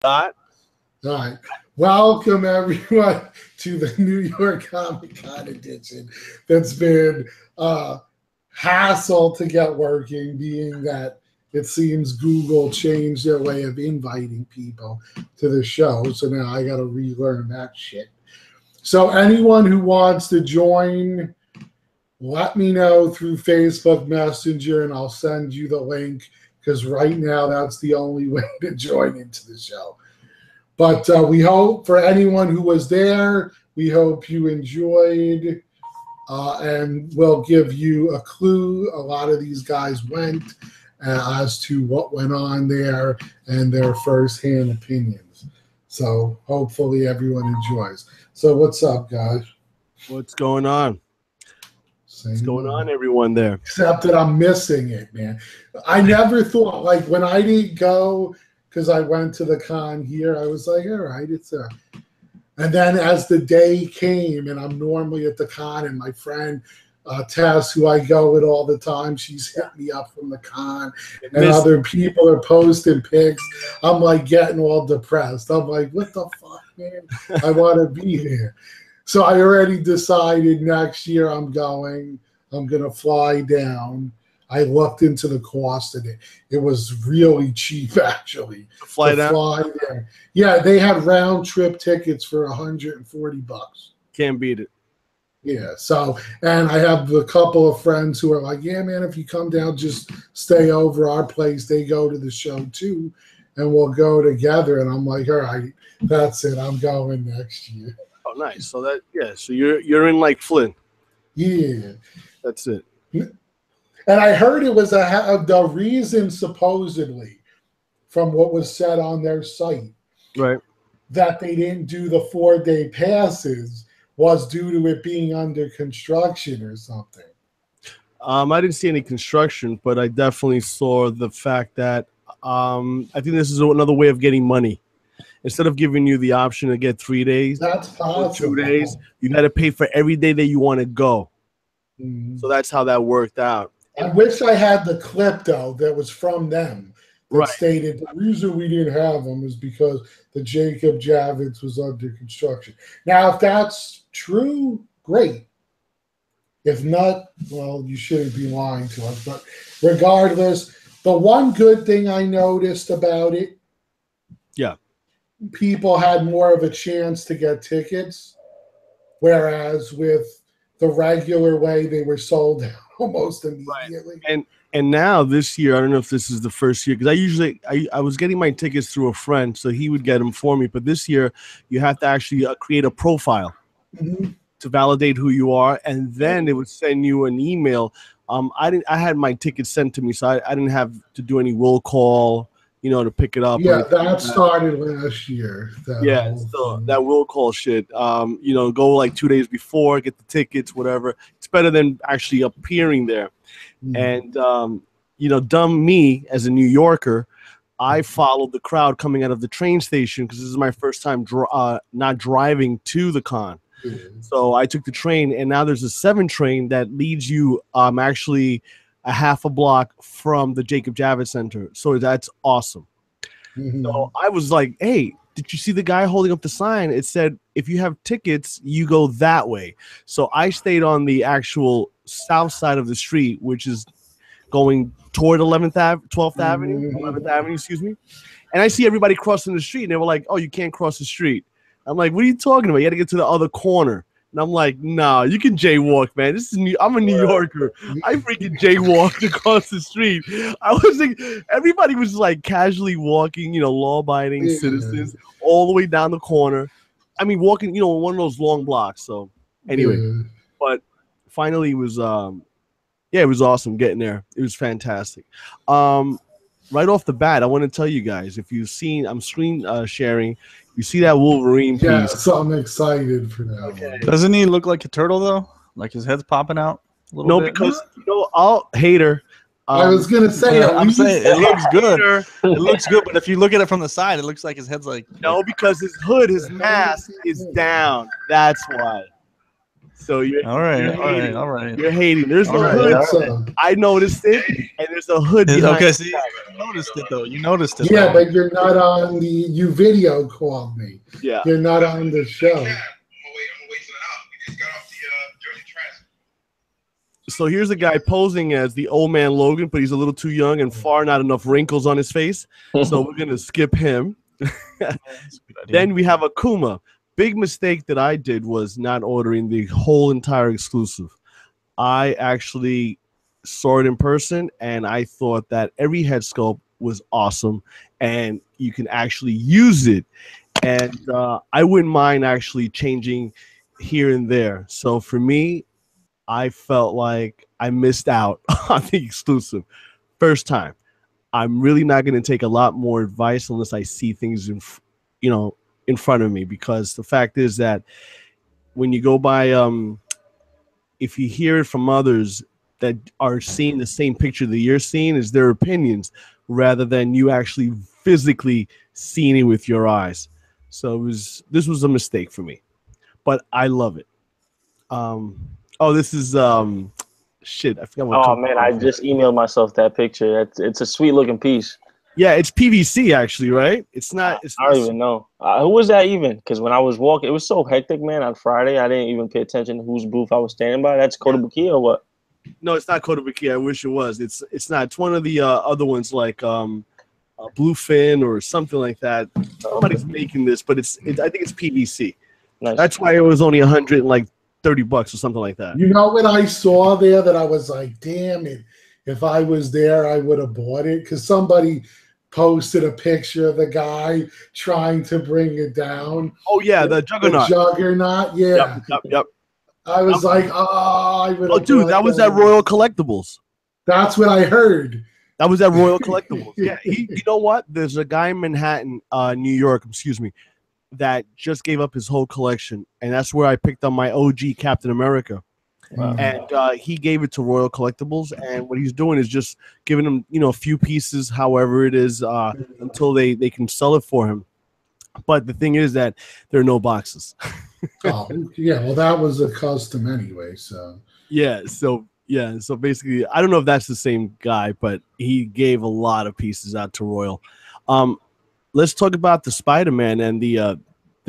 All right. Welcome, everyone, to the New York Comic Con edition that's been hassle to get working, being that it seems Google changed their way of inviting people to the show. So now I got to relearn that shit. So anyone who wants to join, let me know through Facebook Messenger, and I'll send you the link, because right now that's the only way to join into the show. But we hope for anyone who was there, we hope you enjoyed, and we'll give you a clue. A lot of these guys went as to what went on there and their firsthand opinions. So hopefully everyone enjoys. So what's up, guys? What's going on? What's going on, everyone there? Except that I'm missing it, man. I never thought, like, when I didn't go, because I went to the con here, I was like, all right, it's a... And then as the day came, and I'm normally at the con, and my friend Tess, who I go with all the time, she's hit me up from the con, and other people are posting pics. I'm like getting all depressed. I'm like, what the fuck, man? I want to be there. So I already decided next year I'm going to fly down. I looked into the cost of it. It was really cheap, actually. Fly down? Fly there. Yeah, they had round trip tickets for $140. Can't beat it. Yeah, so, and I have a couple of friends who are like, yeah, man, if you come down, just stay over our place. They go to the show too, and we'll go together. And I'm like, all right, that's it. I'm going next year. Oh, nice. So that, yeah, so you're in like Flint. Yeah. That's it. And I heard it was the reason, supposedly, from what was said on their site, right, that they didn't do the 4-day passes was due to it being under construction or something. I didn't see any construction, but I definitely saw the fact that I think this is another way of getting money. Instead of giving you the option to get 3 days, that's possible. 2 days, you got to pay for every day that you want to go. Mm-hmm. So that's how that worked out. I wish I had the clip, though, that was from them that stated the reason we didn't have them is because the Jacob Javits was under construction. Now, if that's true, great. If not, well, you shouldn't be lying to us. But regardless, the one good thing I noticed about it, people had more of a chance to get tickets, whereas with the regular way, they were sold out almost immediately. Right. And now this year, I don't know if this is the first year, because I was getting my tickets through a friend, so he would get them for me. But this year, you have to actually create a profile to validate who you are, and then it would send you an email. I had my tickets sent to me, so I didn't have to do any will call, to pick it up. Yeah, that started last year. So that will call shit. Go like 2 days before, get the tickets, whatever. It's better than actually appearing there. And dumb me as a New Yorker, I followed the crowd coming out of the train station because this is my first time not driving to the con. So I took the train, and now there's a 7 train that leads you actually a half a block from the Jacob Javits Center. So that's awesome. So I was like, hey, did you see the guy holding up the sign? It said, if you have tickets, you go that way. So I stayed on the actual south side of the street, which is going toward 12th Avenue, excuse me. And I see everybody crossing the street, and they were like, oh, you can't cross the street. I'm like, what are you talking about? You got to get to the other corner. And I'm like, nah, you can jaywalk, man. I'm a New Yorker. I freaking jaywalked across the street. I was like, everybody was like casually walking, law-abiding citizens all the way down the corner. I mean, walking, one of those long blocks. So anyway, but finally it was, it was awesome getting there. It was fantastic. Right off the bat, I want to tell you guys, if you've seen, I'm screen sharing. You see that Wolverine piece? Yeah, so I'm excited for that. Okay. Doesn't he look like a turtle though? Like his head's popping out a little bit? Because I'll hater. I was gonna say, I'm saying it looks good. It looks good, but if you look at it from the side, it looks like his head's like because his hood, his mask is down. That's why. So you're All right, you're all right, hating. all right. You're hating. There's no All right, hood. all right. I noticed it, and there's a hood behind. Okay, see, you noticed it though. You noticed it. Yeah, though. but you're not on the. You video called me. Yeah. You're not on the show. So here's a guy posing as the old man Logan, but he's a little too young and far not enough wrinkles on his face. So we're gonna skip him. Then we have Akuma. Big mistake that I did was not ordering the whole entire exclusive. I actually saw it in person, and I thought that every head sculpt was awesome, and you can actually use it. And I wouldn't mind actually changing here and there. So for me, I felt like I missed out on the exclusive first time. I'm really not going to take a lot more advice unless I see things in front of me, because the fact is that when you go by, if you hear it from others that are seeing the same picture that you're seeing, is their opinions rather than you actually physically seeing it with your eyes. So this was a mistake for me, but I love it. Oh, this is shit. I forgot what. Oh man, I just emailed myself that picture. It's a sweet looking piece. Yeah, it's PVC actually, right? It's not. I don't even know. Who was that even? Because when I was walking, it was so hectic, man. On Friday, I didn't even pay attention to whose booth I was standing by. That's Kotobukiya or what? No, it's not Kotobukiya. I wish it was. It's not. It's one of the other ones like Bluefin or something like that. Somebody's making this, but I think it's PVC. Nice. That's why it was only $130 or something like that. You know what I saw there that I was like, damn it. If I was there, I would have bought it, because somebody posted a picture of the guy trying to bring it down. Oh yeah, the Juggernaut. The Juggernaut, yeah. Yep. I was like, oh, I would. Oh, dude, that was at Royal Collectibles. That's what I heard. That was at Royal Collectibles. Yeah, you know what? There's a guy in Manhattan, New York, excuse me, that just gave up his whole collection, and that's where I picked up my OG Captain America. Wow. And he gave it to Royal Collectibles, and what he's doing is just giving him, a few pieces, however it is, until they can sell it for him. But the thing is that there are no boxes. Oh, yeah. Well, that was a custom anyway. So so basically, I don't know if that's the same guy, but he gave a lot of pieces out to Royal. Let's talk about the Spider-Man and the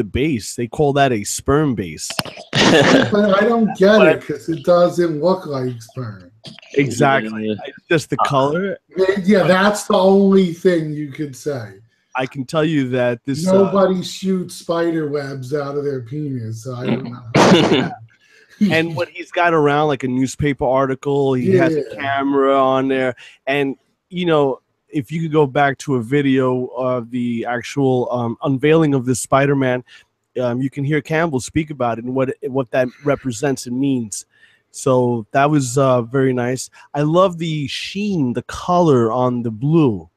base. They call that a sperm base. But I don't get it, because it doesn't look like sperm. Exactly. Just the color. Yeah, that's the only thing you could say. I can tell you that this nobody shoots spider webs out of their penis, so I don't know. And what he's got around, like a newspaper article, he has a camera on there, and if you could go back to a video of the actual unveiling of this Spider-Man, you can hear Campbell speak about it and what that represents and means. So that was very nice. I love the sheen, the color on the blue.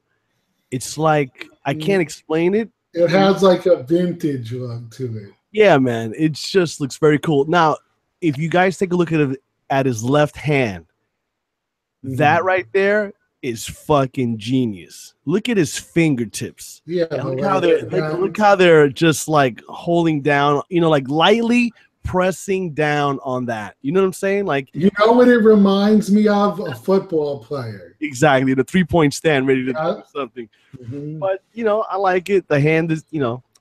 It's like, I can't explain it. It has like a vintage look to it. Yeah, man. It just looks very cool. Now, if you guys take a look at his left hand, that right there is fucking genius. Look at his fingertips. Yeah. Look how they're just like holding down, like lightly pressing down on that. You know what I'm saying? Like, you know what it reminds me of? A football player. Exactly. The 3-point stand ready to do something. Mm-hmm. But, I like it. The hand is,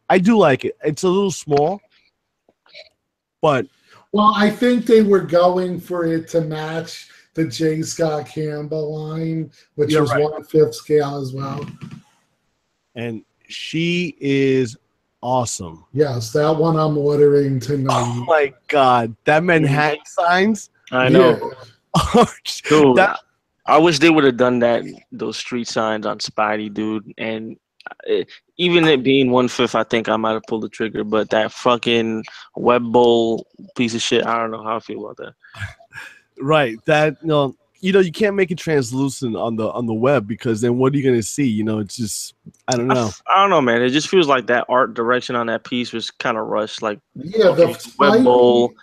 I do like it. It's a little small, but. Well, I think they were going for it to match the J. Scott Campbell line, which is 1/5 scale as well. And she is awesome. Yes, that one I'm ordering tonight. Oh my God, that Manhattan signs. I know. Dude, I wish they would have done those street signs on Spidey, dude. And even it being 1/5, I think I might have pulled the trigger. But that fucking web bowl piece of shit, I don't know how I feel about that. Right. That you can't make it translucent on the web, because then what are you gonna see? It's just, I don't know. I don't know, man. It just feels like that art direction on that piece was kind of rushed. Like, the web bowl,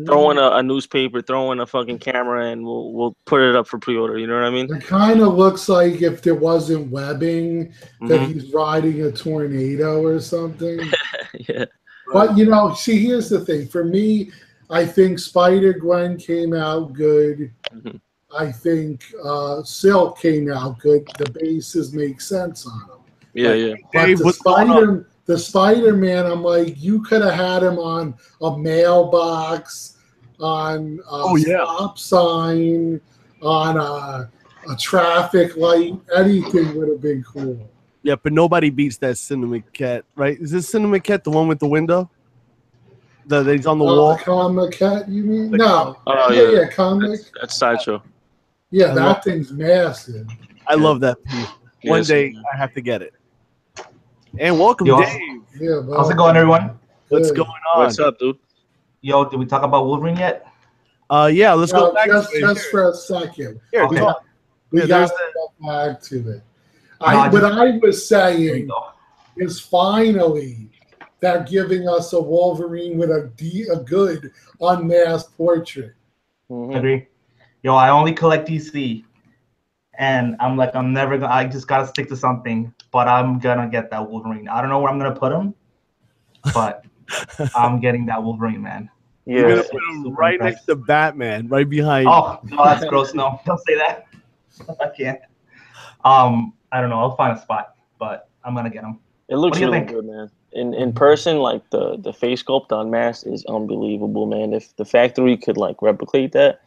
throwing a newspaper, throwing a fucking camera, and we'll put it up for pre-order. You know what I mean? It kind of looks like if there wasn't webbing, that he's riding a tornado or something. Yeah. But see, here's the thing. For me, I think Spider-Gwen came out good. Mhm. I think Silk came out good. The bases make sense on them. Yeah, yeah. But Dave, what's going on? the Spider-Man, I'm like, you could have had him on a mailbox, on a stop sign, on a traffic light. Anything would have been cool. Yeah, but nobody beats that Cinnamon Cat, right? Is this Cinnamon Cat the one with the window? That he's on the wall? The comic cat, you mean? The No. Oh, Yeah, comic. That's Sideshow. Yeah, that thing's massive. I love that piece. One day I have to get it. And welcome, Dave. Yeah, how's it going, everyone? What's going on? What's up, dude? Yo, did we talk about Wolverine yet? Yeah, let's go back just for a second. Here, okay. We got to go back to it. What I was saying is finally they're giving us a Wolverine with a good unmasked portrait. Mm-hmm. Agree. Yo, I only collect DC, and I'm never gonna. I just gotta stick to something. But I'm gonna get that Wolverine. I don't know where I'm gonna put him, but I'm getting that Wolverine, man. Yeah, you're gonna put him right next to Batman, right behind. Oh no, that's gross. No, don't say that. I can't. I don't know. I'll find a spot, but I'm gonna get him. It looks really good, man. In person, like the face sculpt on mask is unbelievable, man. If the factory could like replicate that,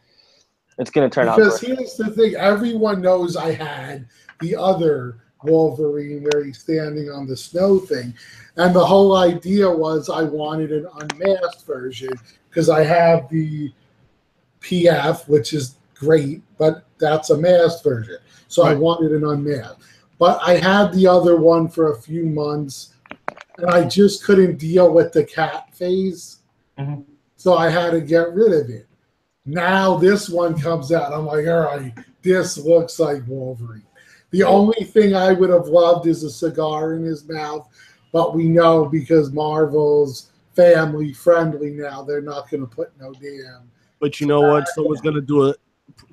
it's gonna turn out. Because here's the thing: everyone knows I had the other Wolverine where he's standing on the snow thing, and the whole idea was I wanted an unmasked version because I have the PF, which is great, but that's a masked version. So I wanted an unmasked. But I had the other one for a few months, and I just couldn't deal with the cat phase. Mm-hmm. So I had to get rid of it. Now this one comes out. I'm like, all right, this looks like Wolverine. The only thing I would have loved is a cigar in his mouth, but we know because Marvel's family friendly now, they're not going to put no damn. But you know what? Someone's going to do it.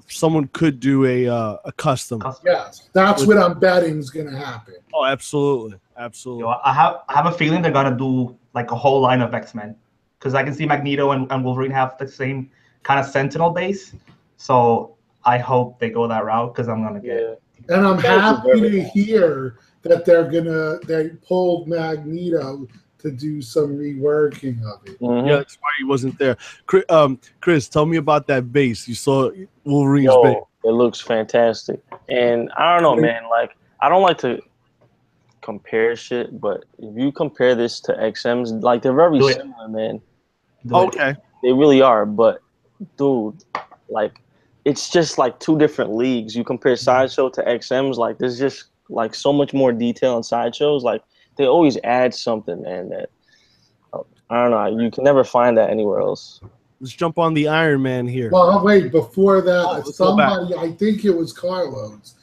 Someone could do a custom. Yes, that's what I'm betting is going to happen. Oh, absolutely, absolutely. Yo, I have a feeling they're gonna do like a whole line of X-Men, because I can see Magneto and Wolverine have the same kind of Sentinel base. So I hope they go that route because I'm gonna get it. And I'm happy to hear that they pulled Magneto to do some reworking of it. Mm-hmm. Yeah, that's why he wasn't there. Chris, tell me about that base. You saw Wolverine's base. It looks fantastic. And I don't know, man. Like, I don't like to compare shit, but if you compare this to XMs, like, they're very similar, man. Okay. They really are. But, dude, like, it's just like two different leagues. You compare Sideshow to XMs, like, there's just like so much more detail in Sideshows. Like, they always add something, man, that I don't know. You can never find that anywhere else. Let's jump on the Iron Man here. Well, wait, before that, somebody, I think it was Carlos,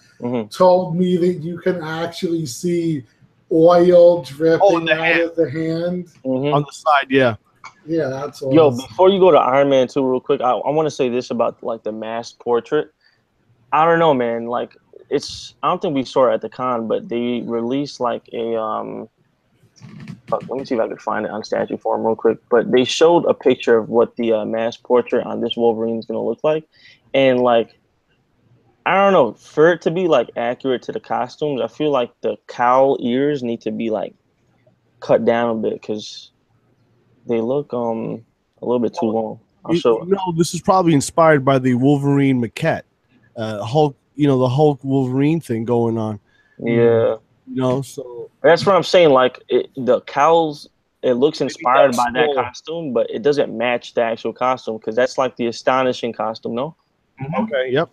told me that you can actually see oil dripping out of the hand. On the side, yeah. Yeah, that's all. Yo, before you go to Iron Man 2 real quick, I want to say this about like the masked portrait. I don't know, man. Like, I don't think we saw it at the con, but they released like a let me see if I can find it on statue form real quick. But they showed a picture of what the masked portrait on this Wolverine is gonna look like, and like, I don't know, for it to be like accurate to the costumes, I feel like the cowl ears need to be like cut down a bit because they look a little bit too long. This is probably inspired by the Wolverine maquette, Hulk. You know, the Hulk Wolverine thing going on. Yeah. You know, so that's what I'm saying. Like, the cowls, it looks inspired by that costume, but it doesn't match the actual costume because that's like the Astonishing costume, no? Okay, yep.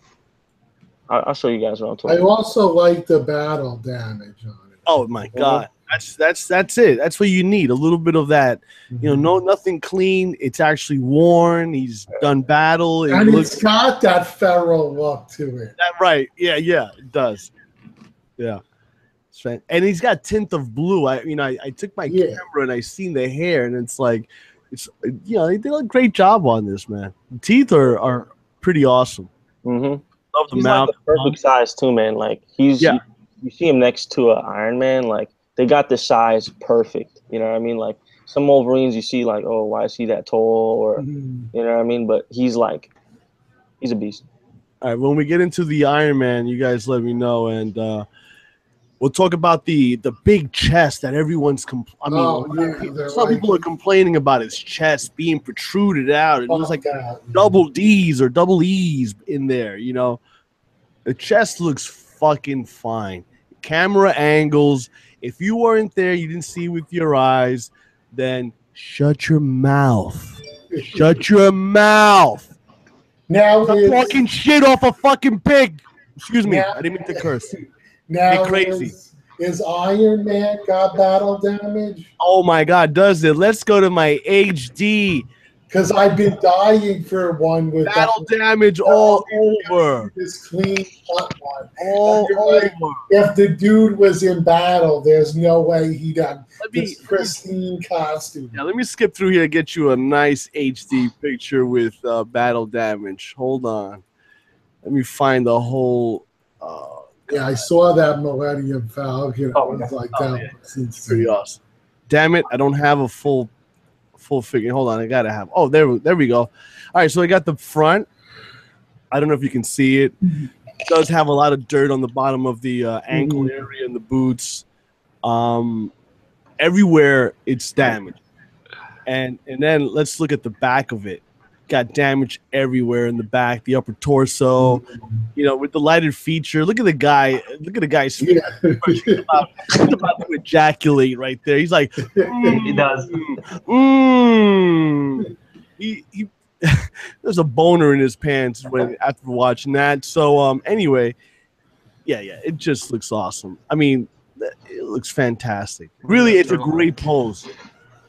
I'll show you guys what I'm talking about. I also like the battle damage on it. Oh my god. That's it. That's what you need. A little bit of that. You know, nothing clean. It's actually worn. He's done battle. And it's got that feral look to it. Right. Yeah, it does. Yeah. And he's got tint of blue. I took my camera and I seen the hair, and it's like, they did a great job on this, man. The teeth are pretty awesome. Mm-hmm. Love the he's mouth. Like the perfect size too, man. Like, you see him next to an Iron Man, like, they got the size perfect. You know what I mean? Like some Wolverines, you see like, oh, why is he that tall? Or you know what I mean? But he's a beast. All right, when we get into the Iron Man, you guys let me know, and we'll talk about the big chest that everyone's. Some people are complaining about his chest being protruded out. It looks like double D's or double E's in there. You know, the chest looks fucking fine. Camera angles. If you weren't there, you didn't see with your eyes, then shut your mouth. Shut your mouth. Now I'm talking shit off a fucking pig. Excuse me. I didn't mean to curse. Now get crazy. Is Iron Man got battle damage? Oh my God, does it? Let's go to my HD. Because I've been dying for one with battle damage all over. This clean cut one. All over. If the dude was in battle, there's no way he'd have this pristine costume. Yeah, let me skip through here and get you a nice HD picture with battle damage. Hold on. Let me find the whole. Yeah, I saw that Millennium Falcon. I was like, that was pretty awesome. Damn it, I don't have a full figure. Hold on, I gotta have. Oh, there we go. All right, so I got the front. I don't know if you can see it. It does have a lot of dirt on the bottom of the ankle area and the boots. Everywhere it's damaged. And then let's look at the back of it. Got damage everywhere in the back, the upper torso. You know, with the lighted feature. Look at the guy. Look at the guy's face. He's about to ejaculate right there. He's like, he does. He there's a boner in his pants after watching that. So anyway, yeah, it just looks awesome. I mean, it looks fantastic. Really, it's a great pose.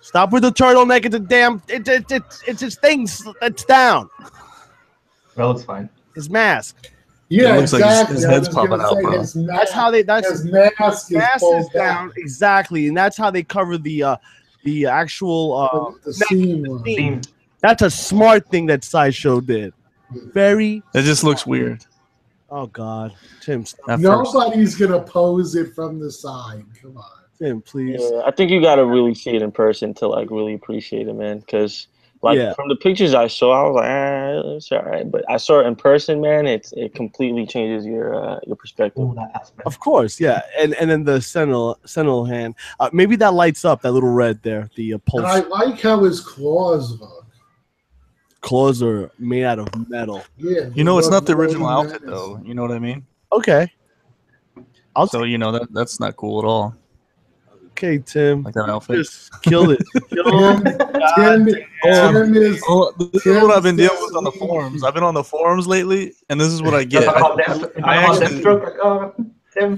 Stop with the turtleneck. It's a damn. It's his things that's down. That looks fine. His mask. Yeah, it looks exactly. like his head's popping out, bro. That's how they. His mask is down. Exactly, and that's how they cover the actual the seam. That's a smart thing that Sideshow did. Very. It just looks weird. Oh God, Tim. Nobody's gonna pose it from the side. Come on. Tim, please. Yeah, I think you gotta really see it in person to like really appreciate it, man. Because from the pictures I saw, I was like, it's all right. But I saw it in person, man. It completely changes your perspective. Of course, yeah. And then the sentinel hand. Maybe that lights up that little red there. The pulse. And I like how his claws look. Claws are made out of metal. Yeah. You know, it's not the original outfit though. You know what I mean? Okay. So you know that's not cool at all. Okay, Tim. Like that outfit. Just killed it. This is what I've been dealing with on the forums. I've been on the forums lately, and this is what I get.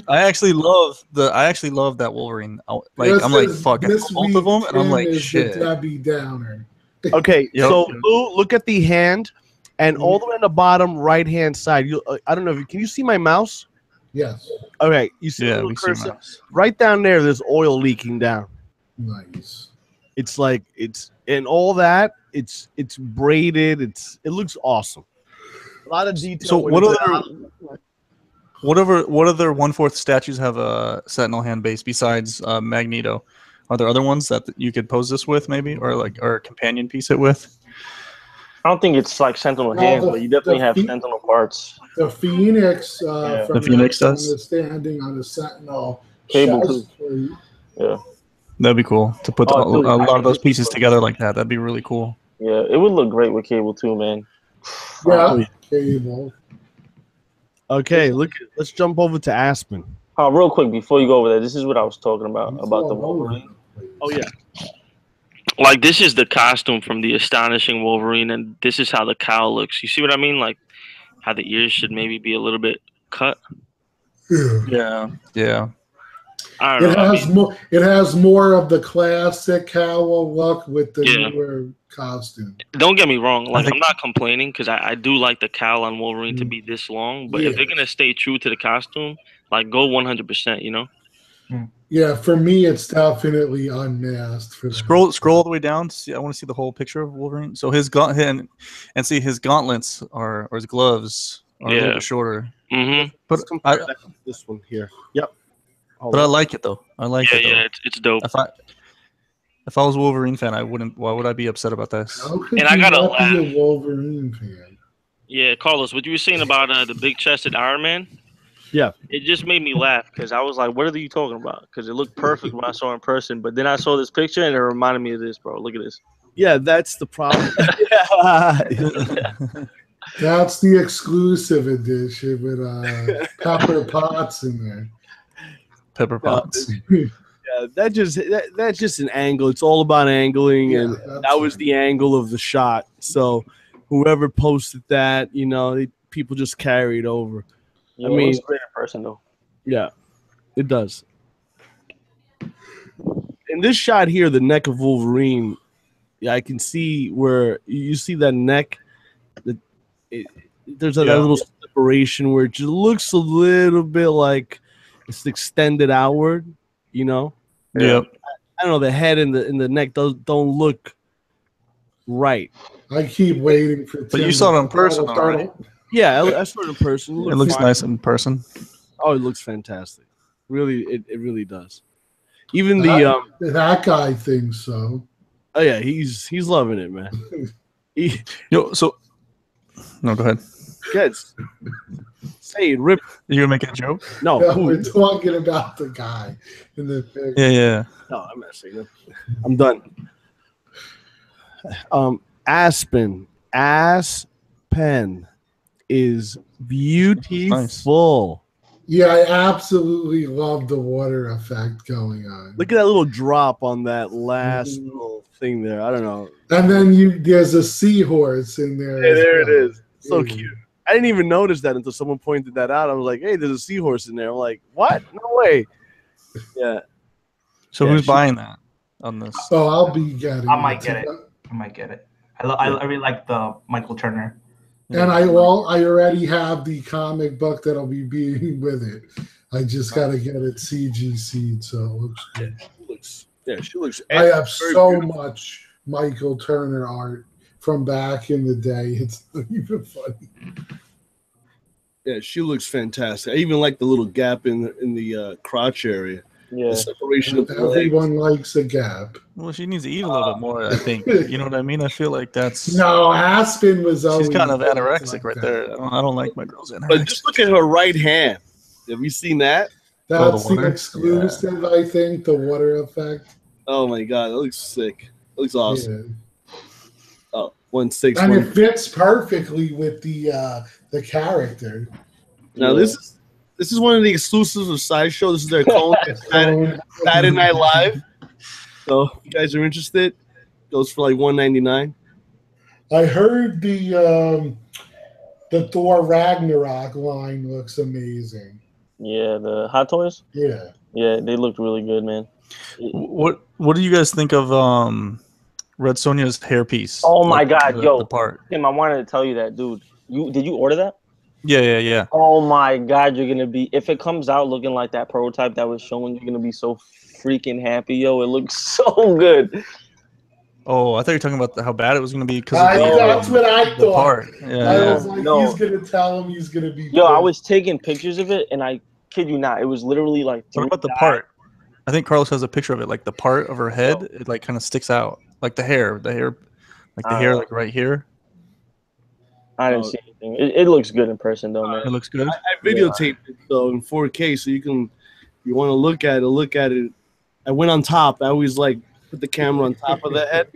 I actually love that Wolverine. Like I'm like fuck, both of them, and I'm like shit. Debbie Downer. Okay, so Lou, look at the hand, and all the way on the bottom right hand side. I don't know. Can you see my mouse? Yes. Okay, you see the cursor right down there. There's oil leaking down. Nice. It's like and all that. It's braided. It looks awesome. A lot of detail. So what other 1/4 statues have a Sentinel hand base besides Magneto? Are there other ones that you could pose this with, maybe, or a companion piece it with? I don't think it's like Sentinel hands, but you definitely have Sentinel parts. The Phoenix, from the Phoenix does standing on a Sentinel cable too. Yeah, that'd be cool to put a lot of those pieces together like that. That'd be really cool. Yeah, it would look great with cable too, man. Yeah, cable. Okay, let's jump over to Aspen. Real quick before you go over there, this is what I was talking about the Wolverine. Oh yeah. Like, this is the costume from the Astonishing Wolverine, and this is how the cowl looks. You see what I mean? Like, how the ears should maybe be a little bit cut. Yeah. I don't know. It has more of the classic cowl look with the newer costume. Don't get me wrong. Like, I'm not complaining because I do like the cowl on Wolverine to be this long. But if they're going to stay true to the costume, like, go 100%, you know? Yeah, for me, it's definitely unmasked. Scroll all the way down. See, I want to see the whole picture of Wolverine. So his and see his gauntlets or his gloves are a little bit shorter. Let's compare that to this one here. Yep. But I like it though. I like it. Yeah, it's dope. If I was a Wolverine fan, I wouldn't. Why would I be upset about this? How could And you I gotta not laugh. be a Wolverine fan? Yeah, Carlos, what you were saying about the big chested Iron Man? Yeah. It just made me laugh because I was like, "What are you talking about?" Because it looked perfect when I saw it in person, but then I saw this picture and it reminded me of this, bro. Look at this. Yeah, that's the problem. That's the exclusive edition with Pepper Potts in there. Pepper Potts. Yeah, that's just an angle. It's all about angling, and that was the angle of the shot. So whoever posted that, people just carried over. Yeah, I mean, it looks great in person though. Yeah, it does. In this shot here, the neck of Wolverine, I can see where you see that neck. There's that little separation where it just looks a little bit like it's extended outward. Yep. I don't know. The head and the neck don't look right. I keep waiting for. But you saw it in person, right? Yeah, I saw it in person. It looks nice in person. Oh, it looks fantastic. Really, it really does. Even that guy thinks so. Oh yeah, he's loving it, man. No, go ahead. Kids, say it, rip. You gonna make a joke? No, we're talking about the guy in the picture. Yeah. No, I'm not saying that. I'm done. Aspen is beautiful. Nice. Yeah, I absolutely love the water effect going on. Look at that little drop on that last little thing there. I don't know. And then there's a seahorse in there. Hey, there it is. So cute. I didn't even notice that until someone pointed that out. I was like, hey, there's a seahorse in there. I'm like, what? No way. Yeah. So who's buying that on this? Oh, I'll be getting it. I might get it. I really like the Michael Turner. And I already have the comic book that'll be being with it. I just got to get it CGC'd, so it looks good. She looks. I have so much Michael Turner art from back in the day. It's not even funny. Yeah, she looks fantastic. I even like the little gap in the crotch area. Yeah, the separation of everyone likes a gap. Well, she needs to eat a little bit more, I think. You know what I mean? I feel like that's Aspen was always. She's kind of anorexic right there. I don't like my girls anorexic. But just look at her right hand. Have you seen that? That's the exclusive, I think. The water effect. Oh my god, that looks sick. It looks awesome. Yeah. Oh, 1/6. And it fits perfectly with the character. Now this is one of the exclusives of Sideshow. This is their clone Saturday Night Live. So if you guys are interested, goes for like $199. I heard the Thor Ragnarok line looks amazing. Yeah, the Hot Toys. Yeah, they looked really good, man. What do you guys think of Red Sonja's hairpiece? Oh my god, the part. Tim, I wanted to tell you that, dude. Did you order that? Yeah. Oh my god, you're gonna be, if it comes out looking like that prototype that was shown, you're gonna be so freaking happy, yo. It looks so good. Oh, I thought you were talking about how bad it was gonna be because that's what I thought. Part. Yeah. I was like, he's gonna tell him he's gonna be. Yo, I was taking pictures of it, and I kid you not, it was literally like. What about the part? I think Carlos has a picture of it, like the part of her head, it like kind of sticks out, like the hair, like the hair, like right here. I didn't see anything. It looks good in person, though, man. It looks good. I videotaped it though in 4K, so you want to look at it. I went on top. I always like put the camera on top of the head.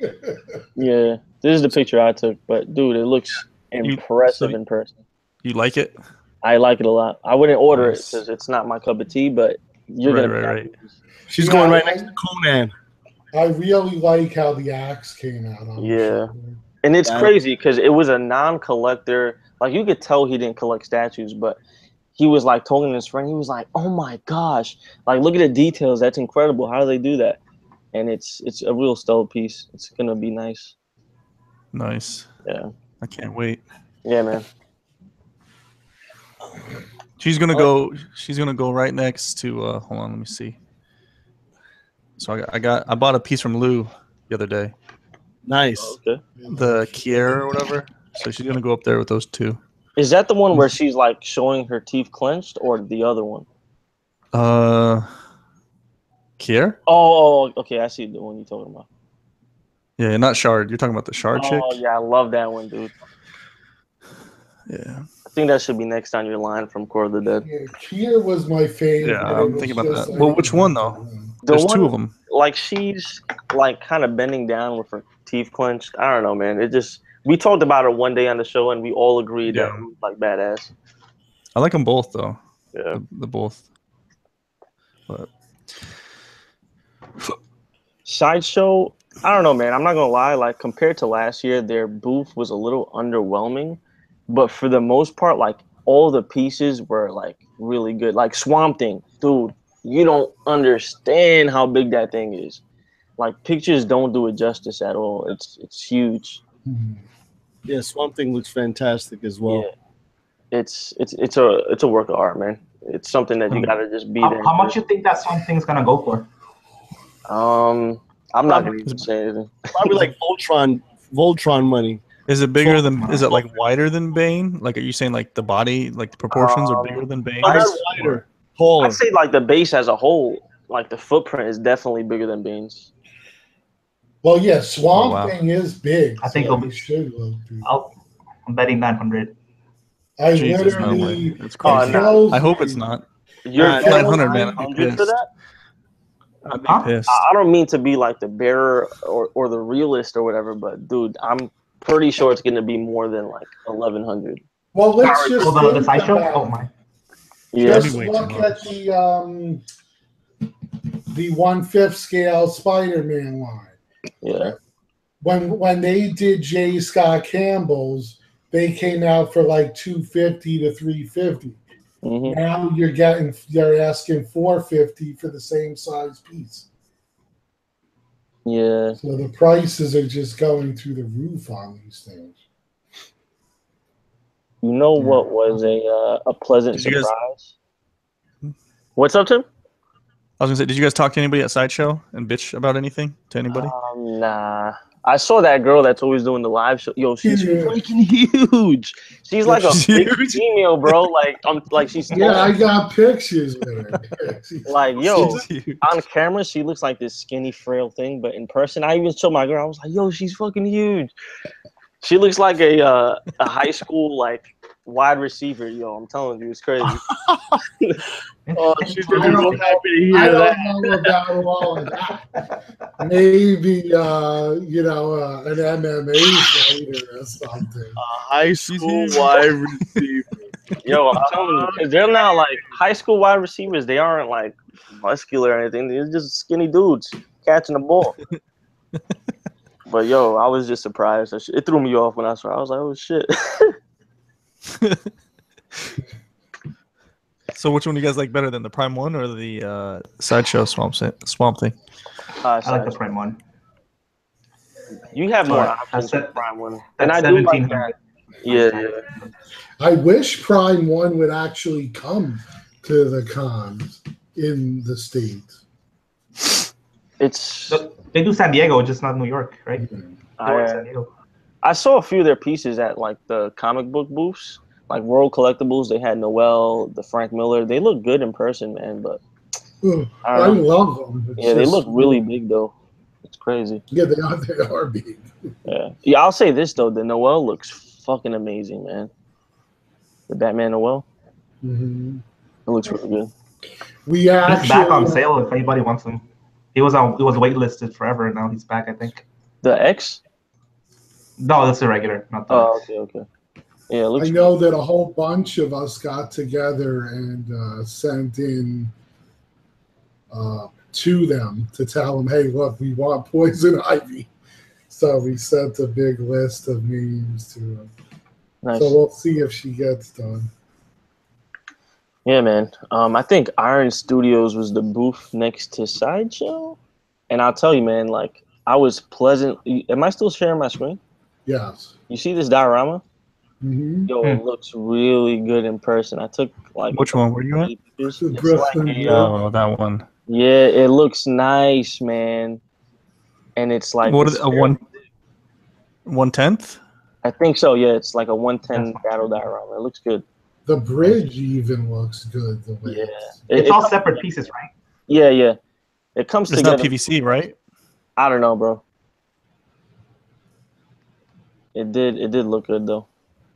Yeah, this is the picture I took, but dude, it looks impressive in person. You like it? I like it a lot. I wouldn't order it because it's not my cup of tea, but you're gonna right. She's going right next to Conan. I really like how the axe came out on the shoulder. And it's crazy because it was a non-collector. Like, you could tell he didn't collect statues, but he was like talking to his friend. He was like, "Oh my gosh! Like, look at the details. That's incredible. How do they do that?" And it's a real stellar piece. It's gonna be nice. Nice. Yeah. I can't wait. Yeah, man. She's gonna go. She's gonna go right next to. Hold on, let me see. So I bought a piece from Lou the other day. Nice. Okay. The Kier or whatever. So she's gonna go up there with those two. Is that the one where she's like showing her teeth clenched, or the other one? Kier? Oh, okay. I see the one you're talking about. Yeah, not Shard. You're talking about the Shard chick? Oh, yeah. I love that one, dude. Yeah. I think that should be next on your line from Core of the Dead. Yeah, Kier was my favorite. Yeah, I'm thinking about that. Like Well, which one, though? There's two of them. Like, she's, like, kind of bending down with her teeth clenched. I don't know, man. It just... We talked about her one day on the show, and we all agreed that it was, like, badass. I like them both, though. Yeah. The both. But... Sideshow, I don't know, man. I'm not gonna lie. Like, compared to last year, their booth was a little underwhelming, but for the most part, like, all the pieces were like really good. Like Swamp Thing, dude, you don't understand how big that thing is. Like, pictures don't do it justice at all. It's huge. Yeah, Swamp Thing looks fantastic as well. Yeah. It's a work of art, man. It's something that you gotta just be there. How much you think that Swamp Thing's gonna go for? I'm not going to say anything. Probably like Voltron money. Is it bigger than? Is it like wider than Bane? Like, are you saying like the body, like the proportions are bigger than Bane? Wider, taller. I'd say like the base as a whole, like the footprint is definitely bigger than Bane's. Well, yeah, Swamp Thing is big. I think it'll be. I'm betting 900. Jesus, no way. It's crazy. I hope it's not. You're 900, man. I'd be pissed. For that? I'd be pissed. I don't mean to be like the bearer or the realist or whatever, but dude, I'm pretty sure it's going to be more than like 1,100. Well, let's just the sideshow. Oh my! Yeah. Just look at the 1/5 scale Spider-Man line. Yeah. When they did J. Scott Campbell's, they came out for like $250 to $350. Mm-hmm. Now you're asking $450 for the same size piece. Yeah. So the prices are just going through the roof on these things. You know what was a pleasant surprise? What's up, Tim? I was gonna say, did you guys talk to anybody at Sideshow and bitch about anything to anybody? Nah. I saw that girl that's always doing the live show. Yo, she's freaking huge. She's like a big female, bro. Like she's small. Yeah, I got pictures with her. Like, yo, on camera she looks like this skinny, frail thing, but in person, I even showed my girl. I was like, yo, she's fucking huge. She looks like a high school like wide receiver. Yo, I'm telling you, it's crazy. Oh, she's gonna be so happy to hear that. I don't know about all of that. Maybe an MMA fighter or something. A high school wide receiver. Yo, I'm telling you, they're not like high school wide receivers. They aren't like muscular or anything. They're just skinny dudes catching the ball. But yo, I was just surprised. It threw me off when I saw her. I was like, oh shit. So which one do you guys like better than the Prime one or the Sideshow Swamp Thing? I like the Prime one. You have more options than the Prime one. And I do like that. Yeah. I wish Prime 1 would actually come to the cons in the States. They do San Diego, just not New York, right? Mm-hmm. I saw a few of their pieces at like the comic book booths, like World Collectibles. They had Noel, the Frank Miller. They look good in person, man. But I love them. They look really big though. It's crazy. Yeah, they are big. Yeah. I'll say this though: the Noel looks fucking amazing, man. The Batman Noel. Mm-hmm. It looks really good. He's back on sale if anybody wants him. He was waitlisted forever, and now he's back, I think. The X? No, that's the regular, not the X. Okay. Yeah, I know that a whole bunch of us got together and sent in to them to tell them, hey, look, we want Poison Ivy. So we sent a big list of names to them. Nice. So we'll see if she gets done. Yeah, man. I think Iron Studios was the booth next to Sideshow. And I'll tell you, man, like, I was pleasant. Am I still sharing my screen? Yes. You see this diorama? Mm-hmm. Yo, it looks really good in person. I took, like... Which one were you at? That one. Yeah, it looks nice, man. And it's like... What is a 1/10? I think so, yeah. It's like a 110 battle diorama. It looks good. The bridge even looks good. The way it's all separate pieces, right? Yeah. It comes It's together. not PVC, right? I don't know, bro. It did look good though.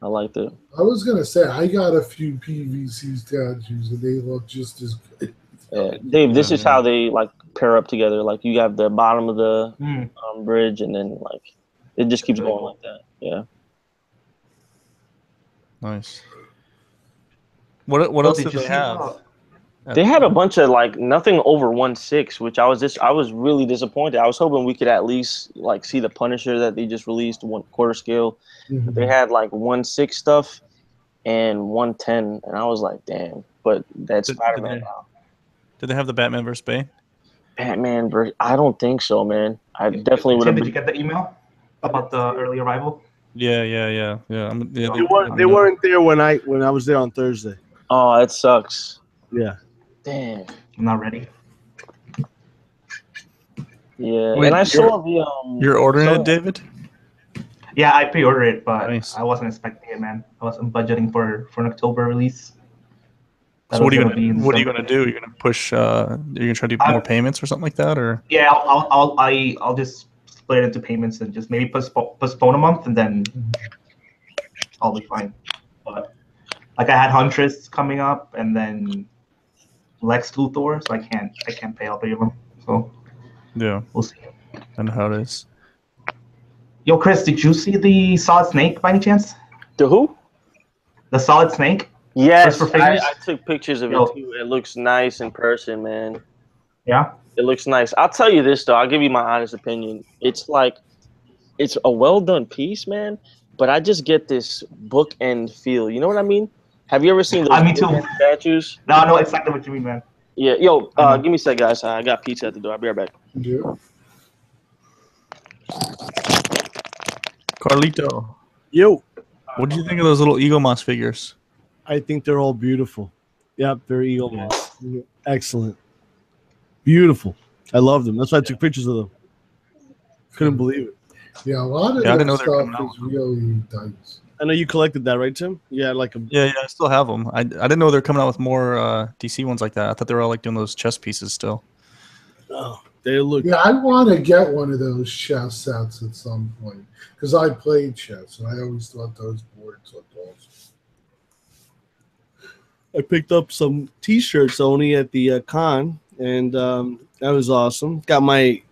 I liked it. I was gonna say I got a few PVC statues and they look just as good. Dave, this is how they like pair up together. Like you have the bottom of the bridge, and then like it just keeps going like that. Yeah. Nice. What else did they have? They had a bunch of like nothing over 1/6, which I was really disappointed. I was hoping we could at least like see the Punisher that they just released 1/4 scale. But they had like 1/6 stuff and 1/10, and I was like, damn. But that's Spider-Man now. Did they have the Batman vs. Bane? Batman vs. I don't think so, man. I definitely would have. Did you get the email about the early arrival? Yeah. They weren't there when I was there on Thursday. Oh, that sucks. Yeah. Damn. I'm not ready. Yeah, wait, and I saw the. You're ordering it, David? Yeah, I pre-ordered it, but nice. I wasn't expecting it, man. I wasn't budgeting for an October release. So what are you gonna do? You're gonna push? You're gonna try to do more payments or something like that, or? Yeah, I'll just split it into payments and just maybe postpone a month, and then I'll be fine. But like I had Huntress coming up, and then Lex Luthor, so I can't pay all 3 of them. So yeah, we'll see. And how it is. Yo, Chris, did you see the Solid Snake by any chance? The who? The Solid Snake. Yes, I took pictures of it too. It looks nice in person, man. Yeah? It looks nice. I'll tell you this, though. I'll give you my honest opinion. It's like, it's a well-done piece, man, but I just get this bookend feel. You know what I mean? Have you ever seen those bookend statues? No, I know exactly what you mean, man. Yeah. Yo, give me a sec, guys. I got pizza at the door. I'll be right back. Yeah. Carlito. Yo. What do you think of those little Eagle Moss figures? I think they're all beautiful. Yep, they're Eagle Moss. Excellent. Beautiful. I love them. That's why I took pictures of them. Couldn't believe it. Yeah, a lot of that stuff is really nice. I know you collected that, right, Tim? Yeah, like a... Yeah, I still have them. I didn't know they're coming out with more DC ones like that. I thought they were all like doing those chess pieces still. Oh, they look... Yeah, I want to get one of those chess sets at some point because I played chess and I always thought those boards looked awesome. I picked up some T-shirts only at the con, and that was awesome. Got my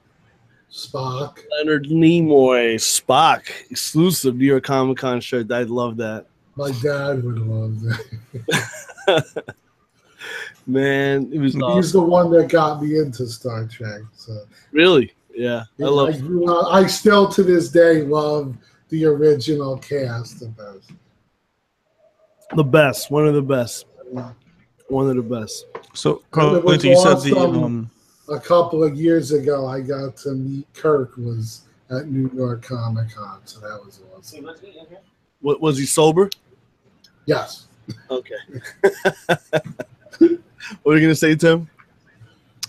Spock, Leonard Nimoy Spock exclusive New York Comic Con shirt. I love that. My dad would love that. Man, it was. He's awesome. the one that got me into Star Trek. So really, yeah, I love. I still to this day love the original cast the best. The best, one of the best. One of the best. So, Carlito, you said the a couple of years ago, I got to meet Kirk was at New York Comic Con, so that was awesome. What was he sober? Yes. Okay. What are you gonna say, Tim?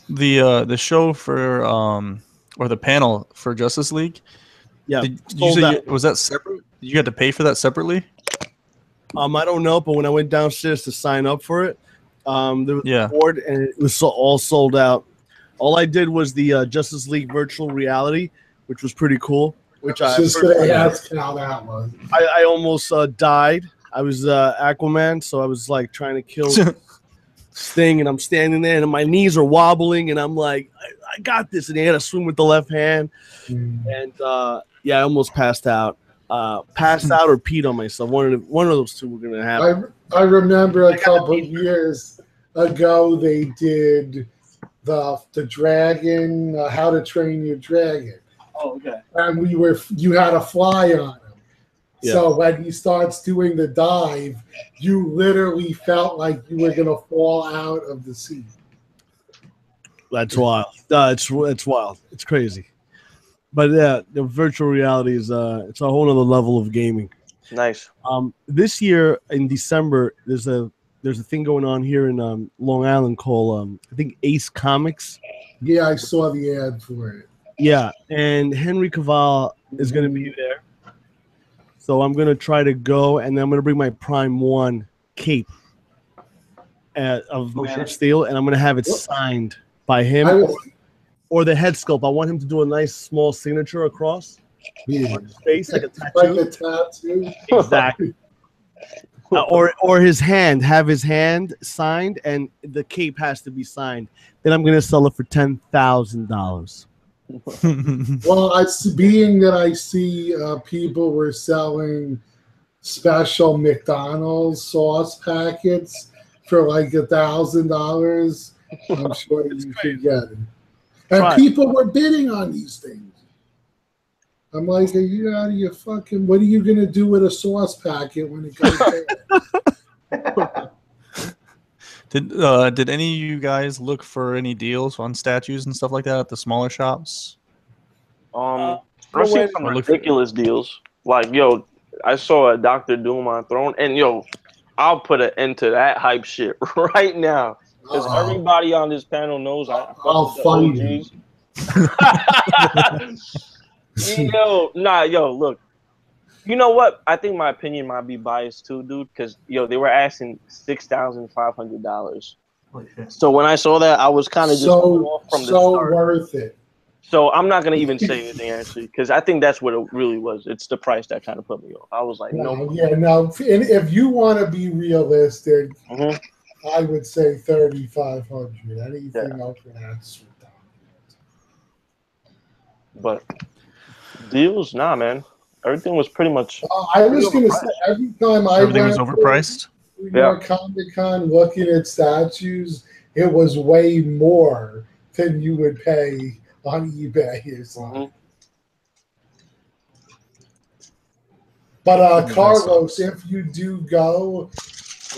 The show for or the panel for Justice League. Yeah. Was that separate? You had to pay for that separately? I don't know, but when I went downstairs to sign up for it, there was a board and it was all sold out. All I did was the Justice League virtual reality, which was pretty cool. Which I just gonna ask how that was. I almost died. I was Aquaman, so I was like trying to kill this thing, and I'm standing there, and my knees are wobbling, and I'm like, I got this. And he had to swim with the left hand, and I almost passed out. Passed out or peed on myself. One of those two were gonna happen. I remember a couple of years ago they did the dragon, How to Train Your Dragon. Oh, okay. And you had a fly on him. Yeah. So when he starts doing the dive, you literally felt like you were gonna fall out of the sea. That's wild. It's wild. It's crazy. But yeah, the virtual reality is it's a whole other level of gaming. Nice. This year in December, there's a thing going on here in Long Island called I think Ace Comics. Yeah, I saw the ad for it. Yeah, and Henry Cavill is going to be there. So I'm going to try to go, and then I'm going to bring my Prime 1 cape of Man of Steel, and I'm going to have it signed by him or the head sculpt. I want him to do a nice small signature across on his face, like a tattoo. Like a tattoo. Exactly. Or his hand, have his hand signed, and the cape has to be signed. Then I'm gonna sell it for $10,000. Well, being that I see people were selling special McDonald's sauce packets for like $1,000, I'm sure you could get it. And people were bidding on these things. I'm like, are you out of your fucking? What are you gonna do with a sauce packet when it goes bad? Did any of you guys look for any deals on statues and stuff like that at the smaller shops? I've seen some ridiculous deals. Like, yo, I saw a Dr. Doom on Throne, and yo, I'll put an end to that hype shit right now because everybody on this panel knows I'll find you. Yo, look. You know what? I think my opinion might be biased too, dude. Because they were asking $6,500. So when I saw that, I was kind of just off from the start. Worth it. So I'm not gonna even say anything actually, because I think that's what it really was. It's the price that kind of put me off. I was like, no. Yeah, no. And if you want to be realistic, I would say $3,500. Anything else than that's But deals, nah, man. Everything was pretty much. I was going to say every time everything was overpriced. New York Comic Con looking at statues, it was way more than you would pay on eBay or something. But Carlos, if you do go,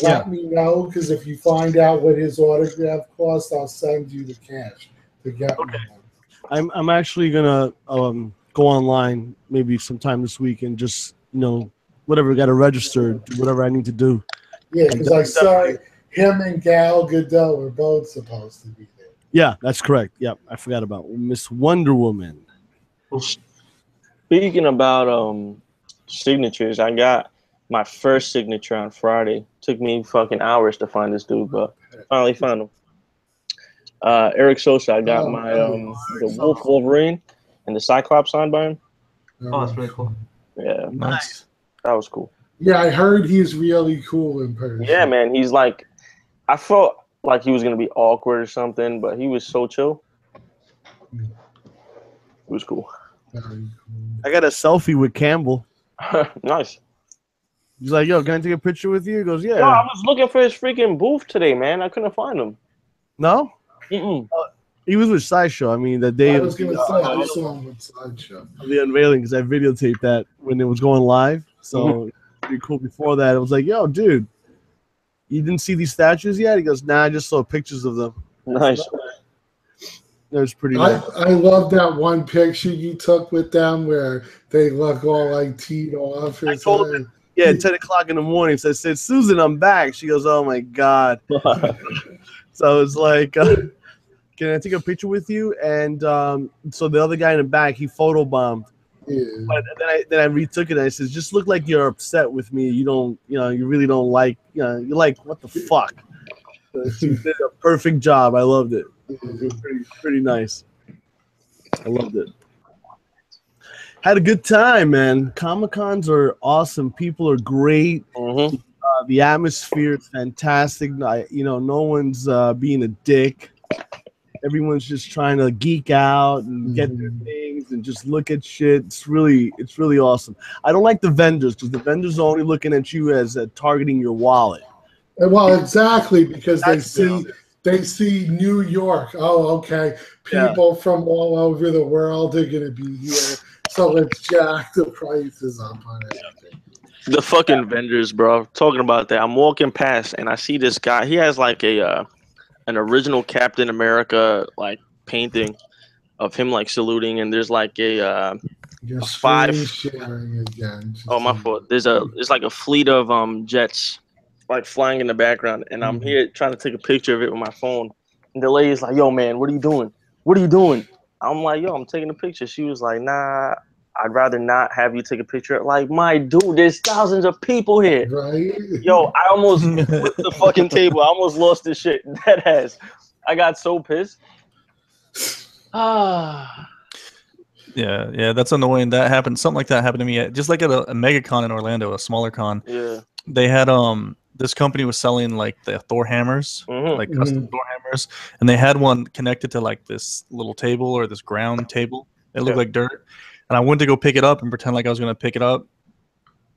let me know, because if you find out what his autograph costs, I'll send you the cash to get one. I'm actually gonna go online maybe sometime this week and just whatever, got to register, do whatever I need to do. Yeah, because I saw him and Gal Gadot were both supposed to be there. Yeah, that's correct. Yep, I forgot about Miss Wonder Woman. Speaking about signatures, I got my first signature on Friday. Took me fucking hours to find this dude, but finally found him. Eric Sosa, I got my the Wolf Wolverine and the Cyclops signed by him. Oh, that's really cool. Yeah, Nice. That was cool. Yeah, I heard he's really cool in person. Yeah, man, he's like, I felt like he was gonna be awkward or something, but he was so chill. It was cool. I got a selfie with Campbell. Nice. He's like, yo, can I take a picture with you? He goes, yeah. No, I was looking for his freaking booth today, man. I couldn't find him. No? He was with Sideshow. I mean, the day I was going to say, I saw him with Sideshow. The unveiling, because I videotaped that when it was going live. So pretty cool. Before that, it was like, yo, dude, you didn't see these statues yet? He goes, nah, I just saw pictures of them. Nice. That was pretty nice. I love that one picture you took with them where they look all like teed off. I told him, at 10 o'clock in the morning. So I said, Susan, I'm back. She goes, oh, my God. So I was like, can I take a picture with you? And so the other guy in the back, he photobombed. Yeah. But then I retook it. And I said, just look like you're upset with me. You don't, you really don't like, you're like, what the fuck? She did a perfect job. I loved it. It was pretty nice. I loved it. Had a good time, man. Comic-Cons are awesome. People are great. The atmosphere is fantastic. No one's being a dick. Everyone's just trying to geek out and get their things and just look at shit. It's really awesome. I don't like the vendors, because the vendors are only looking at you as targeting your wallet. Well, exactly, because they see New York. Oh, okay. People from all over the world are going to be here. So let's jack the prices up on everything. The fucking vendors, bro. Talking about that, I'm walking past and I see this guy. He has like an original Captain America like painting of him like saluting, and there's like a five. Sharing again. Oh, my fault. There's like a fleet of jets like flying in the background, and I'm here trying to take a picture of it with my phone. And the lady's like, "Yo, man, what are you doing? What are you doing?" I'm like, "Yo, I'm taking a picture." She was like, "Nah, I'd rather not have you take a picture." Like, my dude, there's thousands of people here. Right? Yo, I almost flipped the fucking table. I almost lost this shit. That ass. I got so pissed. Yeah, that's annoying. That happened. Something like that happened to me. Just like at a MegaCon in Orlando, a smaller con. Yeah. They had this company was selling like the Thor hammers, like custom Thor hammers, and they had one connected to like this little table or this ground table. It looked like dirt, and I went to go pick it up and pretend like I was going to pick it up,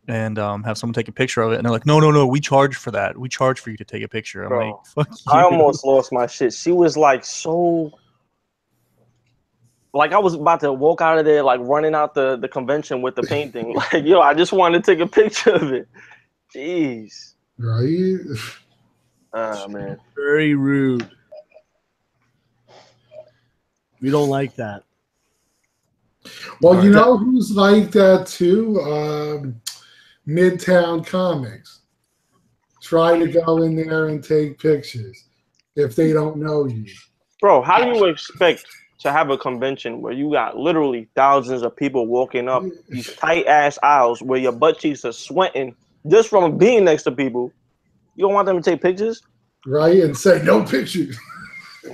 and have someone take a picture of it. And they're like, no, we charge for that. We charge for you to take a picture. I'm like, fuck you. I almost lost my shit. She was like so. Like I was about to walk out of there, like running out the convention with the painting. Like, yo, I just wanted to take a picture of it. Jeez. Right? Ah, man. Very rude. We don't like that. Well, you know who's like that too? Midtown Comics. Try to go in there and take pictures if they don't know you. Bro, how do you expect to have a convention where you got literally thousands of people walking up these tight ass aisles where your butt cheeks are sweating just from being next to people? You don't want them to take pictures? Right, and say no pictures.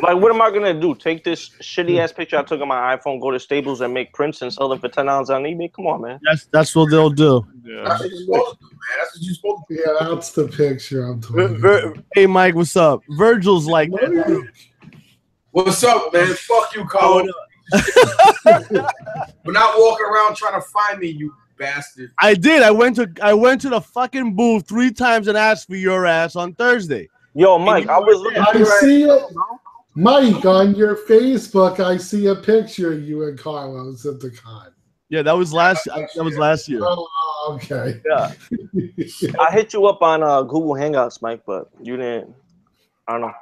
Like, what am I gonna do? Take this shitty ass picture I took on my iPhone, go to Staples and make prints and sell them for $10 on eBay? Come on, man. That's what they'll do. Yeah. That's what you're supposed to do, man. That's what you're supposed to do. Yeah, that's the picture I'm talking about. Hey, Mike, what's up? Virgil's like that. What's up, man? Fuck you, Carlo. We're not walking around trying to find me, you bastard. I did. I went to the fucking booth 3 times and asked for your ass on Thursday. Yo, Mike, I was looking. I see it, Mike, on your Facebook. I see a picture of you and Carlos at the con. Yeah, that was last. That was last year. Oh, okay. Yeah, I hit you up on Google Hangouts, Mike, but you didn't. I don't know.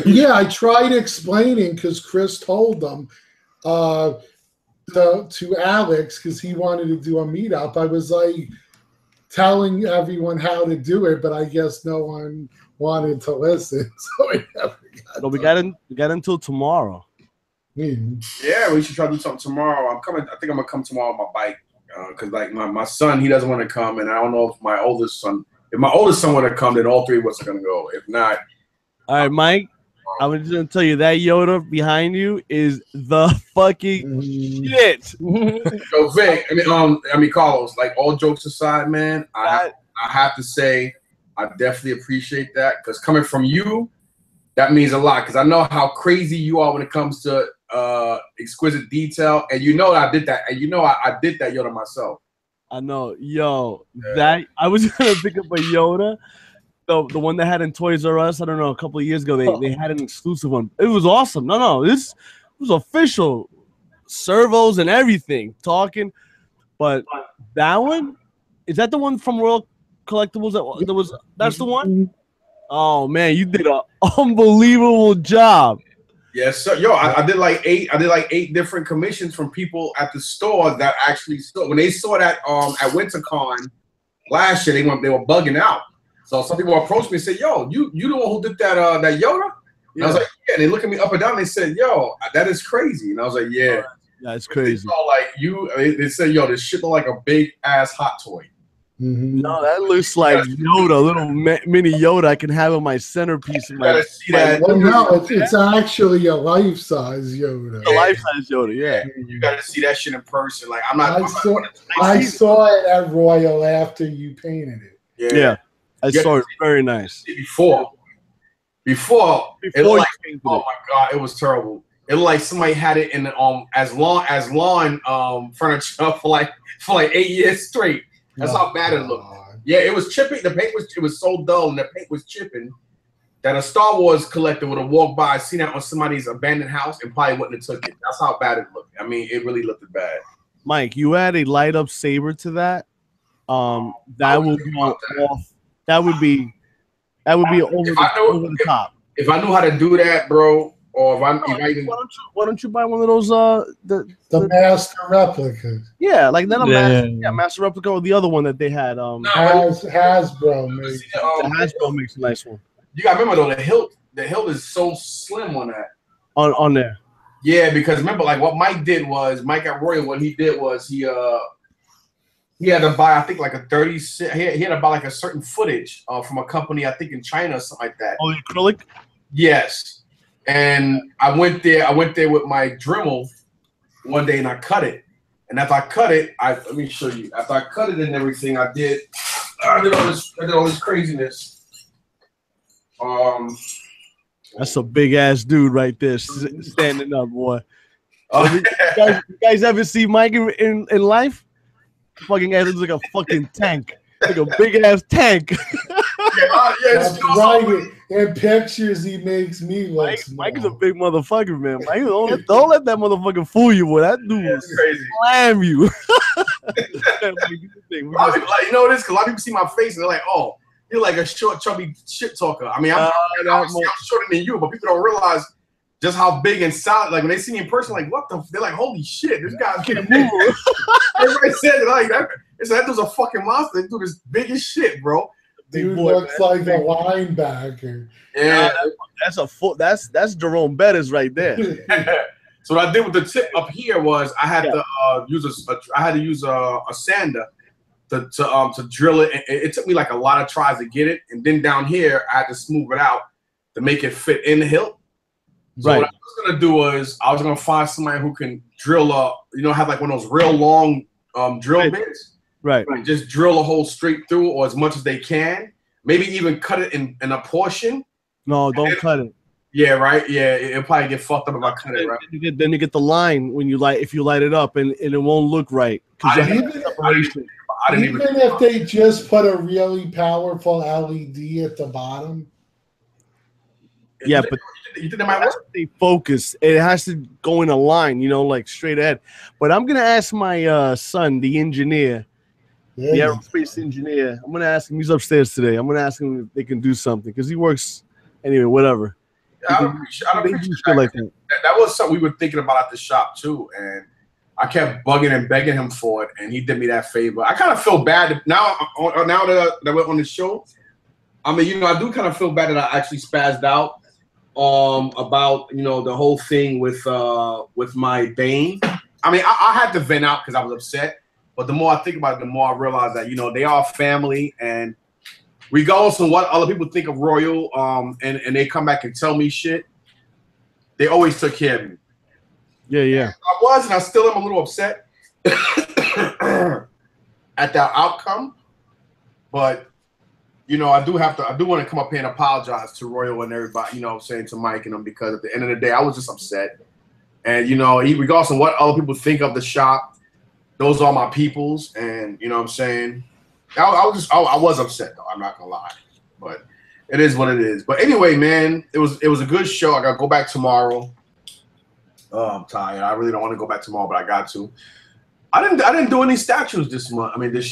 Yeah, I tried explaining because Chris told them to Alex because he wanted to do a meetup. I was like telling everyone how to do it, but I guess no one wanted to listen. So we never got. No, we got until tomorrow. Yeah, we should try to do something tomorrow. I'm coming. I think I'm gonna come tomorrow on my bike because like my son, he doesn't want to come, and I don't know if my oldest son would have come, then all 3 of us are gonna go. If not, all right, Mike. I'm just gonna tell you that Yoda behind you is the fucking shit. So Vic, I mean Carlos. Like all jokes aside, man, I have to say I definitely appreciate that because coming from you, that means a lot. Because I know how crazy you are when it comes to exquisite detail, and you know I did that, and you know I did that Yoda myself. I know, yo, that I was gonna pick up a Yoda. The one that had in Toys R Us, I don't know, a couple of years ago, they had an exclusive one. It was awesome. No, this was official. Servos and everything talking. But that one, is that the one from Royal Collectibles? That's the one? Oh man, you did an unbelievable job. Yes, sir. Yo, I did like 8 different commissions from people at the store that actually saw when they saw that at WinterCon last year, they were bugging out. So some people approached me and said, "Yo, you the one who did that Yoda?" And I was like, "Yeah." And they looked at me up and down. And they said, "Yo, that is crazy." And I was like, "Yeah, it's crazy." They said, "Yo, this shit look like a big ass hot toy." No, that looks like Yoda, a little mini Yoda. I can have on my centerpiece. You gotta see that. Well, no, it's actually a life-size Yoda. A life-size Yoda, yeah. You gotta see that shit in person. Like I saw it at Royal after you painted it. Yeah. I saw it. Very nice. Before it looked like, oh my god, it was terrible. It looked like somebody had it in as lawn furniture for like 8 years straight. That's how bad it looked. Yeah, it was chipping. The paint was so dull, and the paint was chipping that a Star Wars collector would have walked by, seen that on somebody's abandoned house, and probably wouldn't have took it. That's how bad it looked. I mean, it really looked bad. Mike, you add a light up saber to that. That would go off. That would be over the top. If I knew how to do that, bro, or why don't you buy one of those the master replica? Yeah, like that. Master replica or the other one that they had. Hasbro makes. Hasbro makes a nice one. You gotta remember though, the hilt is so slim on that. On there. Yeah, because remember, like what Mike at Royal, what he did was he had to buy, I think, like a 36. He had to buy like a certain footage from a company, I think in China or something like that. Oh, the acrylic? Yes. And I went there with my Dremel one day and I cut it. And after I cut it, let me show you. After I cut it and everything, I did all this craziness. That's a big ass dude right there, standing up, boy. You guys ever see Mike in life? Fucking ass looks like a fucking tank, like a big ass tank. That's right. In pictures, he makes me look small. Mike is a big motherfucker, man. Mike, don't let that motherfucker fool you, boy. That dude will crazy. Slam you. You know what it is? Because a lot of people see my face and they're like, "Oh, you're like a short, chubby shit talker." I mean, I'm shorter than you, but people don't realize just how big and solid. Like when they see me in person, like, what the? They're like, "Holy shit, this guy's can't move." Everybody says it like that. That dude's a fucking monster. This dude is big as shit, bro. Dude looks like a linebacker. Yeah, that's Jerome Bettis right there. So what I did with the tip up here was I had to use a sander to drill it. It took me like a lot of tries to get it, and then down here I had to smooth it out to make it fit in the hilt. So what I was gonna do was I was gonna find somebody who can drill have like one of those real long drill bits. Right. And just drill a hole straight through, or as much as they can. Maybe even cut it in a portion. No, don't cut it. Yeah, right. Yeah, it'll probably get fucked up if I cut it, right? Then you get the line when if you light it up, and it won't look right. Even if they just put a really powerful LED at the bottom. Yeah, but you think that might work? Stay focused. It has to go in a line, like straight ahead. But I'm gonna ask my son, the engineer. The aerospace engineer. I'm gonna ask him. He's upstairs today. I'm gonna ask him if they can do something because he works anyway. Whatever. I don't appreciate that. Like that. That was something we were thinking about at the shop too, and I kept bugging and begging him for it, and he did me that favor. I kind of feel bad now. Now that we're on the show, I mean, I do kind of feel bad that I actually spazzed out about the whole thing with my Bane. I mean, I had to vent out because I was upset. But the more I think about it, the more I realize that, they are family. And regardless of what other people think of Royal, and they come back and tell me shit, they always took care of me. Yeah. I was, and I still am a little upset at that outcome. But, I do want to come up here and apologize to Royal and everybody, saying to Mike and them, because at the end of the day, I was just upset. And, regardless of what other people think of the shop, those are my peoples, and you know what I'm saying? I was upset though, I'm not gonna lie. But it is what it is. But anyway, man, it was a good show. I gotta go back tomorrow. Oh, I'm tired. I really don't want to go back tomorrow, but I got to. I didn't do any statues this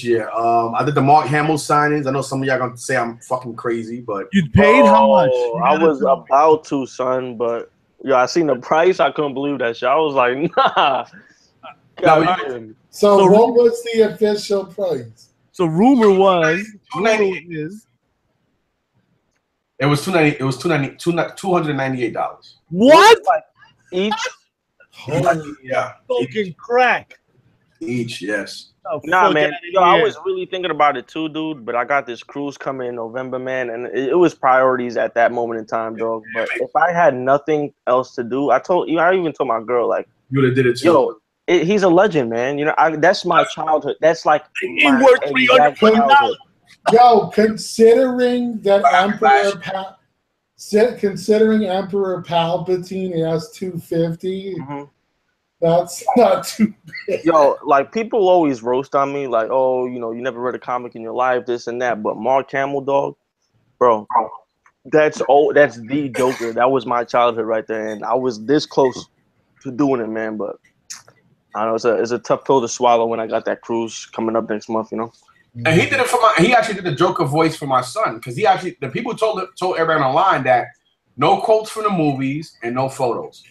year. I did the Mark Hamill signings. I know some of y'all gonna say I'm fucking crazy, but you paid how much? I was about to, son, but I seen the price. I couldn't believe that shit. I was like, nah. So what was the official price? So rumor was it was $298. What? Each? Yeah. Fucking crack. Each, yes. Nah, man. I was really thinking about it too, dude. But I got this cruise coming in November, man, and it was priorities at that moment in time, dog. But if I had nothing else to do, I even told my girl, like, you would have did it too. He's a legend, man. That's my childhood. That's like he worked $320. Yo, considering Emperor Palpatine has 250, that's not too bad. Yo, like people always roast on me, like, oh, you never read a comic in your life, this and that. But Mark Hamill, dog, bro, that's the Joker. That was my childhood right there, and I was this close to doing it, man. But I know it's a tough pill to swallow when I got that cruise coming up next month, And he did it he actually did the Joker voice for my son, because the people told everybody online that no quotes from the movies and no photos.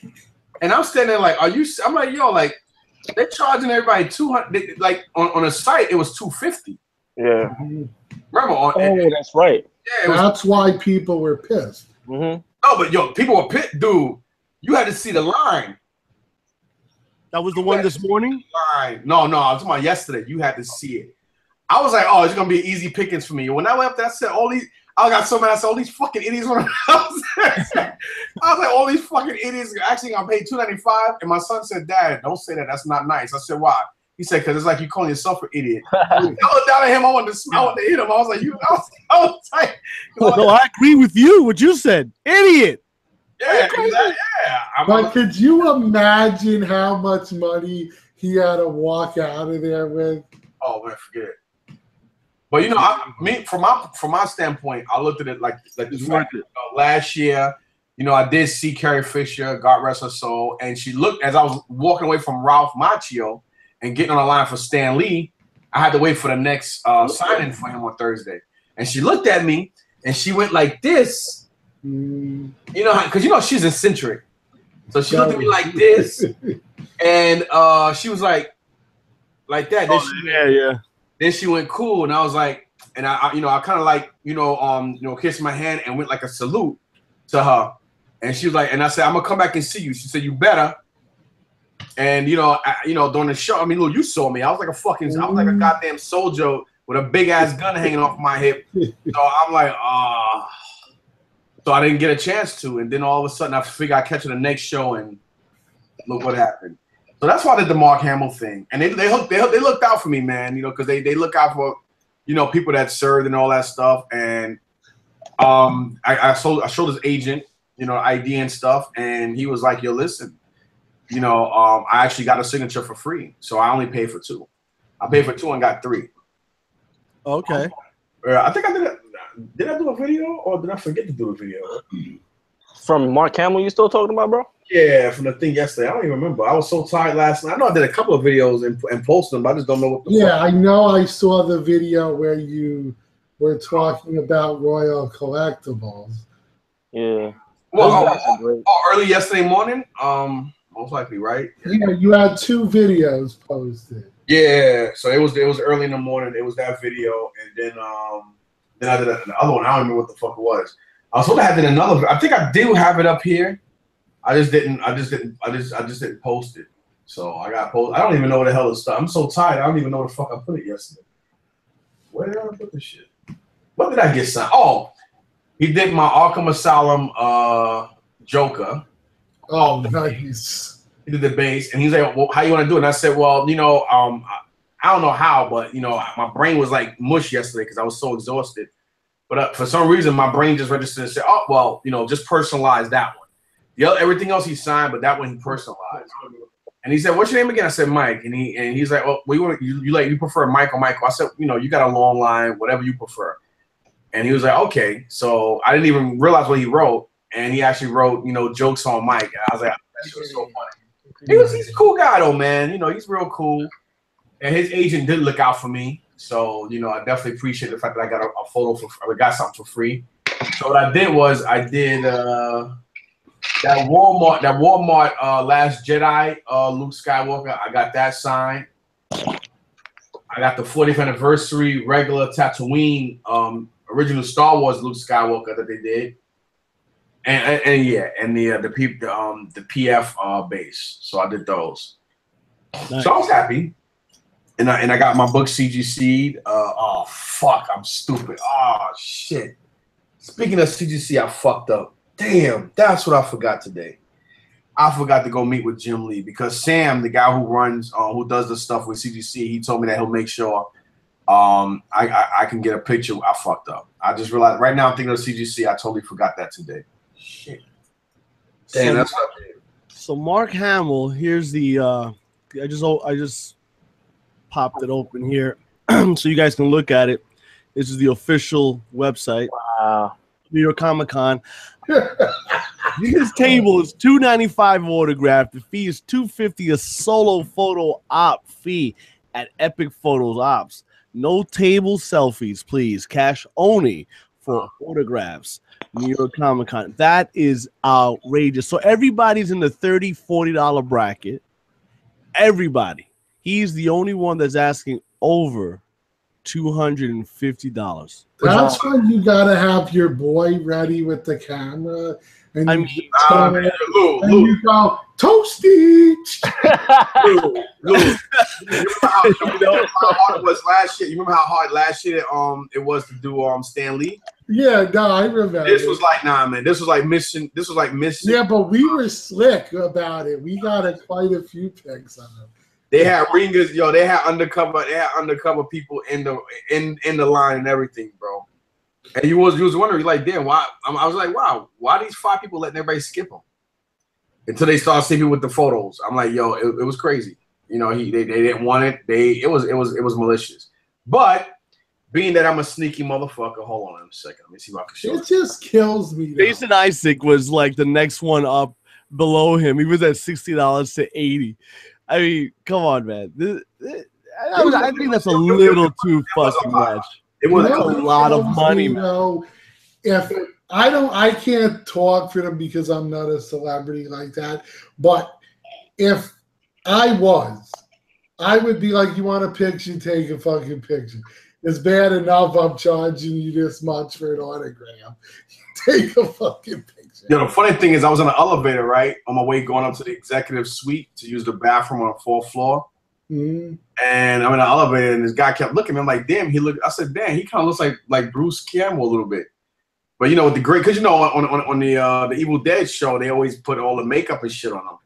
And I'm standing there like, I'm like, yo, like they're charging everybody $200, like on a site it was $250. Yeah. Remember that's right. Yeah, that's why people were pissed. No, but yo, people were pissed, dude. You had to see the line. That was the one this morning? No, I was talking about yesterday. You had to see it. I was like, oh, it's going to be easy pickings for me. When I went up there, I said, I got so mad. I said, all these fucking idiots want to I was like, all these fucking idiots are actually gonna pay $2.95. And my son said, Dad, don't say that. That's not nice. I said, why? He said, because it's like you calling yourself an idiot. I looked down at him. I wanted to hit him. I was like, I was tight. No, I agree with you. What you said, idiot. Yeah, exactly. Yeah. But could you imagine how much money he had to walk out of there with? Oh man, forget it. But from my standpoint, I looked at it like this. Last year, I did see Carrie Fisher, God rest her soul, and she looked as I was walking away from Ralph Macchio and getting on the line for Stan Lee. I had to wait for the next sign-in for him on Thursday, and she looked at me and she went like this. Because she's eccentric, so she looked at me like this, and she was like that. Then Then she went cool, and I was like, and I kind of like kissed my hand and went like a salute to her, and she was like, and I said, I'm gonna come back and see you. She said, you better. And during the show, I mean, look, you saw me. I was like a goddamn soldier with a big ass gun hanging off my hip. So I'm like, So I didn't get a chance to, and then all of a sudden I figured I'd catch the next show, and look what happened. So that's why I did the Mark Hamill thing, and they looked out for me, man. Because they look out for people that served and all that stuff. And I showed his agent ID and stuff, and he was like, yo, listen, I actually got a signature for free, so I only paid for 2. I paid for 2 and got 3. Okay. I think I did it. Did I do a video or did I forget to do a video? From Mark Hamill, you still talking about, bro? Yeah, from the thing yesterday. I don't even remember. I was so tired last night. I know I did a couple of videos and posted them, but I just don't know what the fuck. I know I saw the video where you were talking about Royal Collectibles. Yeah. Well, early yesterday morning? Most likely, right? Yeah, you had 2 videos posted. Yeah, so it was early in the morning. It was that video, and then I did the other one. I don't remember what the fuck it was. I was supposed to have it another. I think I do have it up here. I just didn't post it. So I got post. I don't even know where the hell it's stuff. I'm so tired. I don't even know where the fuck I put it yesterday. Where did I put this shit? What did I get signed? Oh, he did my Arkham Asylum Joker. Oh, nice. He did the base, and he's like, "Well, how you want to do it?" And I said, "Well, I don't know how, but my brain was like mush yesterday because I was so exhausted. But for some reason, my brain just registered and said, "Oh, well, just personalize that one." Everything else he signed, but that one he personalized. And he said, "What's your name again?" I said, "Mike." And he's like, "Oh, well, you prefer Mike or Michael?" I said, "You got a long line, whatever you prefer." And he was like, "Okay." So I didn't even realize what he wrote, and he actually wrote, jokes on Mike. And I was like, "That shit was so funny." He's a cool guy though, man. He's real cool. And his agent did look out for me, so I definitely appreciate the fact that I got a photo I got something for free. So what I did was I did that Walmart Last Jedi Luke Skywalker. I got that signed. I got the 40th anniversary regular Tatooine original Star Wars Luke Skywalker that they did, and the PF base. So I did those. Nice. So I was happy. And I got my book CGC'd. Oh, fuck, I'm stupid. Oh, shit. Speaking of CGC, I fucked up. Damn, that's what I forgot today. I forgot to go meet with Jim Lee because Sam, the guy who does the stuff with CGC, he told me that he'll make sure I can get a picture. I fucked up. I just realized right now I'm thinking of CGC. I totally forgot that today. Shit. Damn, that's what I did. So Mark Hamill, here's the I just popped it open here so you guys can look at it. This is the official website. Wow. New York Comic Con. This table is $2.95 autograph. The fee is $2.50 a solo photo op fee at Epic Photos Ops. No table selfies, please. Cash only for autographs. New York Comic Con. That is outrageous. So everybody's in the $30, $40 bracket. Everybody. He's the only one that's asking over $250. That's when you gotta have your boy ready with the camera and I you, mean, you go toasty. Lou, you remember how hard it was last year? You remember how hard last year it was to do Stan Lee? Yeah, no, I remember. This was like, nah, man. This was like mission. Yeah, but we were slick about it. We got quite a few picks on them. They had ringers, yo. They had undercover people in the line and everything, bro. And you was wondering, like, damn, why? I was like, wow, why these 5 people letting everybody skip them? Until they started seeing me with the photos. I'm like, yo, it was crazy. You know, they didn't want it. It was malicious. But being that I'm a sneaky motherfucker, hold on a second. Let me see if I can show it. Just kills me. Jason Isaac was like the next one up below him. He was at $60 to $80. I mean, come on, man. I think that's a little too fucking much. It was a lot of money, man. Know, if I can't talk for them because I'm not a celebrity like that. But if I was, I would be like, you want a picture, take a fucking picture. It's bad enough I'm charging you this much for an autograph. Take a fucking picture. Yo, the funny thing is I was on an elevator, right? On my way going up to the executive suite to use the bathroom on the 4th floor. Mm-hmm. And I'm in the elevator, and this guy kept looking at me. I'm like, damn, I said, damn, he kind of looks like Bruce Campbell a little bit. But you know, with the great, because you know, on the Evil Dead show, they always put all the makeup and shit on him.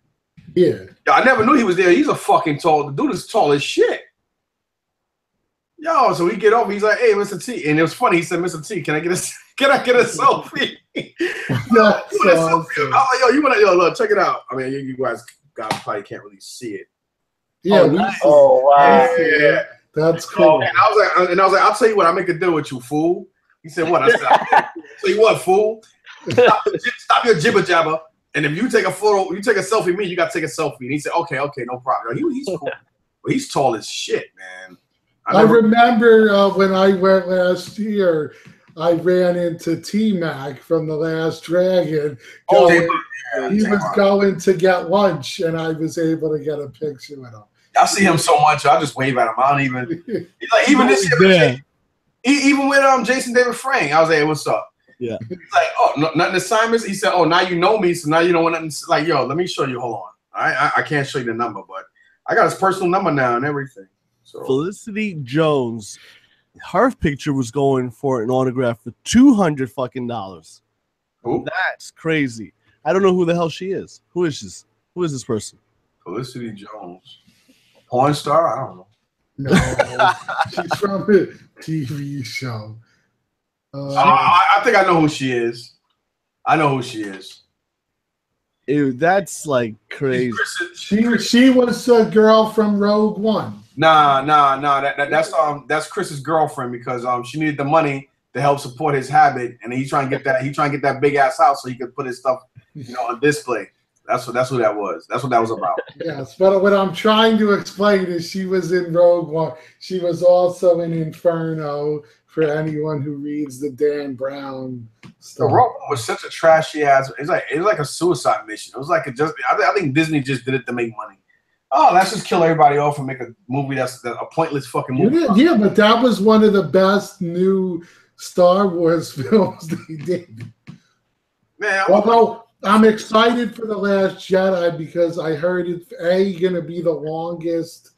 Yeah. Yo, I never knew he was there. He's a fucking tall. The dude is tall as shit. Yo, so we get over. He's like, hey, Mr. T. And it was funny. He said, Mr. T, can I get a selfie? That's awesome. I'm like, yo, you want to, look, check it out. I mean, you guys probably can't really see it. Yeah. Wow. Yeah. That's cool. And I was like, I'll tell you what, I'll make a deal with you, fool. He said, what? I said, I'll tell you what, fool. Stop your jibber jabber. And if you take a photo, you take a selfie, me, you got to take a selfie. And he said, okay, no problem. He's cool. But he's tall as shit, man. I remember when I went last year, I ran into T-Mac from The Last Dragon. He was going to get lunch, and I was able to get a picture with him. I see him so much, I just wave at him. I don't even. Like, even this year, even with Jason David Frank, I was like, hey, what's up? Yeah. He's like, oh, nothing assignments. He said, oh, now you know me, so now you don't want nothing. Like, yo, let me show you. Hold on. I can't show you the number, but I got his personal number now and everything. So. Felicity Jones, her picture was going for an autograph for $200 fucking. Ooh. That's crazy. I don't know who the hell she is. Who is this? Who is this person? Felicity Jones, porn star. I don't know. No, she's from a TV show. I think I know who she is. I know who she is. Ew, that's like crazy. She was a girl from Rogue One. Nah. That's Chris's girlfriend because she needed the money to help support his habit, and he's trying to get that big ass house so he could put his stuff, on display. That's what that was. That's what that was about. Yes, but what I'm trying to explain is she was in Rogue One. She was also in Inferno. For anyone who reads the Dan Brown stuff. The Rogue One was such a trashy ass. It was like a suicide mission. It was like I think Disney just did it to make money. Oh, let's just kill everybody off and make a movie that's a pointless fucking movie. Yeah, but that was one of the best new Star Wars films they did. Man, although I'm excited for The Last Jedi because I heard it's going to be the longest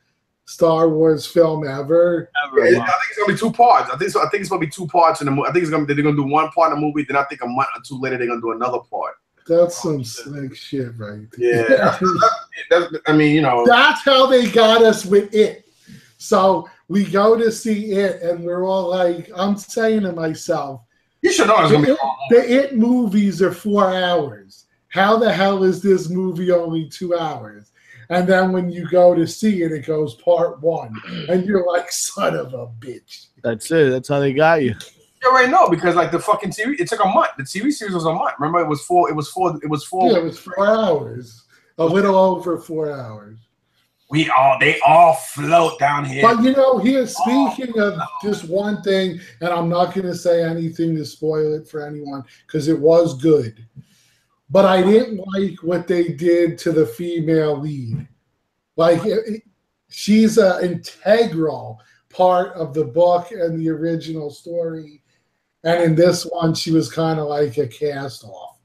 Star Wars film ever. I think it's gonna be 2 parts. I think it's gonna be 2 parts in the movie. I think they're gonna do 1 part in the movie. Then I think a month or 2 later they're gonna do another part. That's some slick shit, right? Yeah, I mean, that's how they got us with it. So we go to see it, and we're all like, I'm saying to myself, you should know it's gonna be the It movies are 4 hours. How the hell is this movie only 2 hours? And then when you go to see it, it goes part 1. And you're like, son of a bitch. That's it. That's how they got you. You already know because like the fucking TV, it took a month. The TV series was a month. Remember, it was 4. Yeah, it was 4 hours. A little over 4 hours. They all float down here. But here, speaking of just one thing, and I'm not going to say anything to spoil it for anyone because it was good. But I didn't like what they did to the female lead. Like, she's an integral part of the book and the original story. And in this one, she was kind of like a cast-off.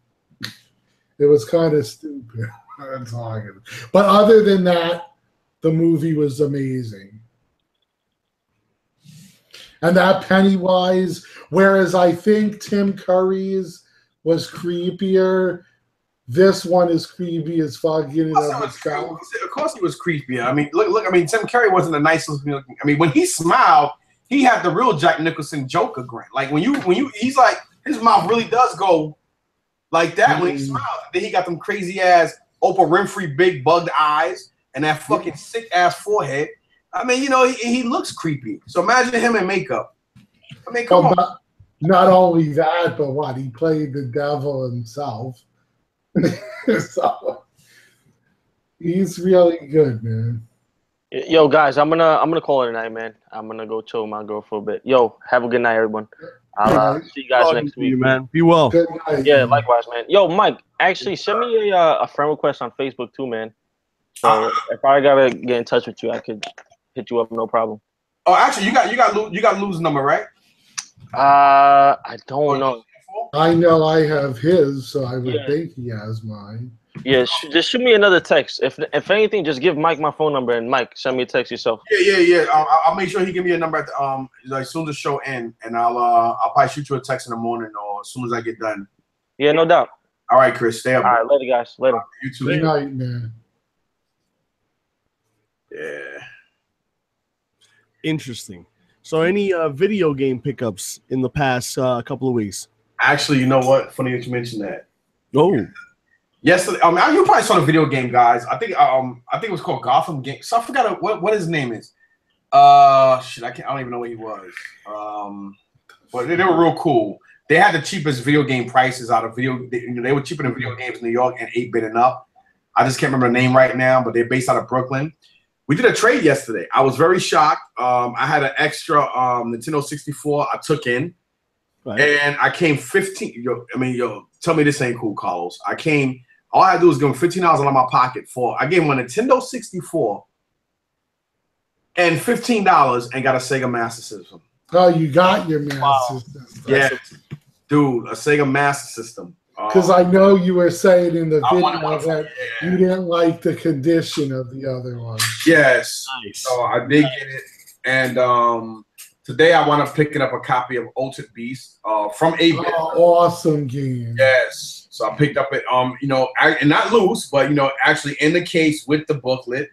It was kind of stupid. But other than that, the movie was amazing. And that Pennywise, whereas I think Tim Curry's was creepier, this one is creepy as fuck. Of course, he was creepy. I mean, look. I mean, Tim Curry wasn't the nicest. I mean, when he smiled, he had the real Jack Nicholson Joker grin. Like when you, he's like, his mouth really does go like that when he smiles. Then he got them crazy ass Oprah Winfrey big bugged eyes and that fucking sick ass forehead. I mean, you know, he looks creepy. So imagine him in makeup. I mean, come on. Not only that, but what, he played the devil himself. So he's really good, man. Yo, guys, I'm gonna call it a night, man. I'm gonna go chill with my girl for a bit. Yo, have a good night, everyone. I'll see you guys next week, man. Be well. Good night, yeah, man. likewise, man. Yo, Mike, actually send me a friend request on Facebook too, man. So if I gotta get in touch with you, I could hit you up, no problem. Oh, actually, you got Lou's number, right? I don't know. I know I have his, so I would think he has mine. Yeah, just shoot me another text. If anything, just give Mike my phone number, and Mike, send me a text yourself. Yeah. I'll make sure he give me a number at the, like, as soon as the show ends, and I'll probably shoot you a text in the morning or as soon as I get done. Yeah, no doubt. All right, Chris, stay up. All right, later, guys. Later. You too. Good night, man. Yeah. Interesting. So, any video game pickups in the past couple of weeks? Actually, you know what? Funny that you mentioned that. Oh. Yesterday, you probably saw the video game, guys. I think it was called Gotham Game. So I forgot what his name is. Shit, I don't even know what he was. But they were real cool. They had the cheapest video game prices out of video. They were cheaper than video games in New York and 8-bit and up. I just can't remember the name right now, but they're based out of Brooklyn. We did a trade yesterday. I was very shocked. I had an extra Nintendo 64 I took in. Right. And I came 15. Yo, tell me this ain't cool, Carlos. All I had to do was give him $15 out of my pocket I gave him a Nintendo 64 and $15 and got a Sega Master System. Oh, you got your Master System. Yeah, dude, a Sega Master System. Because I know you were saying in the video that you didn't like the condition of the other one. Yes. Nice. So I did get it. And today I wound up picking up a copy of Altered Beast from 8-bit. Oh, awesome game. Yes. So I picked up it, and not loose, but, actually in the case with the booklet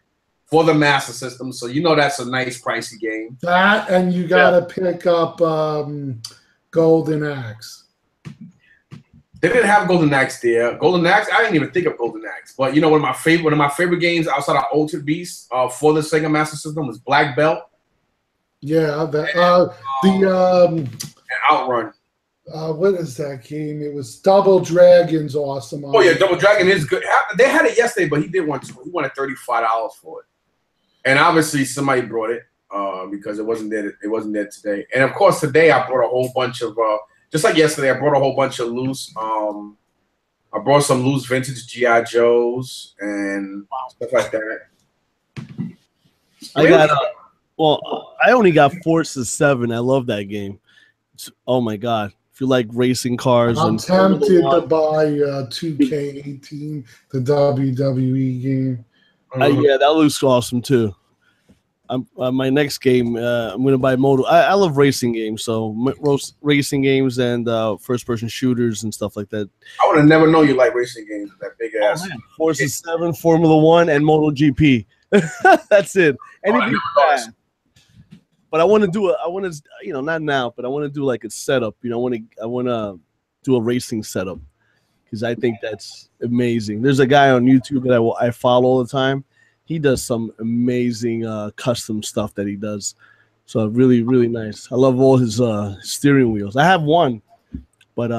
for the Master System. So, that's a nice pricey game. That, and you got to pick up Golden Axe. They didn't have Golden Axe there. Golden Axe, I didn't even think of Golden Axe. But, one of my favorite games outside of Altered Beast for the Sega Master System was Black Belt. Yeah, and Outrun. What is that game? It was Double Dragon's awesome. Oh yeah, Double Dragon is good. They had it yesterday, but he wanted $35 for it, and obviously somebody brought it because it wasn't there. It wasn't there today, and of course today I brought a whole bunch of just like yesterday. I brought a whole bunch of loose. I brought some loose vintage GI Joes and stuff like that. I only got Forza 7. I love that game. Oh my god. If you like racing cars, I'm tempted to buy 2K18, the WWE game. Yeah, that looks awesome too. My next game, I'm going to buy Moto. I love racing games, so racing games and first-person shooters and stuff like that. I would have never known you like racing games with that big ass. Forza 7, Formula 1, and MotoGP. That's it. Anything fast. But I want to not now, but I want to do like a setup. I want to do a racing setup because I think that's amazing. There's a guy on YouTube that I follow all the time. He does some amazing custom stuff that he does. So really, really nice. I love all his steering wheels. I have one, but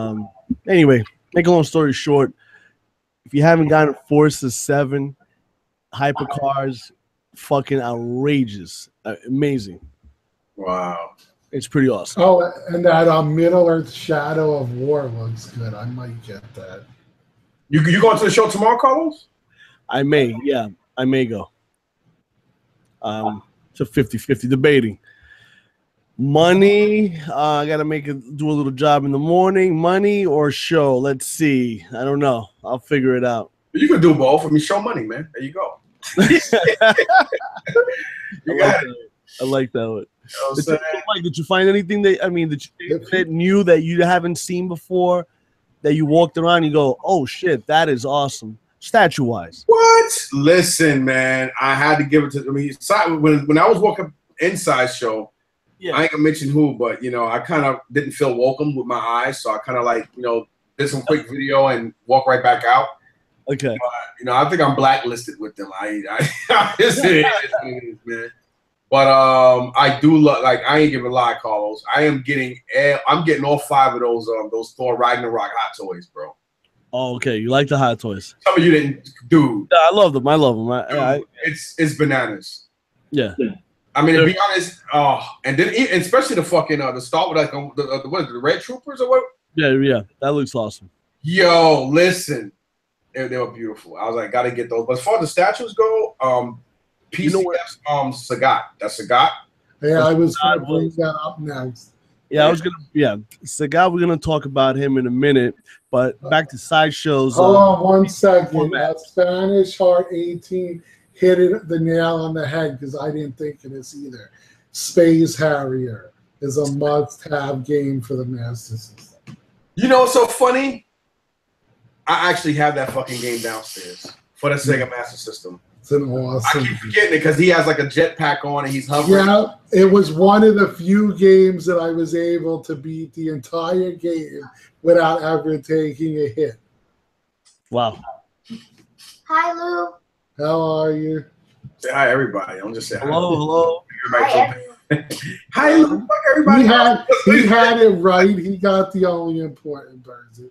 anyway, make a long story short, if you haven't gotten Forza 7, hypercars, fucking outrageous, amazing. Wow. It's pretty awesome. Oh, and that Middle-earth Shadow of War looks good. I might get that. You going to the show tomorrow, Carlos? I may go. It's a 50-50 debating. Money. I gotta do a little job in the morning. Money or show. Let's see. I don't know. I'll figure it out. You can do both. I mean, show money, man. There you go. You got it. I like that one. You know did you find anything that new that you haven't seen before? That you walked around and you go, oh shit, that is awesome. Statue wise. What? Listen, man, I had to give it to. I mean, when I was walking inside show, I ain't gonna mention who, but you know, I kind of didn't feel welcome with my eyes, so I kind of like, you know, did some quick video and walk right back out. Okay. You know, I think I'm blacklisted with them. It is, man. But I do look like I ain't giving a lie, Carlos. I'm getting all 5 of those Thor Ragnarok hot toys, bro. Oh, okay. You like the hot toys? Some of you didn't, dude. Yeah, I love them. I love them. It's bananas. Yeah. I mean, to be honest, and then especially the fucking the Star Wars, like the Red Troopers or what? Yeah, that looks awesome. Yo, listen, they were beautiful. I was like, gotta get those. But as far as the statues go, PCF's Sagat. That's Sagat. Yeah, I was gonna bring that up next. Yeah, Sagat. We're gonna talk about him in a minute. But back to sideshows. Hold on 1 second. Spanish Heart 18 hit the nail on the head because I didn't think of this either. Space Harrier is a must-have game for the Master System. You know what's so funny? I actually have that fucking game downstairs for the Sega Master System. It's an awesome. I keep forgetting it because he has like a jetpack on and he's hovering. Yeah, it was one of the few games that I was able to beat the entire game without ever taking a hit. Wow. Hi, Lou. How are you? Say hi, everybody. Don't just say hi. Hello. Hi, Hi, Lou. Fuck everybody. He had it right. He got the only important person.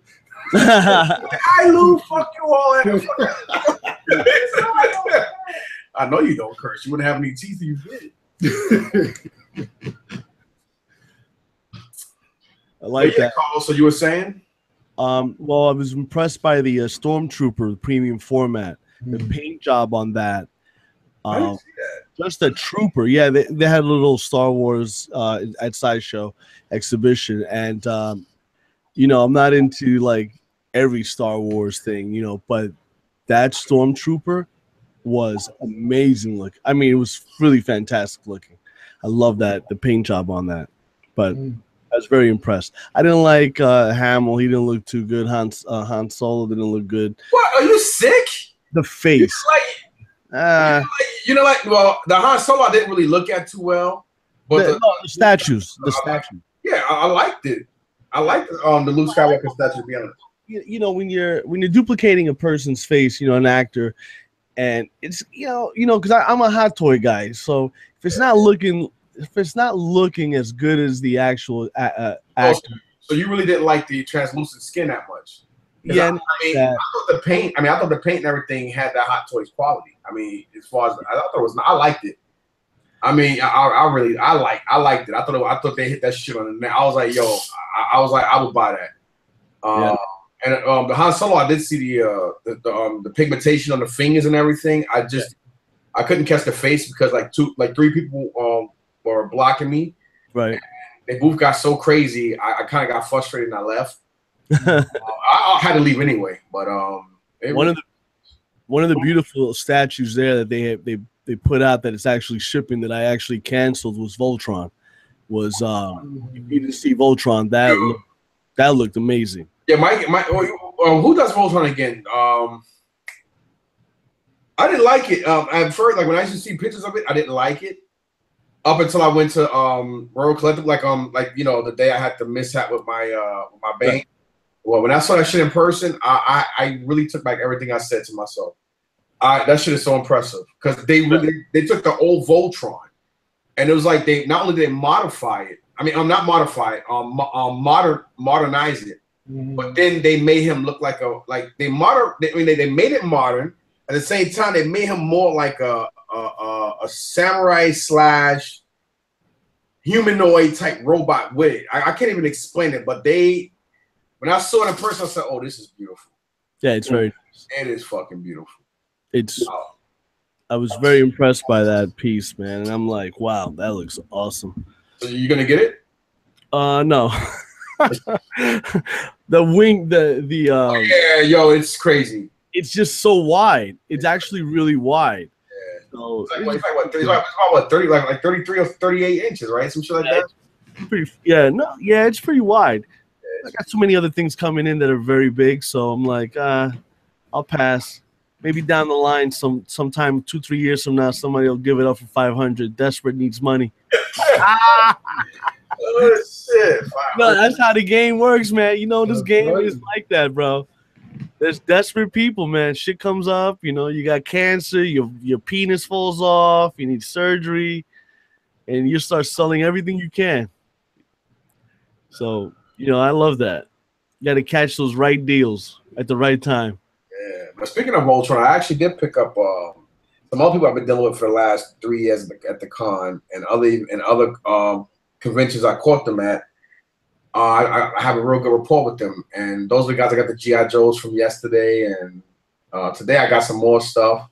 Hi, Lou. Fuck you all. I know you don't curse. You wouldn't have any teeth if you did. I like that. Carlos, so you were saying? Well, I was impressed by the Stormtrooper premium format. The paint job on that. I didn't see that. Just a trooper. Yeah, they had a little Star Wars at Sideshow exhibition. And, you know, I'm not into like every Star Wars thing, you know, but that Stormtrooper was amazing look. I mean, it was really fantastic looking. I love that, the paint job on that. But I was very impressed. I didn't like Hamill. He didn't look too good. Han Solo didn't look good. What? Are you sick? The face. Well, the Han Solo I didn't really look at too well. But the statues. The statue. Yeah, I liked it. I liked the Luke Skywalker statue, to be honest. You know, when you're duplicating a person's face, you know, an actor, and it's you know, because I'm a hot toy guy, so if it's not looking as good as the actual actor, so you really didn't like the translucent skin that much? Yeah, I thought the paint and everything had that Hot Toys quality. I mean, as far as I liked it. I mean, I liked it. I thought they hit that shit on the net. I was like, yo, I would buy that. And the Han Solo, I did see the pigmentation on the fingers and everything. I couldn't catch the face because like 3 people were blocking me. Right. They both got so crazy. I kind of got frustrated and I left. I had to leave anyway. But one of the beautiful statues there that they put out that it's actually shipping that I actually canceled was Voltron. Was you didn't see Voltron, that looked amazing. Yeah, who does Voltron again? I didn't like it. At first, like when I used to see pictures of it, I didn't like it. Up until I went to Royal Collective, like you know, the day I had the mishap with my bang. Right. Well, when I saw that shit in person, I really took back everything I said to myself. That shit is so impressive because they took the old Voltron, and it was like they not only did they modify it. I mean, not modify it, modernize it, but then they made him look like they made it modern. At the same time, they made him more like a samurai / humanoid type robot with it. I can't even explain it, but when I saw it in person, I said, "Oh, this is beautiful." Yeah, it's very nice. It is fucking beautiful. I was very impressed by that piece, man, and I'm like, wow, that looks awesome. You gonna get it? No. The wing, yeah, yo, it's crazy. It's just so wide. It's actually really wide. Yeah. So it's like what 30, like 33 or 38 inches, right? Some shit like that. It's pretty wide. I got too many other things coming in that are very big, so I'm like, I'll pass. Maybe down the line, sometime 2-3 years from now, somebody will give it up for 500. Desperate needs money. Oh shit! No, that's how the game works, man. You know, this game is like that, bro. There's desperate people, man. Shit comes up, you know, you got cancer, your penis falls off, you need surgery, and you start selling everything you can. So, you know, I love that. You got to catch those right deals at the right time. Yeah. But speaking of Ultron, I actually did pick up some other people I've been dealing with for the last 3 years at the con and other conventions I caught them at. I have a real good rapport with them, and those are the guys I got the G.I. Joes from yesterday, and today I got some more stuff.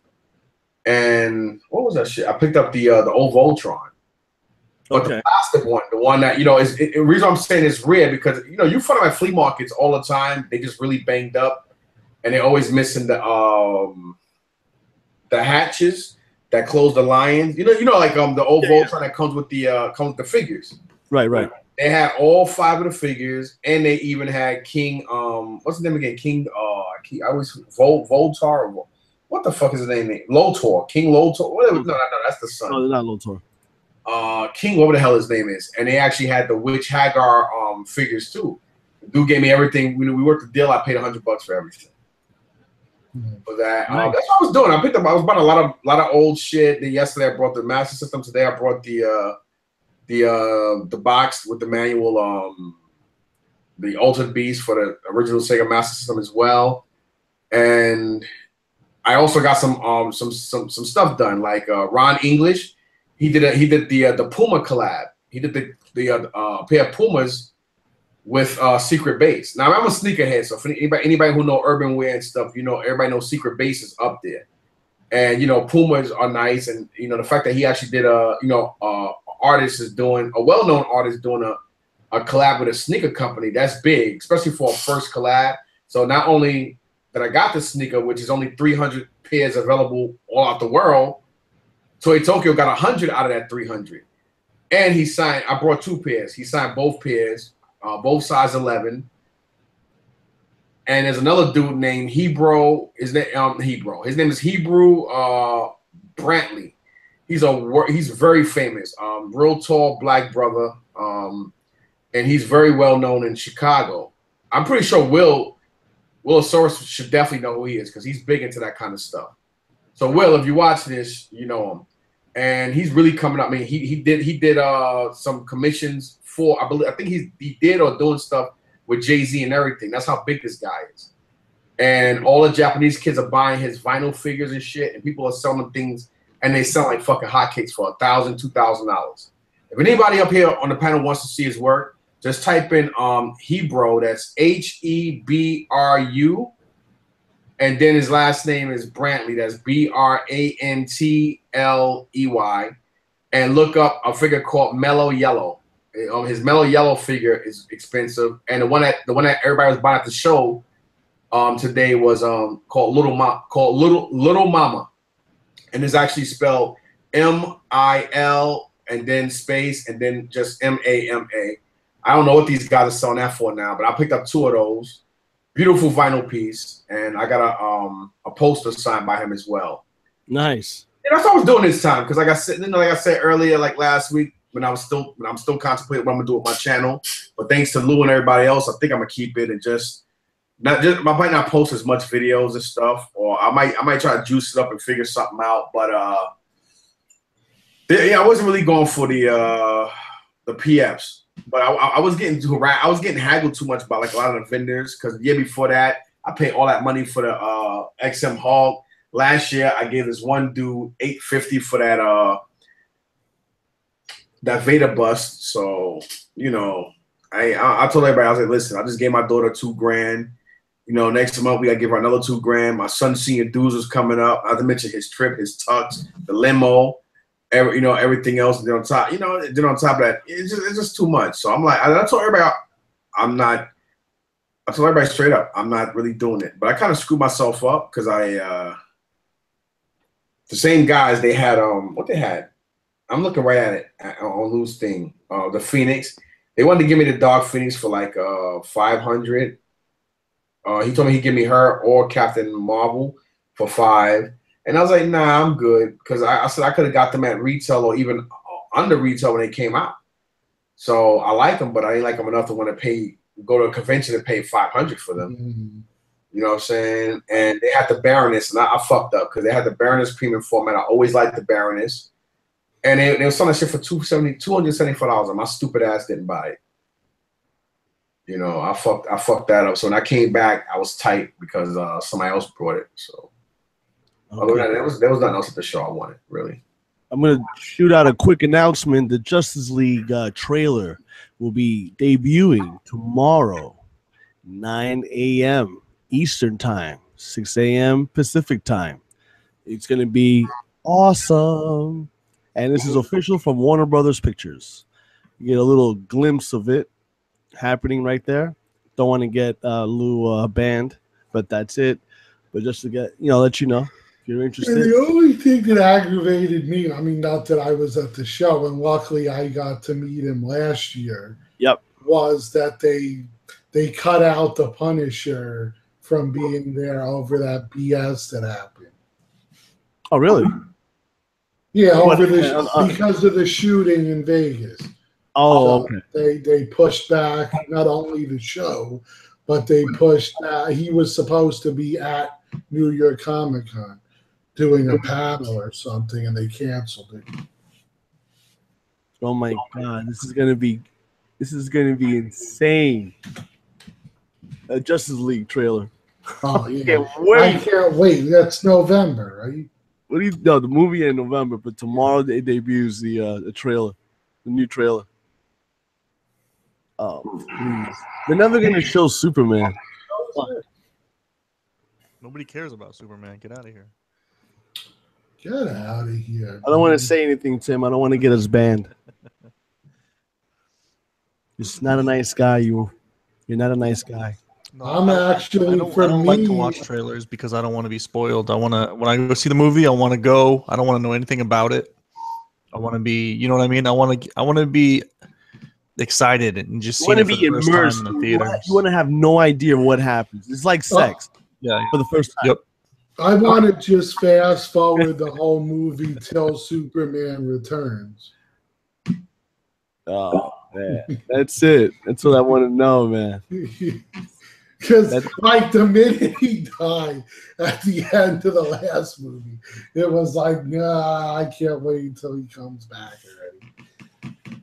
And what was that shit? I picked up the old Voltron, but the plastic one, the one that, you know, the reason I'm saying it's rare because, you know, you find them at flea markets all the time. They just really banged up, and they're always missing the hatches that close the lions. You know, like the old Voltron that comes with the figures. Right. They had all 5 of the figures, and they even had King. What's his name again? King. I always Voltar. What the fuck is his name? Lotor. King Lotor. Whatever. No, that's the son. No, they're not Lotor. King. Whatever the hell his name is. And they actually had the Witch Hagar figures too. The dude gave me everything. When we worked the deal, I paid $100 for everything. For that. That's what I was doing. I was buying a lot of old shit. Then yesterday I brought the Master System. Today I brought the box with the manual, the Altered Beast for the original Sega Master System as well, and I also got some stuff done. Like Ron English, he did the Puma collab. He did the pair of Pumas with Secret Base. Now I'm a sneakerhead, so for anybody who know urban wear and stuff, you know, everybody knows Secret Base is up there, and you know Pumas are nice, and you know the fact that he actually did a well-known artist doing a collab with a sneaker company, that's big, especially for a first collab. So not only that I got the sneaker, which is only 300 pairs available all out the world, Toy Tokyo got 100 out of that 300. And he signed, I brought 2 pairs. He signed both pairs, both size 11. And there's another dude named Hebrew. His name is Hebrew Brantley. He's very famous, real tall black brother, and he's very well known in Chicago. I'm pretty sure Will Source should definitely know who he is because he's big into that kind of stuff. So Will, if you watch this, you know him, and he's really coming up. I mean, he did some commissions for I think he did or doing stuff with Jay-Z and everything. That's how big this guy is, and all the Japanese kids are buying his vinyl figures and shit, and people are selling things. And they sell like fucking hotcakes for $1,000, $2,000. If anybody up here on the panel wants to see his work, just type in Hebrew. That's Hebru, and then his last name is Brantley. That's Brantley, and look up a figure called Mellow Yellow. His Mellow Yellow figure is expensive, and the one that everybody was buying at the show today was called Little Mama. And it's actually spelled M-I-L and then space and then just M-A-M-A. I don't know what these guys are selling that for now, but I picked up 2 of those. Beautiful vinyl piece, and I got a poster signed by him as well. Nice. And that's what I was doing this time because, like I said earlier, like last week, when I'm still contemplating what I'm gonna do with my channel. But thanks to Lou and everybody else, I think I'm gonna keep it and I might not post as much videos and stuff, or I might try to juice it up and figure something out. But I wasn't really going for the PFs, but I was getting haggled too much by like a lot of the vendors because the year before that I paid all that money for the XM Hog. Last year I gave this one dude $850 for that Vader bust. So you know, I told everybody, I was like, listen, I just gave my daughter $2,000. You know, next month we gotta give her another $2,000. My son's senior dues is coming up. Not to mention his trip, his tux, the limo, everything else. And then on top, then on top of that, it's just too much. So I'm like, I told everybody, I told everybody straight up, I'm not really doing it. But I kind of screwed myself up because the same guys, they had what they had. I'm looking right at it on Lou's thing. The Phoenix. They wanted to give me the Dark Phoenix for like 500. He told me he'd give me her or Captain Marvel for 5. And I was like, nah, I'm good. Because I said I could have got them at retail or even under retail when they came out. So I like them, but I didn't like them enough to want to go to a convention and pay 500 for them. Mm-hmm. You know what I'm saying? And they had the Baroness, and I fucked up because they had the Baroness premium format. I always liked the Baroness. And they were selling that shit for $274, and my stupid ass didn't buy it. I fucked that up. So when I came back, I was tight because somebody else brought it. So other than that, there was nothing else at the show I wanted, really. I'm gonna shoot out a quick announcement. The Justice League trailer will be debuting tomorrow, 9 a.m. Eastern Time, 6 a.m. Pacific Time. It's gonna be awesome. And this is official from Warner Brothers Pictures. You get a little glimpse of it happening right there. Don't want to get Lou banned, but that's it. But just to get, let you know if you're interested. And the only thing that aggravated me, I mean, not that I was at the show, and luckily I got to meet him last year. Yep. Was that they cut out the Punisher from being there over that BS that happened. Oh, really? Yeah, because of the shooting in Vegas. Oh, okay. They pushed back not only the show, but they pushed back. He was supposed to be at New York Comic Con doing a panel or something, and they canceled it. Oh my God, this is gonna be insane. A Justice League trailer. Oh yeah, I can't wait. That's November, right? The movie in November, but tomorrow it debuts the trailer, the new trailer. Oh, please. They're never gonna show Superman. Nobody cares about Superman. Get out of here. Get out of here. I don't want to say anything, Tim. I don't want to get us banned. You're not a nice guy. You're not a nice guy. No, I don't like to watch trailers because I don't want to be spoiled. When I go see the movie, I want to go. I don't want to know anything about it. I want to be, you know what I mean? I want to be excited and just see it for the first time in the theater. You want to have no idea what happens. It's like sex. Yeah, for the first time. Yep. I want to just fast forward the whole movie till Superman returns. Oh man, that's it. That's what I want to know, man. Because like the minute he died at the end of the last movie, it was like, nah, I can't wait until he comes back already.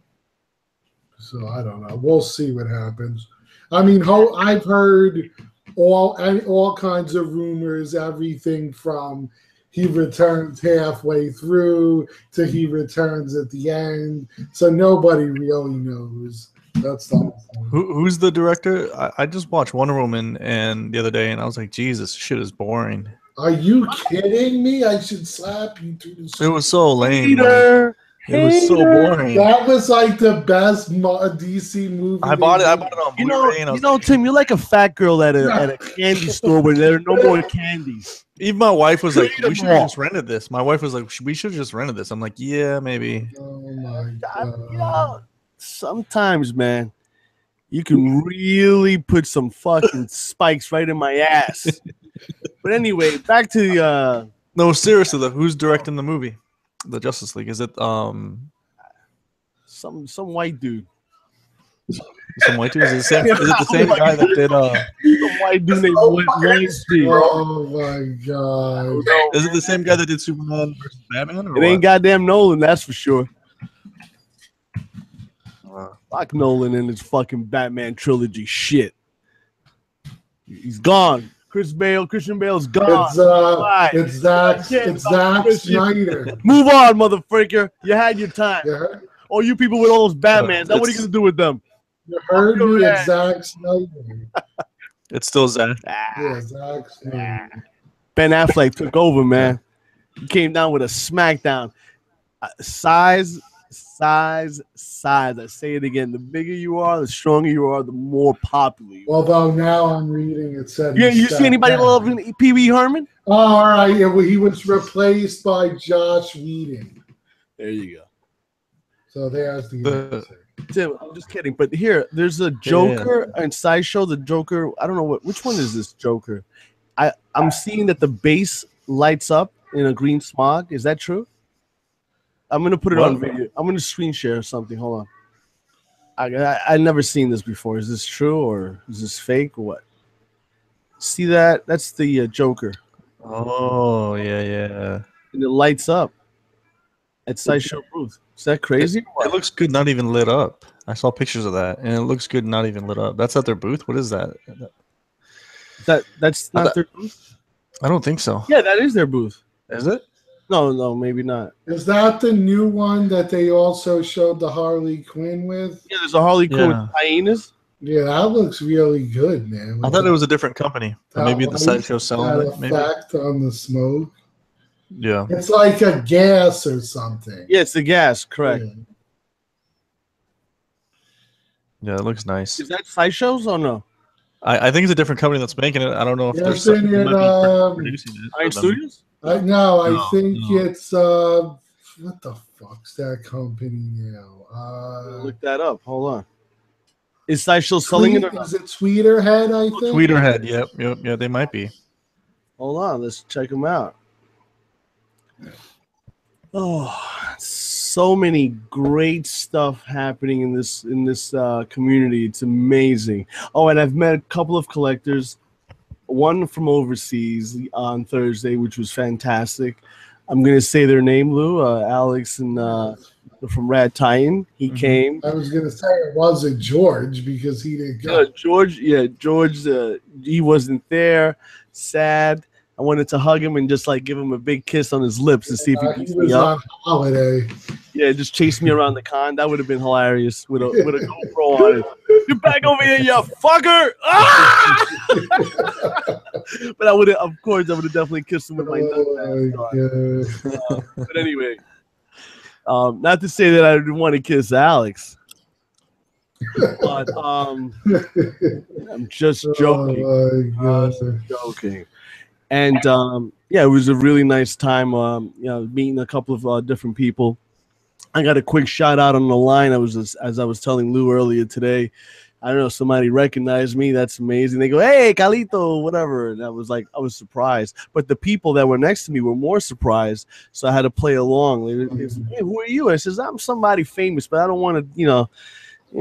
So I don't know. We'll see what happens. I mean, I've heard all kinds of rumors, everything from he returns halfway through to he returns at the end. So nobody really knows. That's the whole thing. Who's the director? I just watched Wonder Woman the other day, and I was like, Jesus, shit is boring. Are you kidding me? I should slap you through the screen. It was so lame. It was so boring. That was like the best DC movie. I bought it on Blu-ray. Tim, you're like a fat girl at a candy store where there are no more candies. Even my wife was like, we should have just rented this. My wife was like, we should have just rented this. I'm like, yeah, maybe. Oh my God. Sometimes, man, you can really put some fucking spikes right in my ass. But anyway, back to the No, seriously though, who's directing the movie? The Justice League. Is it some white dude? Some white dude? Is it the same guy that did some white dude named Wednesday? Oh my God. Is it the same guy that did Superman versus Batman? It ain't goddamn Nolan, that's for sure. Fuck Nolan and his fucking Batman trilogy shit. He's gone. Christian Bale's gone. It's Zack Snyder. Move on, motherfucker. You had your time. Yeah. Oh, you people with all those Batmans. Now what are you gonna do with them? You heard me. It's Zack Snyder. It's still Zack. Yeah, Zack Snyder. Ben Affleck took over, man. He came down with a smackdown. Size. I say it again. The bigger you are, the stronger you are, the more popular you are. Although now I'm reading it said. Yeah, you see anybody loving Pee Wee Herman? Oh, all right. Yeah, well, he was replaced by Josh Whedon. There you go. So there's the answer. Tim, I'm just kidding. But here, there's a Joker and Sideshow. The Joker. I don't know which one is this Joker. I'm seeing that the base lights up in a green smog. Is that true? I'm gonna put it on video. I'm gonna screen share something. Hold on. I never seen this before. Is this true or is this fake or what? See that? That's the Joker. Oh yeah. And it lights up at Sideshow booth. Is that crazy? It looks good, not even lit up. I saw pictures of that, and it looks good, not even lit up. That's at their booth. What is that? That's not their booth. I don't think so. Yeah, that is their booth. Is it? No, maybe not. Is that the new one that they also showed the Harley Quinn with? Yeah, there's a Harley Quinn with hyenas. Yeah, that looks really good, man. I thought it was a different company. Maybe the Sideshow selling it. Maybe. Effect on the smoke. Yeah. It's like a gas or something. Yeah, it's the gas, correct. Yeah, it looks nice. Is that Sideshow's or no? I think it's a different company that's making it. I don't know if Yes, they're producing it. Iron Studios? I think it's what the fuck's that company now? Look that up. Hold on. Is Sideshow selling it or not? Is it Tweeterhead? I think Tweeterhead. Yep. Yeah, they might be. Hold on, let's check them out. Oh, so many great stuff happening in this community. It's amazing. Oh, and I've met a couple of collectors. One from overseas on Thursday, which was fantastic. I'm gonna say their name, Lou. Alex and from Rad Titan. He came. I was gonna say it wasn't George because he didn't go. George. He wasn't there. Sad. I wanted to hug him and just like give him a big kiss on his lips to see if he beats me up. On holiday. Yeah, just chase me around the con. That would have been hilarious with a GoPro on it. Get back over here, you fucker! Ah! But I would have, of course, definitely kissed him with my nut. But anyway, not to say that I didn't want to kiss Alex, but I'm just joking. Joking. And it was a really nice time. Meeting a couple of different people. I got a quick shout out on the line. As I was telling Lou earlier today. I don't know, somebody recognized me. That's amazing. They go, "Hey, Calito," whatever. And I was surprised. But the people that were next to me were more surprised. So I had to play along. They said, "Hey, who are you?" I says, "I'm somebody famous, but I don't want to,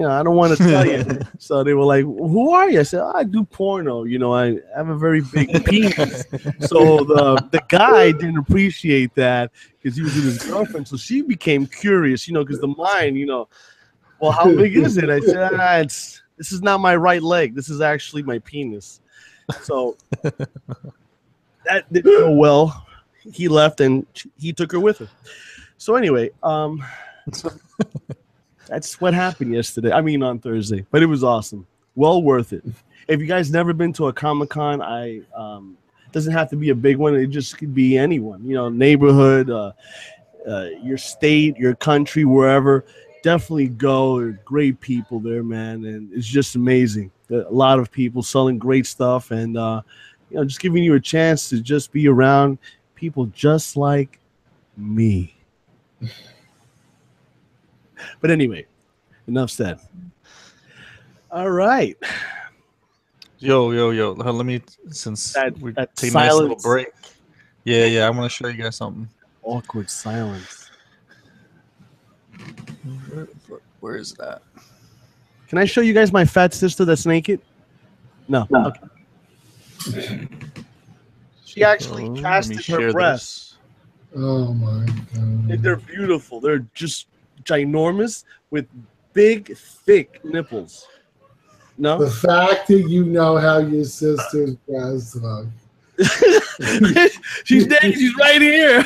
I don't want to tell you." So they were like, "Who are you?" I said, "I do porno. I have a very big penis." So the guy didn't appreciate that because he was with his girlfriend. So she became curious, because the mind, well, how big is it? I said, this is not my right leg. This is actually my penis. So that didn't go well. He left and he took her with him. So anyway, that's what happened yesterday. I mean, on Thursday, but it was awesome. Well worth it. If you guys never been to a Comic-Con, doesn't have to be a big one. It just could be anyone, neighborhood, your state, your country, wherever. Definitely go. There are great people there, man, and it's just amazing. A lot of people selling great stuff, and just giving you a chance to just be around people just like me. But anyway, enough said. All right. Yo. Let me, since we're taking a nice little break. Yeah. I want to show you guys something. Awkward silence. Where is that? Can I show you guys my fat sister that's naked? No. Okay. She actually casted her breasts. Oh my god. They're beautiful. They're just ginormous with big, thick nipples. No? The fact that you know how your sister's breasts look. She's naked. She's right here.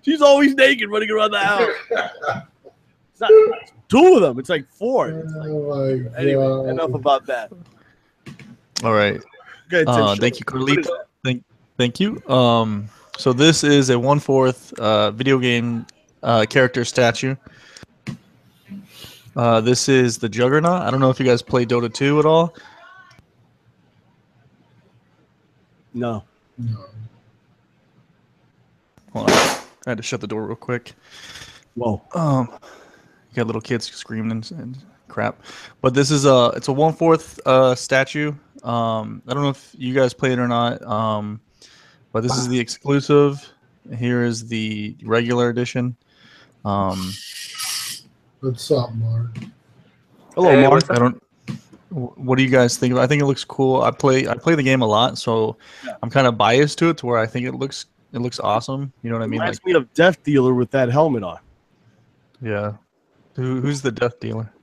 She's always naked running around the house. It's not two of them. It's like four. Anyway, enough about that. All right. Good. Thank you, Carlito. Thank you. So this is a 1/4 video game character statue. This is the Juggernaut. I don't know if you guys play Dota 2 at all. No. Hold on. I had to shut the door real quick. Whoa. You got little kids screaming and crap. But this is it's a 1/4 statue. I don't know if you guys play it or not. But this is the exclusive. Here is the regular edition. What's up, Mark? Hello, Hey, Mark. I don't. What do you guys think? I think it looks cool. I play the game a lot, so I'm kind of biased to it, to where I think it looks awesome. You know what I mean? Reminds me of Death Dealer with that helmet on. Yeah. Who's the Death Dealer?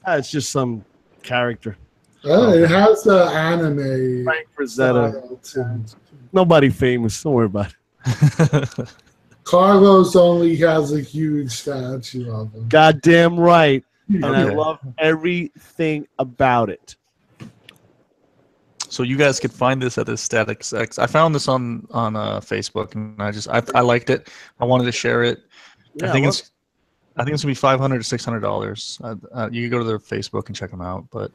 It's just some character. It has the anime. Frank Frazetta. style, too. Nobody famous. Don't worry about it. Carlos only has a huge statue of him. Goddamn right. And I Okay. love everything about it. So you guys could find this at the Static Sex. I found this on Facebook, and I liked it. I wanted to share it. Yeah, I think it's gonna be $500 to $600. You can go to their Facebook and check them out. But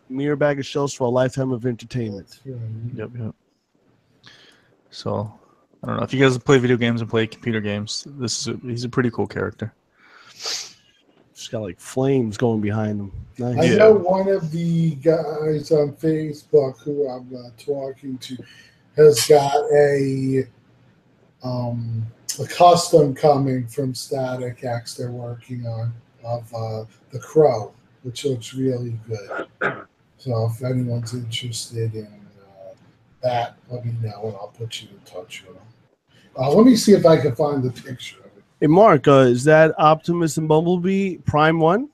mere bag of shells for a lifetime of entertainment. yep. So I don't know if you guys play video games and play computer games. He's a pretty cool character. Just got like flames going behind him. Nice. I know one of the guys on Facebook who I'm talking to has got a custom coming from Static X they're working on of the Crow, which looks really good. So if anyone's interested in that, let me know and I'll put you in touch with them. Let me see if I can find the picture of it. Hey, Mark, is that Optimus and Bumblebee Prime 1?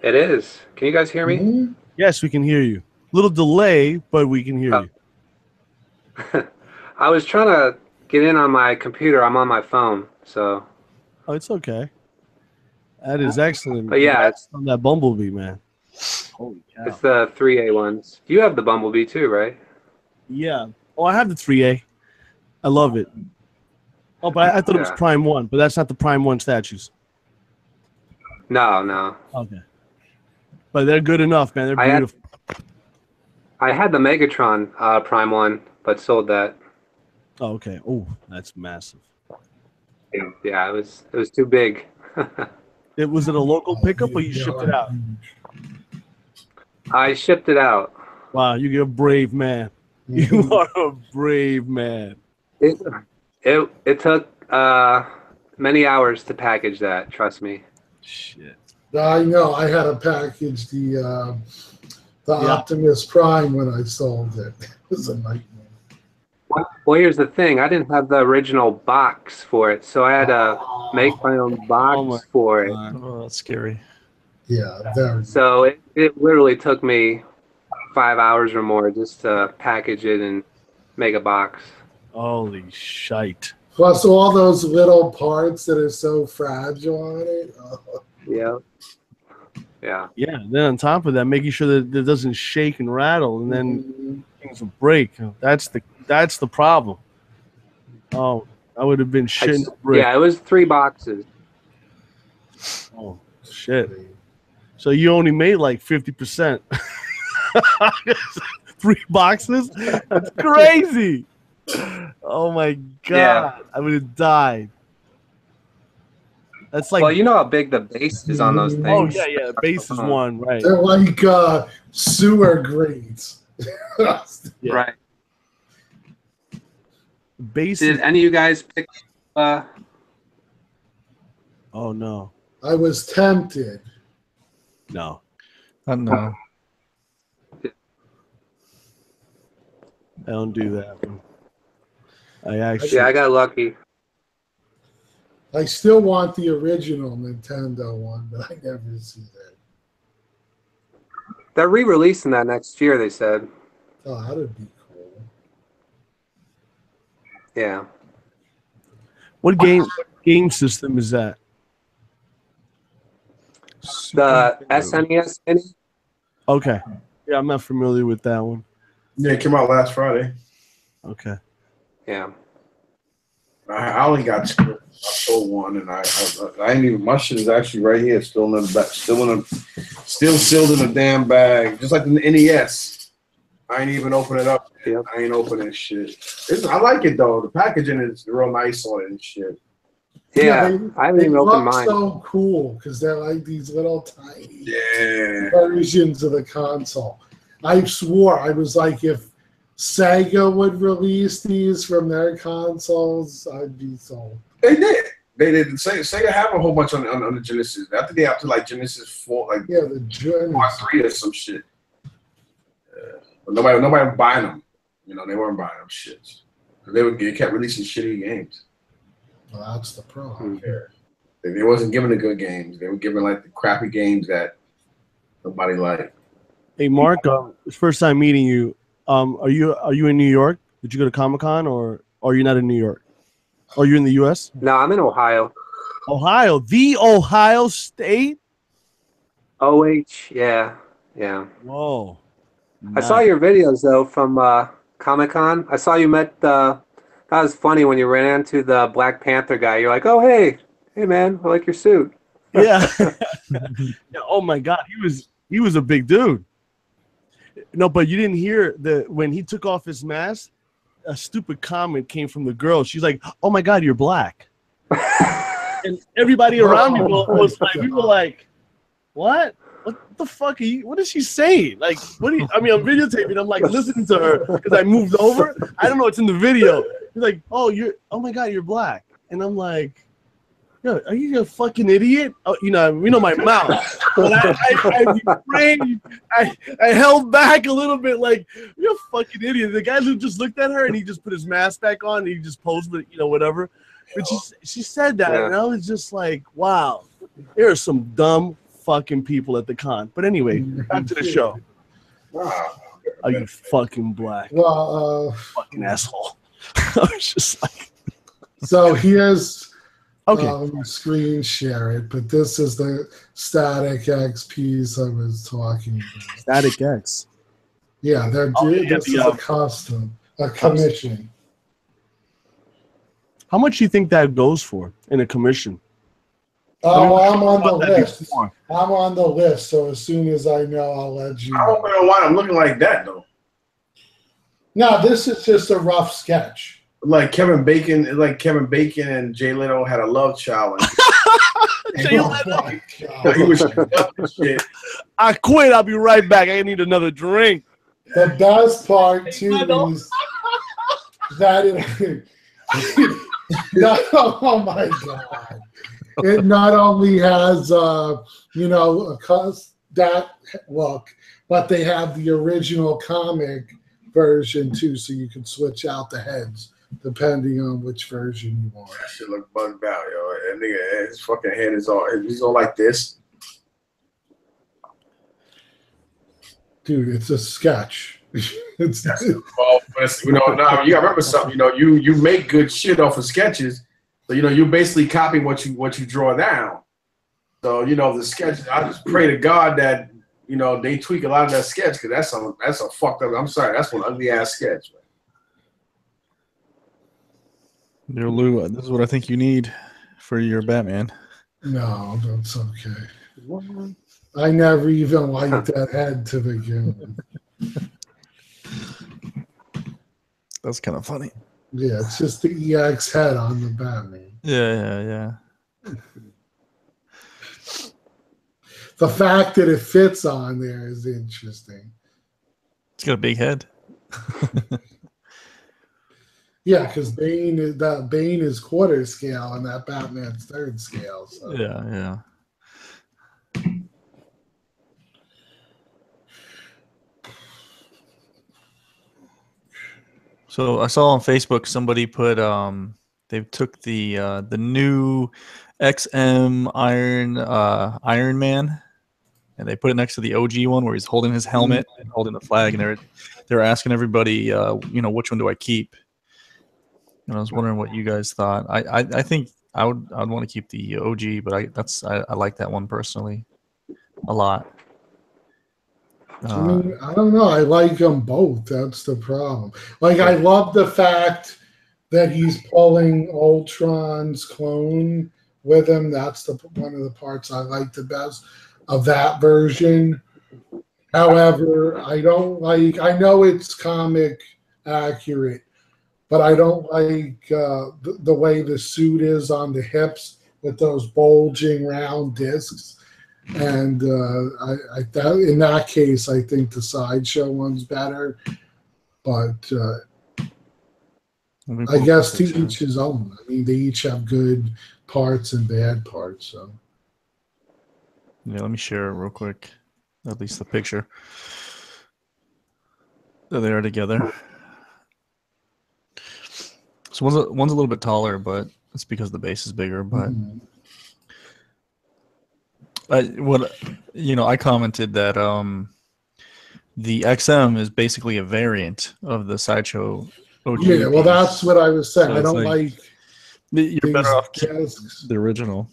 It is. Can you guys hear me? Mhm. Yes, we can hear you. Little delay, but we can hear you. I was trying to get in on my computer. I'm on my phone, so. Oh, it's okay. That is excellent. But yeah, Congrats on that Bumblebee, man. Holy cow. it's the 3A ones. You have the Bumblebee too, right? Yeah. Oh, I have the 3A. I love it. Oh, but I thought it was Yeah. Prime 1, but that's not the Prime 1 statues. No. Okay. But they're good enough, man. They're I had- beautiful. I had the Megatron Prime 1, but sold that. Oh, okay. Oh, that's massive. Yeah, it was too big. Was it a local pickup or you shipped it out? I shipped it out. Wow, you're a brave man. You are a brave man. It took many hours to package that. Trust me. Shit. I know. I had to package the Optimus Prime when I sold it. It was a nightmare. Well, here's the thing. I didn't have the original box for it, so I had to make my own box for it. Oh, that's scary. Yeah, very. So it literally took me 5 hours or more just to package it and make a box. Holy shite. Plus all those little parts that are so fragile on it. Yeah. Yeah. Yeah, then on top of that, making sure that it doesn't shake and rattle and then things will break. That's the problem. Oh, I would have been shitting. Yeah, it was 3 boxes. Oh, shit. So you only made like 50%. 3 boxes? That's crazy. Oh my God. Yeah. I would have died. That's like. Well, you know how big the base is on those things. Oh, yeah. The base is 1, right. They're like sewer grates. Yeah. Right. Base. Did any of you guys pick? Oh, no. I was tempted. No. No. I don't do that. Yeah, I got lucky. I still want the original Nintendo one, but I never see that. They're re-releasing that next year, they said. Oh, that'd be cool. Yeah. What game system is that? The SNES Mini? Okay. Yeah, I'm not familiar with that one. Yeah, it came out last Friday. Okay. Yeah. I only got 2. I sold 1, and I ain't even. My shit is actually right here, still in the back, still sealed in a damn bag, just like the NES. I ain't even open it up. Yep. I ain't opening shit. I like it though. The packaging is real nice on it and shit. Yeah, I haven't even opened mine. So cool because they're like these little tiny Yeah. versions of the console. I swore I was like, if Sega would release these from their consoles, I'd be sold. They did. They did. Sega have a whole bunch on the Genesis. I think they have to like Genesis 4, like the Genesis Part 3 or some shit. But nobody was buying them. You know, they weren't buying them shits. They kept releasing shitty games. Well, that's the problem. Yeah. They wasn't giving the good games. They were giving like the crappy games that nobody liked. Hey, Mark, first time meeting you. Are you in New York? Did you go to Comic-Con, or are you not in New York? Are you in the U.S.? No, I'm in Ohio. Ohio, the Ohio State. OH, yeah. Whoa! Nice. I saw your videos though from Comic-Con. I saw you met. That was funny when you ran into the Black Panther guy. You're like, "Oh, hey man, I like your suit." Yeah. Yeah. Oh my God, he was a big dude. No, but you didn't hear when he took off his mask, a stupid comment came from the girl. She's like, "Oh my God, you're black," and everybody around me was like, we were like, "What? What the fuck are you? What is she saying? Like, what do you?" I mean, I'm videotaping. I'm like listening to her because I moved over. I don't know what's in the video. He's like, "Oh my God, you're black," and I'm like, "Yo, are you a fucking idiot?" Oh, you know my mouth. But I held back a little bit, like, "You're a fucking idiot." The guy who just looked at her and he just put his mask back on and he just posed with, whatever. But she said that, and I was just like, wow, there are some dumb fucking people at the con. But anyway, back to the show. Are you fucking black? Well, fucking asshole. I was just like, so here's. Okay. Screen share it, but this is the Static X piece I was talking about. Static X. Yeah, this is a commission. How much do you think that goes for in a commission? Oh, I'm on the list. I'm on the list, so as soon as I know, I'll let you know. I don't know why I'm looking like that though. No, this is just a rough sketch. Like Kevin Bacon and Jay Leno had a love child. Jay Leno. He was shit. I quit. I'll be right back. I need another drink. The best part too is that oh my God! It not only has that look, but they have the original comic version too, so you can switch out the heads depending on which version you want. That shit look bugged out, yo. That nigga, his fucking head is he's all like this. Dude, it's a sketch. Well, you gotta remember something. You make good shit off of sketches, so you basically copy what you draw down. So the sketch. I just pray to God that they tweak a lot of that sketch because that's a fucked up. I'm sorry, that's one ugly ass sketch, man. Dear Lou, this is what I think you need for your Batman. No, that's okay. I never even liked that head to begin with. That's kind of funny. Yeah, it's just the EX head on the Batman. Yeah. The fact that it fits on there is interesting. It's got a big head. Yeah, because Bane is quarter scale and that Batman's third scale. So. Yeah. So I saw on Facebook somebody put they took the new XM Iron Man and they put it next to the OG one where he's holding his helmet and holding the flag, and they're asking everybody which one do I keep? And I was wondering what you guys thought. I think I'd want to keep the OG, but I like that one personally a lot. I mean, I don't know. I like them both. That's the problem. Like, I love the fact that he's pulling Ultron's clone with him. That's one of the parts I like the best of that version. However, I don't like. I know it's comic accurate, but I don't like the way the suit is on the hips with those bulging round discs. And in that case, I think the Sideshow one's better. But I guess to each his own. I mean, they each have good parts and bad parts. So yeah, let me share it real quick. At least the picture. There they are together. So one's a little bit taller, but it's because the base is bigger. But I commented that the XM is basically a variant of the Sideshow OG. Yeah, well, that's what I was saying. So I don't like you're better off the original.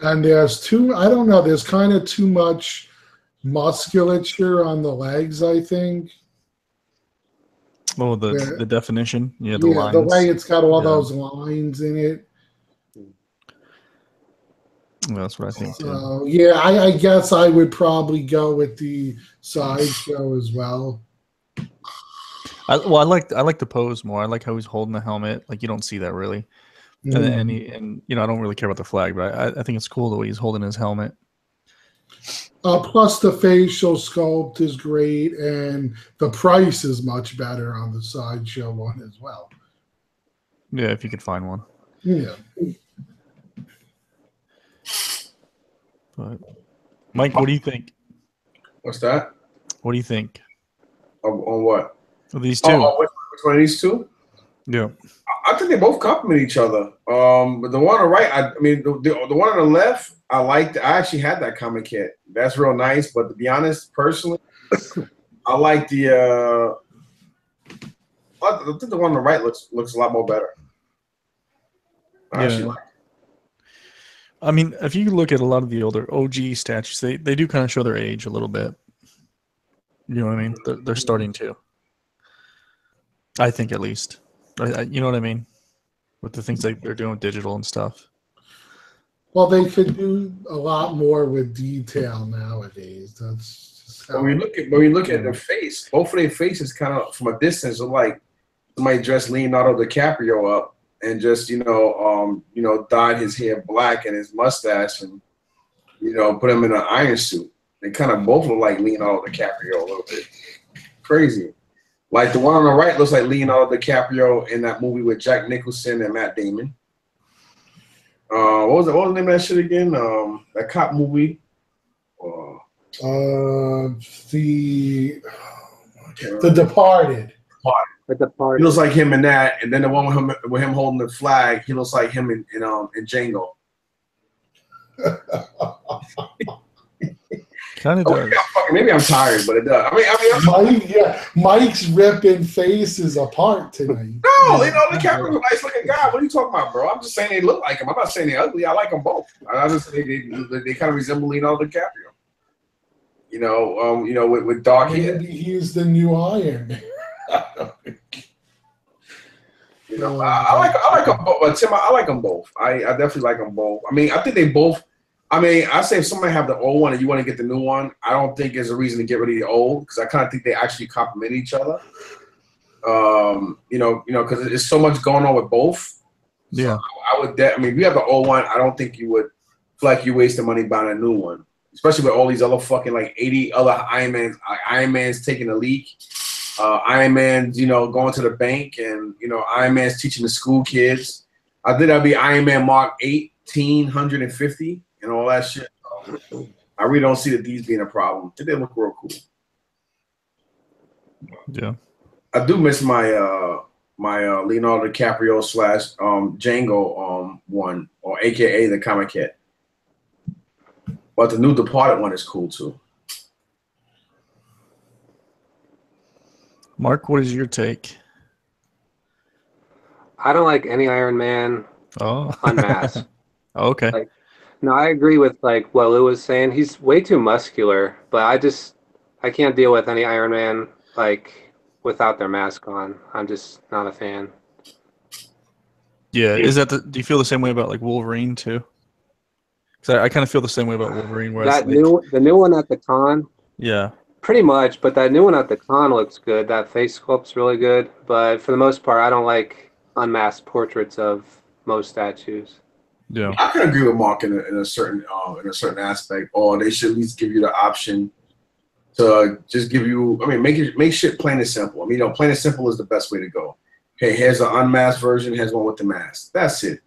And there's I don't know, there's kind of too much musculature on the legs, I think. Oh, the definition? Yeah, the lines. The way it's got all those lines in it. Well, that's what I think, too. So, yeah, I guess I would probably go with the Sideshow as well. I like the pose more. I like how he's holding the helmet. Like, you don't see that really. And I don't really care about the flag, but I think it's cool the way he's holding his helmet. Plus the facial sculpt is great, and the price is much better on the Sideshow one as well. Yeah, if you could find one. Yeah. But Mike, what do you think? What's that? What do you think? On what? Of these two? Which one of these two? Yeah. I think they both complement each other. But the one on the right, I mean, the one on the left, I liked. I actually had that comic kit. That's real nice. But to be honest, personally, I like the. I think the one on the right looks a lot more better. I actually like it. I mean, if you look at a lot of the older OG statues, they do kind of show their age a little bit. You know what I mean? They're starting to. I think at least. You know what I mean? With the things they're doing with digital and stuff. Well, they could do a lot more with detail nowadays. That's just how when we look at their face, both of their faces kind of from a distance look like somebody dressed Leonardo DiCaprio up and just dyed his hair black and his mustache and put him in an iron suit. They kind of both look like Leonardo DiCaprio a little bit. Crazy. Like the one on the right looks like Leonardo DiCaprio in that movie with Jack Nicholson and Matt Damon. What was the name of that shit again? That cop movie. The Departed. The Departed. He looks like him in that, and then the one with him holding the flag, he looks like him in Django. Kind of does. Maybe I'm tired, but it does. I mean, Mike's ripping faces apart tonight. No, Leonardo DiCaprio's a nice looking guy. What are you talking about, bro? I'm just saying they look like him. I'm not saying they're ugly. I like them both. I just say they kind of resemble Leonardo DiCaprio. With dark hair. Maybe he's the new Iron Man. I like them both. Tim, I like them both. I definitely like them both. I mean, I think they both. I mean, I say if somebody have the old one and you want to get the new one, I don't think there's a reason to get rid of the old because I kind of think they actually complement each other. Because there's so much going on with both. Yeah, so I would. I mean, if you have the old one, I don't think you would feel like you're wasting money buying a new one, especially with all these other fucking like 80 other Iron Mans. Iron Man's taking a leak. Iron Man's going to the bank, and Iron Man's teaching the school kids. I think that'd be Iron Man Mark 1850. And all that shit. I really don't see these being a problem. They look real cool. Yeah. I do miss my Leonardo DiCaprio / Django one, or AKA the comic kit. But the new Departed one is cool too. Mark, what is your take? I don't like any Iron Man unmasked. Okay. No, I agree with like what Lou was saying. He's way too muscular, but I can't deal with any Iron Man like without their mask on. I'm just not a fan. Yeah, is that do you feel the same way about like Wolverine too? Because I kind of feel the same way about Wolverine. Whereas The new one at the con, yeah, pretty much. But that new one at the con looks good. That face sculpt's really good. But for the most part, I don't like unmasked portraits of most statues. yeah. I can agree with Mark in a certain aspect. Or they should at least give you the option to just give you. I mean, make shit plain and simple. I mean, plain and simple is the best way to go. Hey, here's an unmasked version. Here's one with the mask. That's it.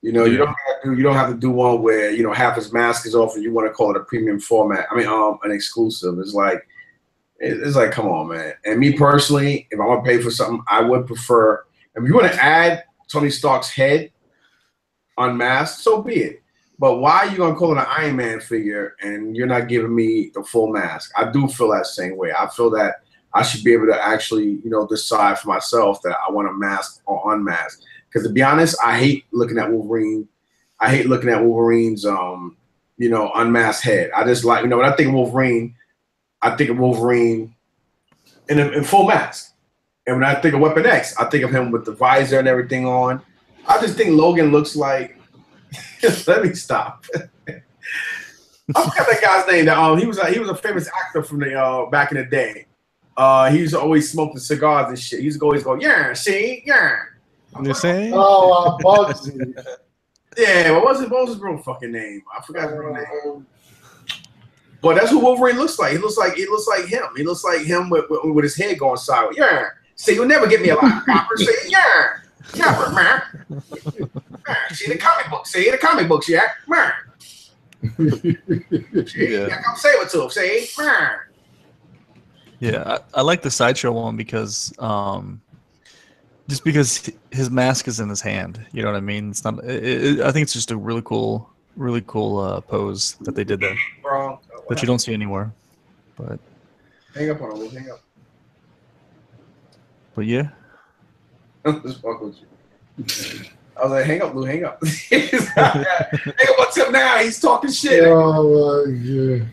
You don't have to do one where half his mask is off and you want to call it a premium format. I mean, an exclusive. It's like come on, man. And me personally, if I want to pay for something, I would prefer. If you want to add Tony Stark's head unmasked, so be it. But why are you gonna call it an Iron Man figure and you're not giving me the full mask? I do feel that same way. I feel that I should be able to actually, decide for myself that I want to mask or unmask. Because to be honest, I hate looking at Wolverine. I hate looking at Wolverine's, unmasked head. I just like, when I think of Wolverine in full mask. And when I think of Weapon X, I think of him with the visor and everything on. I just think Logan looks like. Let me stop. I forgot that guy's name. He was a famous actor from the back in the day. He used to always smoke the cigars and shit. He used to always go, yeah, see, yeah. You saying? Oh, Bugsy. Yeah, what was his real fucking name? I forgot his real name. But that's what Wolverine looks like. He looks like him. He looks like him with his head going sideways. Yeah. See, you'll never get me a lot of copper. See, yeah. Yeah, man. See the comic books. See the comic books, yeah. Man. Yeah. Come say it to him. See, man. Yeah, I like the Sideshow one because just because his mask is in his hand. You know what I mean? It's not. I think it's just a really cool pose that they did there. Bro, that you don't see anywhere. But hang up on him. We'll hang up. But yeah. Just fuck with you. I was like, hang up, Lou, hang up. Hang up on Tim now. He's talking shit. Oh my god.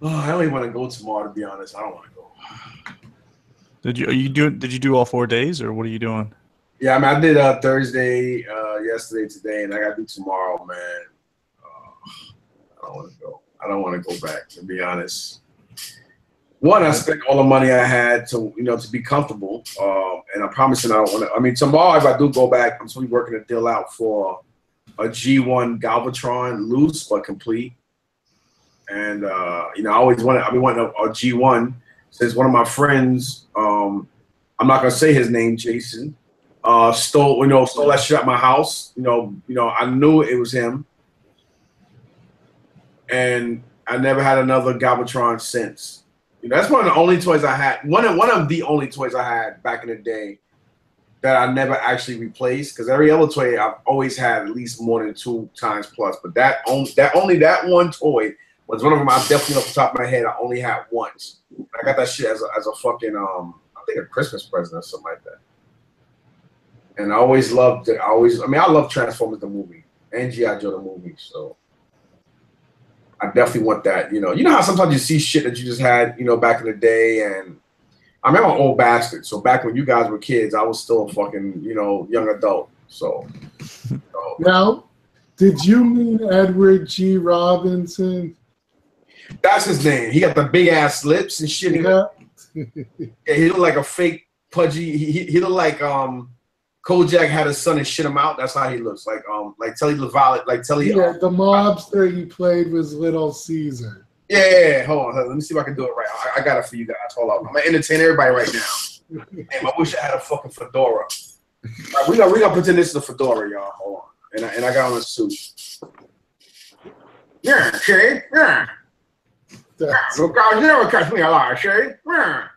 Oh, I don't even want to go tomorrow, to be honest. I don't want to go. Did you do all 4 days, or what are you doing? Yeah, I mean, I did Thursday, yesterday, today, and I got to do tomorrow, man. I don't want to go. I don't want to go back, to be honest. One, I spent all the money I had to be comfortable, and I'm promising I don't want to. I mean, tomorrow if I do go back, I'm supposed to be working a deal out for a G1 Galvatron, loose but complete. And I always wanted. I've been wanting a G1 since one of my friends. I'm not gonna say his name, Jason. Stole that shit at my house. I knew it was him, and I never had another Galvatron since. That's one of the only toys I had. One of the only toys I had back in the day that I never actually replaced. Because every other toy I've always had at least more than 2 times plus. But that one toy was one of them. I definitely off the top of my head I only had once. I got that shit as a fucking I think a Christmas present or something like that. And I always loved it. I love Transformers the movie and G.I. Joe the movie. So I definitely want that. You know how sometimes you see shit that you just had, back in the day, and I'm an old bastard. So back when you guys were kids, I was still a fucking, young adult. So now, did you mean Edward G. Robinson? That's his name. He got the big ass lips and shit. Yeah. Yeah, he looked like a fake pudgy. He looked like Kojak had his son and shit him out. That's how he looks. Like Telly LaValle, like Telly. Yeah, the mobster he played was Little Caesar. Yeah, hold on. Let me see if I can do it right. I got it for you guys. Hold on. I'm gonna entertain everybody right now. Damn, I wish I had a fucking fedora. Right, we gonna pretend this is a fedora, y'all. Hold on. And I got on a suit. Yeah, Shay. Yeah. Look, guys never catch me alive, Shay. Yeah.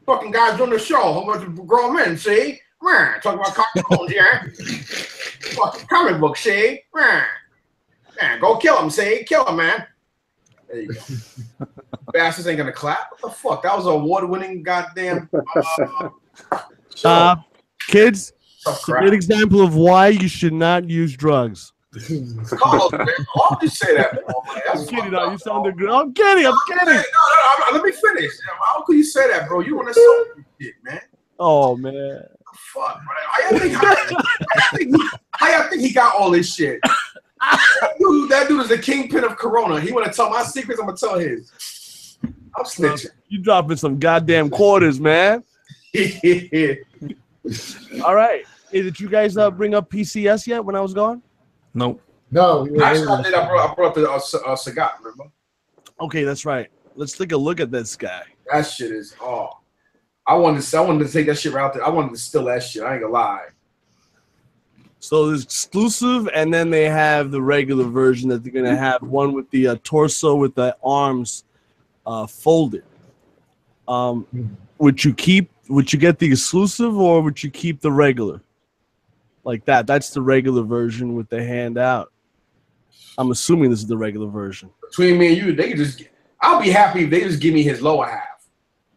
Fucking guys doing the show. How much grown men, see? Yeah. Talking about cartoons, yeah. Fucking comic book, see? Yeah. Yeah. Go kill him, see? Kill him, man. There you go. Bastards ain't gonna clap. What the fuck? That was an award-winning goddamn. Kids, it's a good example of why you should not use drugs. Carlos, man, why would you say that, bro? Like, I'm kidding. You sounded good. I'm kidding. I'm kidding. No, let me finish. How could you say that, bro? You want to insult shit, man? Oh man. Fuck, man. How y'all think he got all this shit? That dude is the kingpin of Corona. He want to tell my secrets. I'm gonna tell his. I'm snitching. You dropping some goddamn quarters, man. All right. Hey, did you guys bring up PCS yet when I was gone? Nope. No. Actually, I did. I brought up the Sagat, remember? Okay, that's right. Let's take a look at this guy. That shit is I wanted to take that shit right out there. I wanted to steal that shit. I ain't gonna lie. So there's exclusive, and then they have the regular version that they're gonna have one with the torso with the arms folded. Would you get the exclusive, or would you keep the regular? Like that. That's the regular version with the hand out. I'm assuming this is the regular version. Between me and you, they could just. I'll be happy if they just give me his lower half.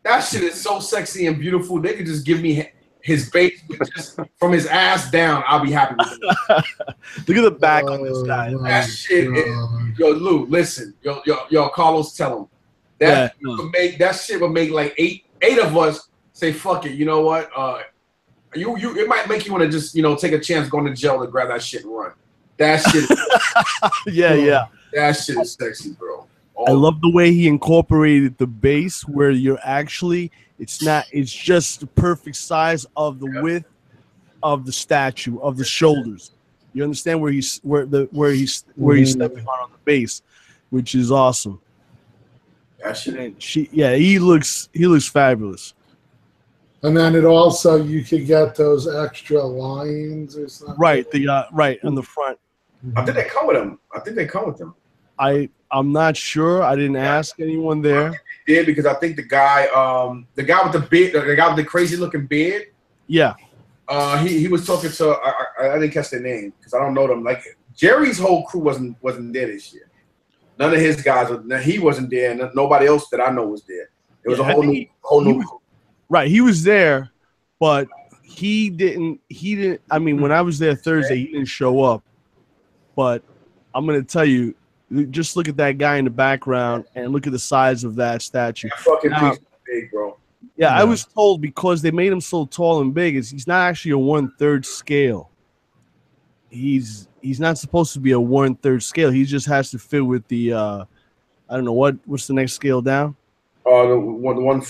That shit is so sexy and beautiful. They could just give me his base just from his ass down. I'll be happy with it. Look at the back on this guy. That shit is. Yo, Lou, listen. Yo, Carlos, tell him. That shit would make like eight of us say, fuck it. You know what? It might make you want to just, take a chance going to jail to grab that shit and run. That shit is, yeah. That shit is sexy, bro. I love the way he incorporated the base where you're it's just the perfect size of the width of the statue, of the shoulders. You understand where he's stepping on the base, which is awesome. That shit. He looks fabulous. And then you could get those extra lines or something. Right, right on the front. I think they come with them. I'm not sure. I didn't ask anyone there. They did, because I think the guy with the beard, the guy with the crazy looking beard. Yeah. He was talking to I didn't catch their name because I don't know them. Like Jerry's whole crew wasn't there this year. None of his guys he wasn't there, and nobody else that I know was there. It was a whole new crew. Right, he was there, but he didn't. I mean, when I was there Thursday, he didn't show up. But I'm gonna tell you, just look at that guy in the background and look at the size of that statue. That fucking piece is big, bro. Yeah, I was told because they made him so tall and big, he's not actually a 1/3 scale. He's not supposed to be a 1/3 scale. He just has to fit with the I don't know what's the next scale down. The one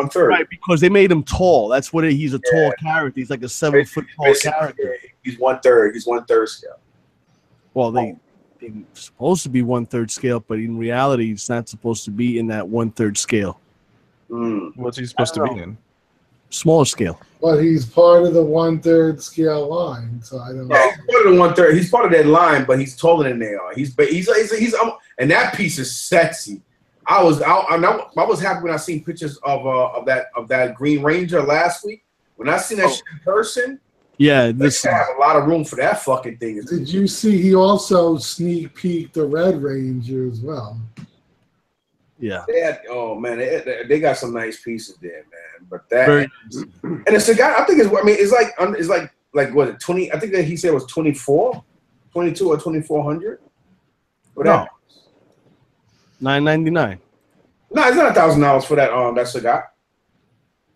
third. Right, because they made him tall. That's what he's a tall character. He's like a 7 foot tall character. He's 1/3. He's 1/3 scale. Well, they're supposed to be 1/3 scale, but in reality, it's not supposed to be in that 1/3 scale. What's he supposed to be in? Smaller scale. But he's part of the 1/3 scale line, so I don't know. Yeah, he's part of the 1/3. He's part of that line, but he's taller than they are. He's and that piece is sexy. I was happy when I seen pictures of that Green Ranger last week. When I seen that shit in person, yeah, they have a lot of room for that fucking thing. Did you see he also sneak peeked the Red Ranger as well? Yeah. They got some nice pieces there, man. But that and it's a guy. I think it's like what, 20? I think that he said it was 22 or 2400. No. $999. No, it's not $1,000 for that cigar.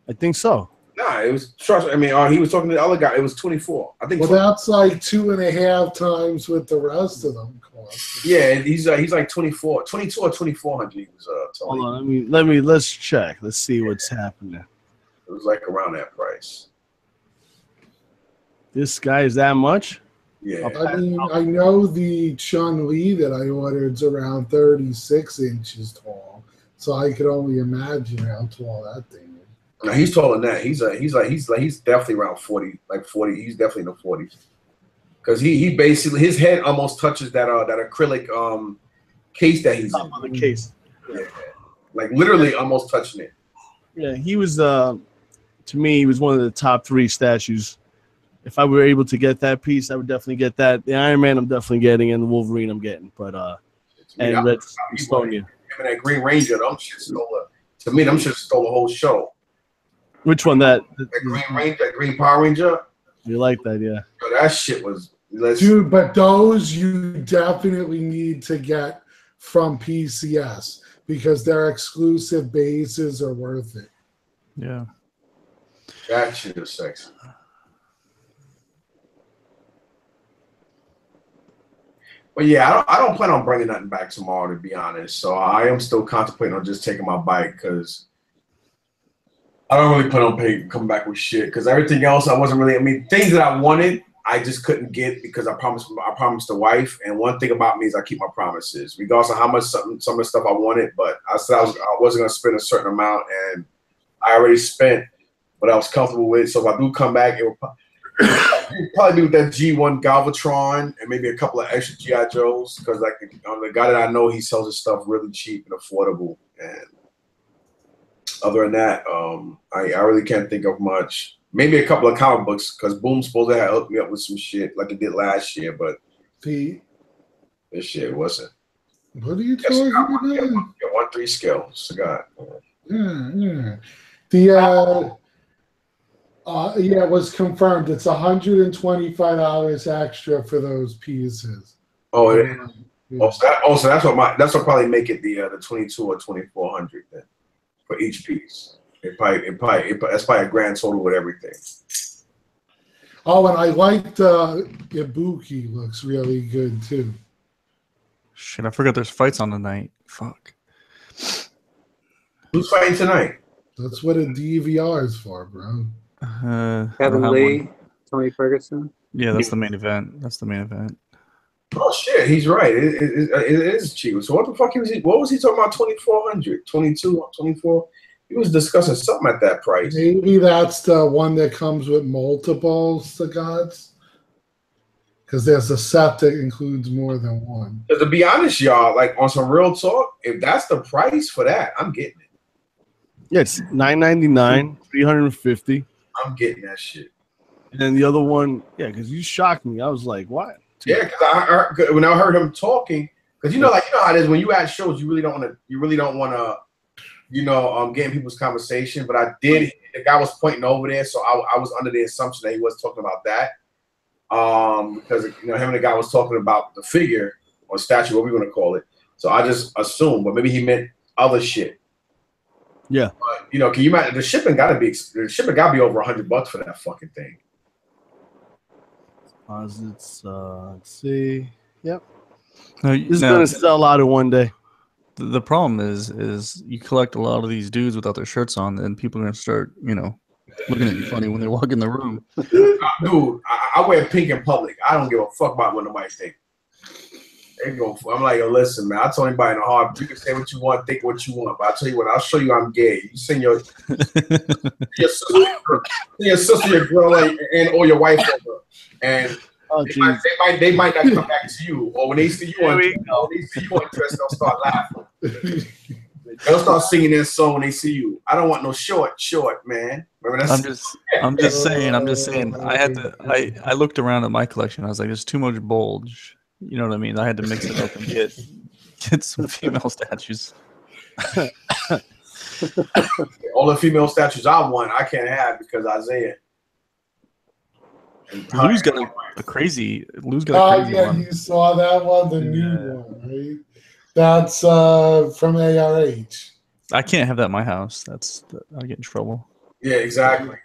I think so. Nah, it was he was talking to the other guy. It was 24. I think. Well, that's like 2.5 times what the rest of them cost. Yeah, he's like 24, 22 or 2400. He was Hold on, let's check. Let's see what's happening. It was like around that price. This guy is that much? Yeah. I mean, I know the Chun-Li that I ordered is around 36 inches tall, so I could only imagine how tall that thing is. No, he's taller than that. He's definitely around 40, like 40. He's definitely in the 40s. Because he basically, his head almost touches that acrylic case that he's in. On the case. Yeah. Like literally almost touching it. Yeah, he was to me, he was one of the top 3 statues. If I were able to get that piece, I would definitely get that. The Iron Man I'm definitely getting, and the Wolverine I'm getting. But and Red Estonia. And that Green Ranger, them shit stole the whole show. Which one? That Green Ranger, that Green Power Ranger. You like that, yeah? Yo, that shit was Dude, but those you definitely need to get from PCS because their exclusive bases are worth it. Yeah. That shit is sexy. But yeah, I don't plan on bringing nothing back tomorrow, to be honest. So I am still contemplating on just taking my bike because I don't really plan on coming back with shit. Because everything else, I wasn't really. I mean, things that I wanted, I just couldn't get because I promised the wife. And one thing about me is I keep my promises, regardless of how much some of the stuff I wanted. But I said I wasn't going to spend a certain amount, and I already spent what I was comfortable with. So if I do come back, it will probably be with that G1 Galvatron and maybe a couple of extra GI Joes because like the guy that I know, he sells his stuff really cheap and affordable. And other than that, I really can't think of much. Maybe a couple of comic books because Boom's supposed to have hooked me up with some shit like it did last year, but this shit wasn't. What are you talking about? 1-3 scale cigar. Yeah. Yeah, it was confirmed. It's $125 extra for those pieces. Oh, it is. Yeah. So that's what probably make it the 22 or 2400 then for each piece. That's probably a grand total with everything. Oh, and I liked Ibuki. Looks really good too. Shit, I forgot there's fights on tonight. Fuck. Who's fighting tonight? That's what a DVR is for, bro. Kevin Lee, Tony Ferguson. Yeah, that's the main event. Oh shit, he's right. It is cheap. So what the fuck what was he talking about? 2400, 22, 24? He was discussing something at that price. Maybe that's the one that comes with multiple cigars. Because there's a set that includes more than one. To be honest, y'all, like on some real talk, if that's the price for that, I'm getting it. Yeah, it's $9.99, $350. I'm getting that shit. And then the other one, yeah, because you shocked me. I was like, what? Yeah, because when I heard him talking, because you know how it is when you at shows, you really don't want to, get in people's conversation. But I did. The guy was pointing over there, so I was under the assumption that he was talking about that. Because him and the guy was talking about the figure or statue, what we want to call it. So I just assumed, but maybe he meant other shit. Yeah. But, can you imagine the shipping gotta be over $100 for that fucking thing. Deposits, let's see. Yep. It's gonna sell out in one day. The problem is you collect a lot of these dudes without their shirts on, and people are gonna start, looking at you funny when they walk in the room. Dude, I wear pink in public. I don't give a fuck about what nobody thinks. I'm like, listen, man. I told anybody in the heart, you can say what you want, think what you want, but I tell you what, I'll show you I'm gay. You send your sister, your girl, or your wife over, and they might not come back to you, or when they see you on Twitch, they'll start laughing. They'll start singing that song when they see you. I don't want no short man. Remember I'm just saying. I looked around at my collection. I was like, there's too much bulge. You know what I mean? I had to mix it up and get some female statues. All the female statues I want, I can't have because Isaiah. Lou's got a crazy one. You saw that one, the new one, right? That's from ARH. I can't have that in my house. I'll get in trouble. Yeah, exactly.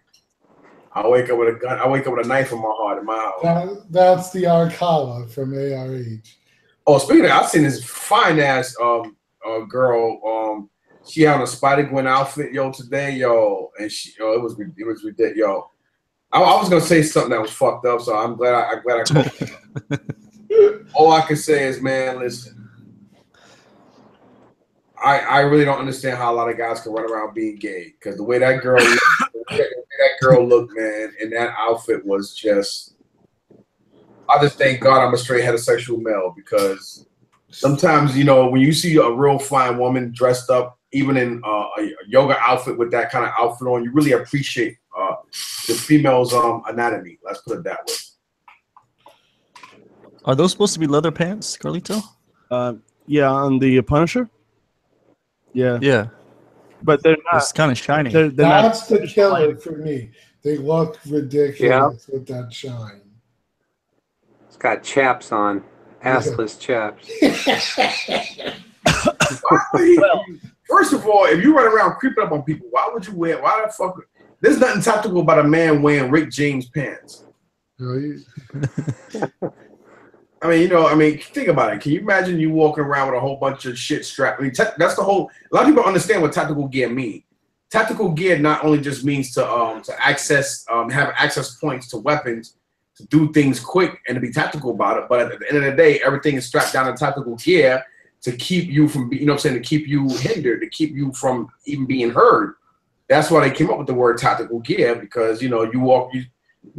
I wake up with a gun. I wake up with a knife in my heart in my house. That's the Arcala from ARH. Oh, speaking of, I've seen this fine ass girl. She had on a Spider-Gwen outfit, today, and it was ridiculous, I was gonna say something that was fucked up, so I'm glad I called. All I can say is, man, listen. I really don't understand how a lot of guys can run around being gay because the way that girl looked, man, and that outfit was just. I just thank God I'm a straight heterosexual male because sometimes when you see a real fine woman dressed up, even in a yoga outfit with that kind of outfit on, you really appreciate the female's anatomy. Let's put it that way. Are those supposed to be leather pants, Carlito? Yeah, on the Punisher. Yeah, but they're not. It's kind of shiny. That's the killer for me. They look ridiculous with that shine. It's got chaps on, assless chaps. Well, first of all, if you run around creeping up on people, why would you wear? Why the fuck? There's nothing tactical about a man wearing Rick James pants. I mean, think about it. Can you imagine you walking around with a whole bunch of shit strapped? I mean, that's the whole. A lot of people understand what tactical gear means. Tactical gear not only just means to access, have access points to weapons, to do things quick and to be tactical about it. But at the end of the day, everything is strapped down in tactical gear to keep you from, to keep you hindered, to keep you from even being heard. That's why they came up with the word tactical gear, because you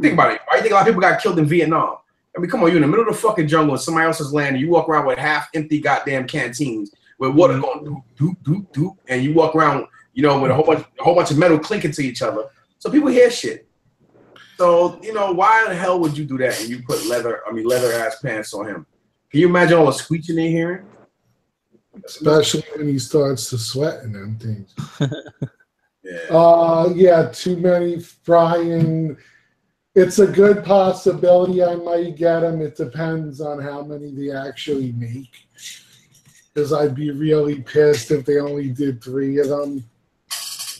think about it. Why do you think a lot of people got killed in Vietnam? I mean, come on, you're in the middle of the fucking jungle in somebody else's land, and you walk around with half-empty goddamn canteens with water going doop, and you walk around, with a whole bunch of metal clinking to each other. So people hear shit. So, why the hell would you do that and you put leather ass pants on him? Can you imagine all the screeching they're hearing? Especially when he starts to sweat and them things. Yeah. Yeah, too many frying. It's a good possibility I might get them. It depends on how many they actually make. Because I'd be really pissed if they only did 3 of them.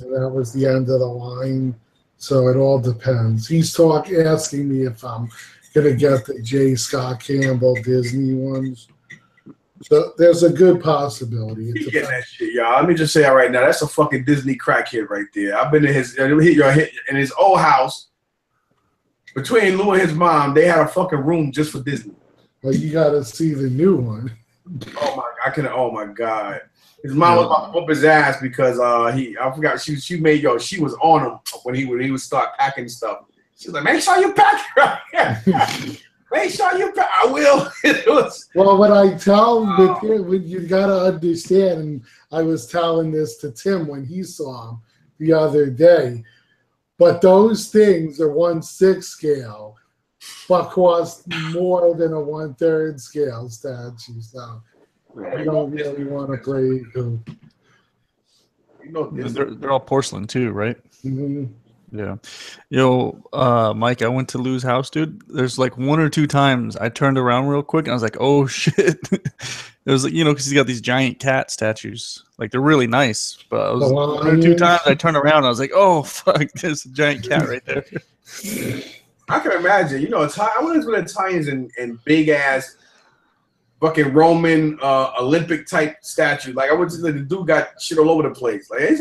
And that was the end of the line. So it all depends. He's asking me if I'm going to get the J. Scott Campbell Disney ones. So there's a good possibility. You getting that shit, y'all. Let me just say it right now. That's a fucking Disney crackhead right there. I've been in his old house. Between Lou and his mom, they had a fucking room just for Disney. Well, you got to see the new one. Oh my God. His mom was about to whoop his ass because I forgot she was on him when he would start packing stuff. She was like, make sure you pack it right. Make sure you pack. I will. Well, what I tell him, you got to understand, and I was telling this to Tim when he saw him the other day, but those things are 1/6 scale, but cost more than a 1/3 scale statue. So you don't really want to play. They're all porcelain too, right? Mm-hmm. Yeah. Mike, I went to Lou's house, dude. There's like 1 or 2 times I turned around real quick and I was like, oh shit. It was like, because he's got these giant cat statues. Like they're really nice. But 1 or 2 times I turned around and I was like, oh fuck, there's a giant cat right there. I can imagine. I wonder what Italians and big ass fucking Roman Olympic type statue. Like I went to the dude got shit all over the place. Like you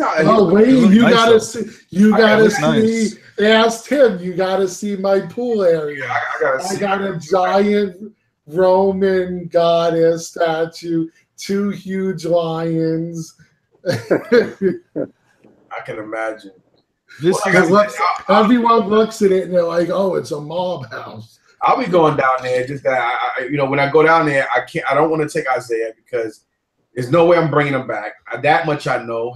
gotta see. You gotta see. Nice. Asked him. You gotta see my pool area. I got a giant Roman goddess statue, 2 huge lions. I can imagine. Everyone looks at it and they're like, "Oh, it's a mob house." I'll be going down there. Just that when I go down there, I don't want to take Isaiah because there's no way I'm bringing him back. That much I know.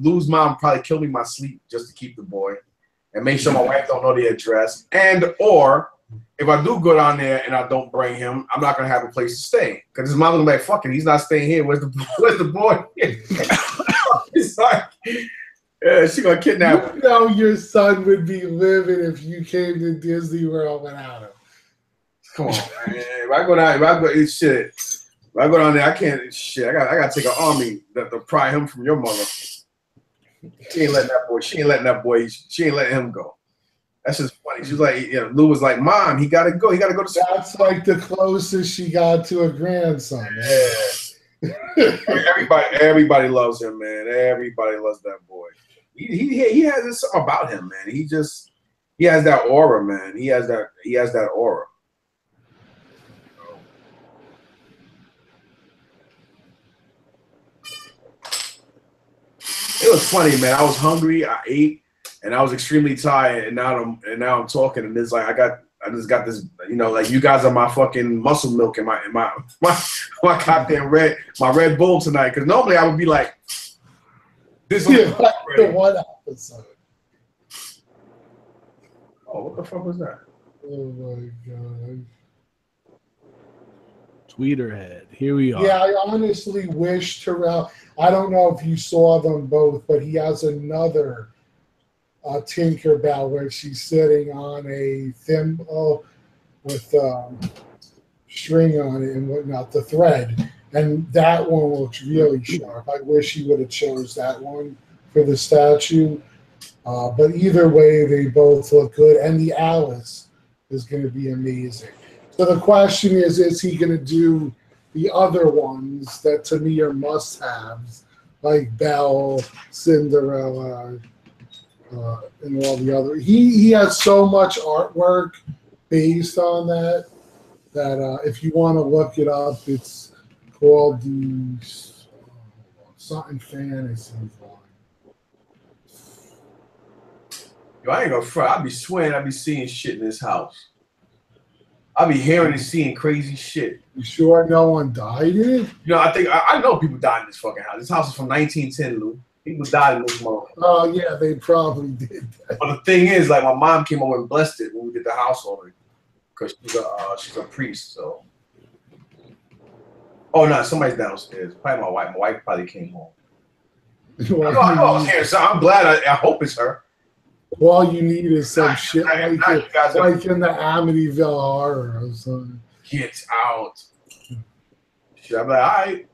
Lou's mom probably killed me in my sleep just to keep the boy and make sure my wife don't know the address. Or if I do go down there and I don't bring him, I'm not gonna have a place to stay because his mom gonna be like, "Fuck it, he's not staying here. Where's the boy?" It's like, yeah, she gonna kidnap him. Your son would be livid if you came to Disney World without him. Come on, man. If I go down there, I can't. Shit, I gotta take an army to pry him from your mother. She ain't letting that boy. She ain't letting him go. That's just funny. She's like, Lou was like, "Mom, he gotta go. He gotta go to school." That's like the closest she got to a grandson. Yeah. Everybody loves him, man. Everybody loves that boy. He has something about him, man. He has that aura, man. He has that aura. It was funny, man. I was hungry. I ate, and I was extremely tired. And now I'm talking, and it's like I just got this, like you guys are my fucking muscle milk and my goddamn Red Bull tonight. Because normally I would be like, this is the one episode. Oh, what the fuck was that? Oh my god. Tweeterhead. Here we are. Yeah, I honestly wish Terrell. I don't know if you saw them both, but he has another Tinkerbell where she's sitting on a thimble with string on it and whatnot, the thread. And that one looks really sharp. I wish he would have chose that one for the statue. But either way, they both look good. And the Alice is going to be amazing. So the question is he going to do the other ones that to me are must-haves, like Belle, Cinderella, and all the other. He has so much artwork based on that if you want to look it up, it's called the something fantasy line. Yo, I ain't gonna front. I be swearing I be seeing shit in this house. I be hearing and seeing crazy shit. You sure no one died in it? You know, I know people died in this fucking house. This house is from 1910, Lou. People died in this motherfucker. Oh yeah, they probably did that. But the thing is, like, my mom came over and blessed it when we did the house already, because she's a priest. So, oh no, somebody's downstairs. Probably my wife. My wife probably came home. I know I was hearing, so I'm glad. I hope it's her. All you need is some shit like in the Amityville Horror or something. Get out. Shit, I'm like, all right.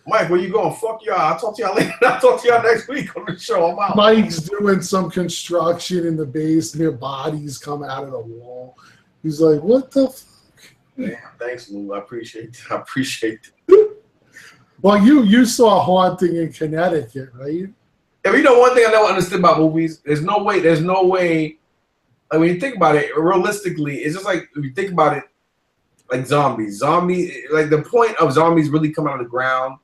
Mike, where you going? Fuck y'all. I'll talk to y'all later. I'll talk to y'all next week on the show. I'm out. Mike's doing some construction in the basement. Bodies come out of the wall. He's like, what the fuck? Damn, thanks, Lou. I appreciate it. Well, you saw Haunting in Connecticut, right? If you know one thing I never understood about movies, there's no way. Like, when you think about it, realistically, it's just like, if you think about it, like zombies. Like, the point of zombies really coming out of the ground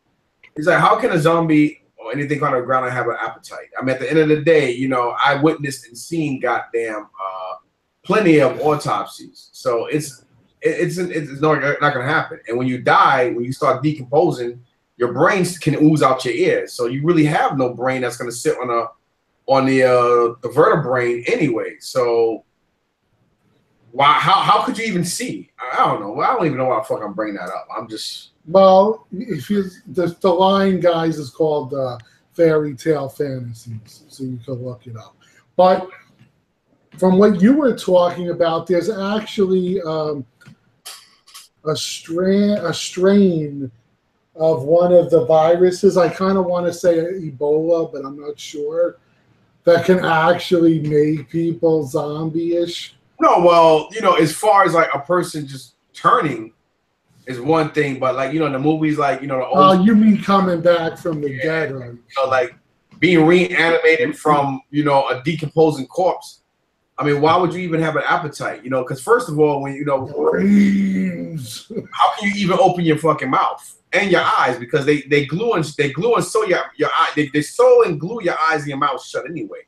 is like, how can a zombie or anything come out of the ground and have an appetite? I mean, at the end of the day, you know, I witnessed and seen goddamn plenty of autopsies. So it's not gonna happen. And when you die, when you start decomposing, your brain can ooze out your ears. So you really have no brain that's gonna sit on the vertebrae anyway. So how could you even see? I don't know. I don't even know why the fuck I'm bringing that up. I'm just. Well, if the line, guys, is called Fairy Tale Fantasies, so you can look it up. But from what you were talking about, there's actually a strain of one of the viruses. I kind of want to say Ebola, but I'm not sure. That can actually make people zombie-ish. No, well, you know, as far as like a person just turning is one thing, but like, you know, in the movies, like, you know, the old, you mean coming back from the dead, right? You know, like being reanimated from, you know, a decomposing corpse. I mean, why would you even have an appetite? You know, because first of all, when you know, how can you even open your fucking mouth and your eyes, because they glue and sew your eye, they sew and glue your eyes and your mouth shut anyway.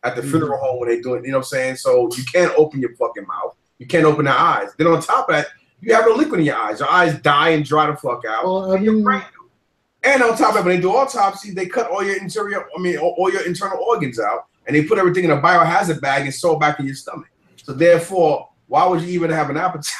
At the funeral home when they do it, you know what I'm saying? So you can't open your fucking mouth. You can't open the eyes. Then on top of that, you have no liquid in your eyes. Your eyes die and dry the fuck out. Well, I mean, and on top of it, when they do autopsy, they cut all your all your internal organs out, and they put everything in a biohazard bag and sew it back in your stomach. So therefore, why would you even have an appetite?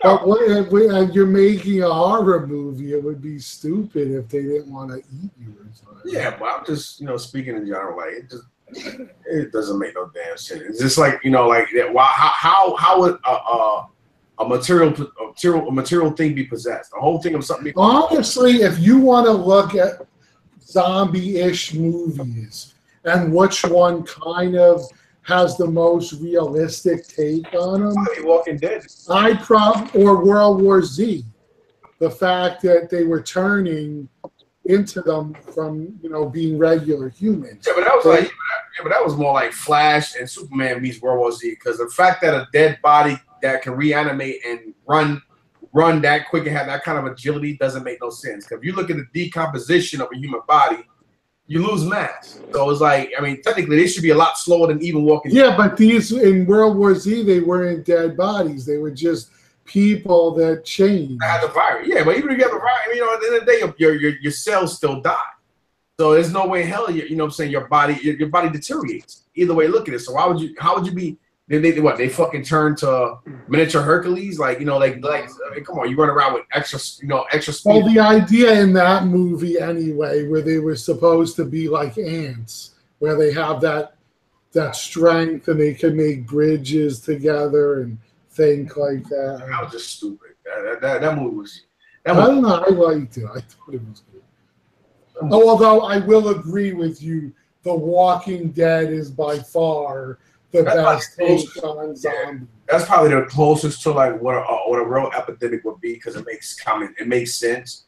But you're making a horror movie. It would be stupid if they didn't want to eat you or something. Yeah, but I'm just, you know, speaking in general, like it doesn't make no damn sense. It's just like, you know, like how would a material thing be possessed? A whole thing of something. Honestly, if you want to look at zombie-ish movies and which one kind of has the most realistic take on them, Walking Dead. Or World War Z. The fact that they were turning into them from, you know, being regular humans. Yeah, but that was more like Flash and Superman meets World War Z, because the fact that a dead body that can reanimate and run that quick and have that kind of agility doesn't make no sense. Because if you look at the decomposition of a human body, you lose mass. So it's like, I mean, technically they should be a lot slower than even walking. Yeah, but these in World War Z, they weren't dead bodies. They were just people that changed. Had the virus. Yeah, but even if you have the virus, you know, at the end of the day, your cells still die. So there's no way in hell, you know what I'm saying, your body deteriorates. Either way, look at it. So how would you be? They fucking turn to miniature Hercules? Like, you know, like I mean, come on, you run around with extra speed. Well, the idea in that movie anyway, where they were supposed to be like ants, where they have that strength and they can make bridges together and think like that. That was just stupid. That movie was. I don't know. I liked it. I thought it was good. Oh, although I will agree with you, The Walking Dead is by far the best take on zombie. That's probably the closest to like what a real epidemic would be, because it makes sense.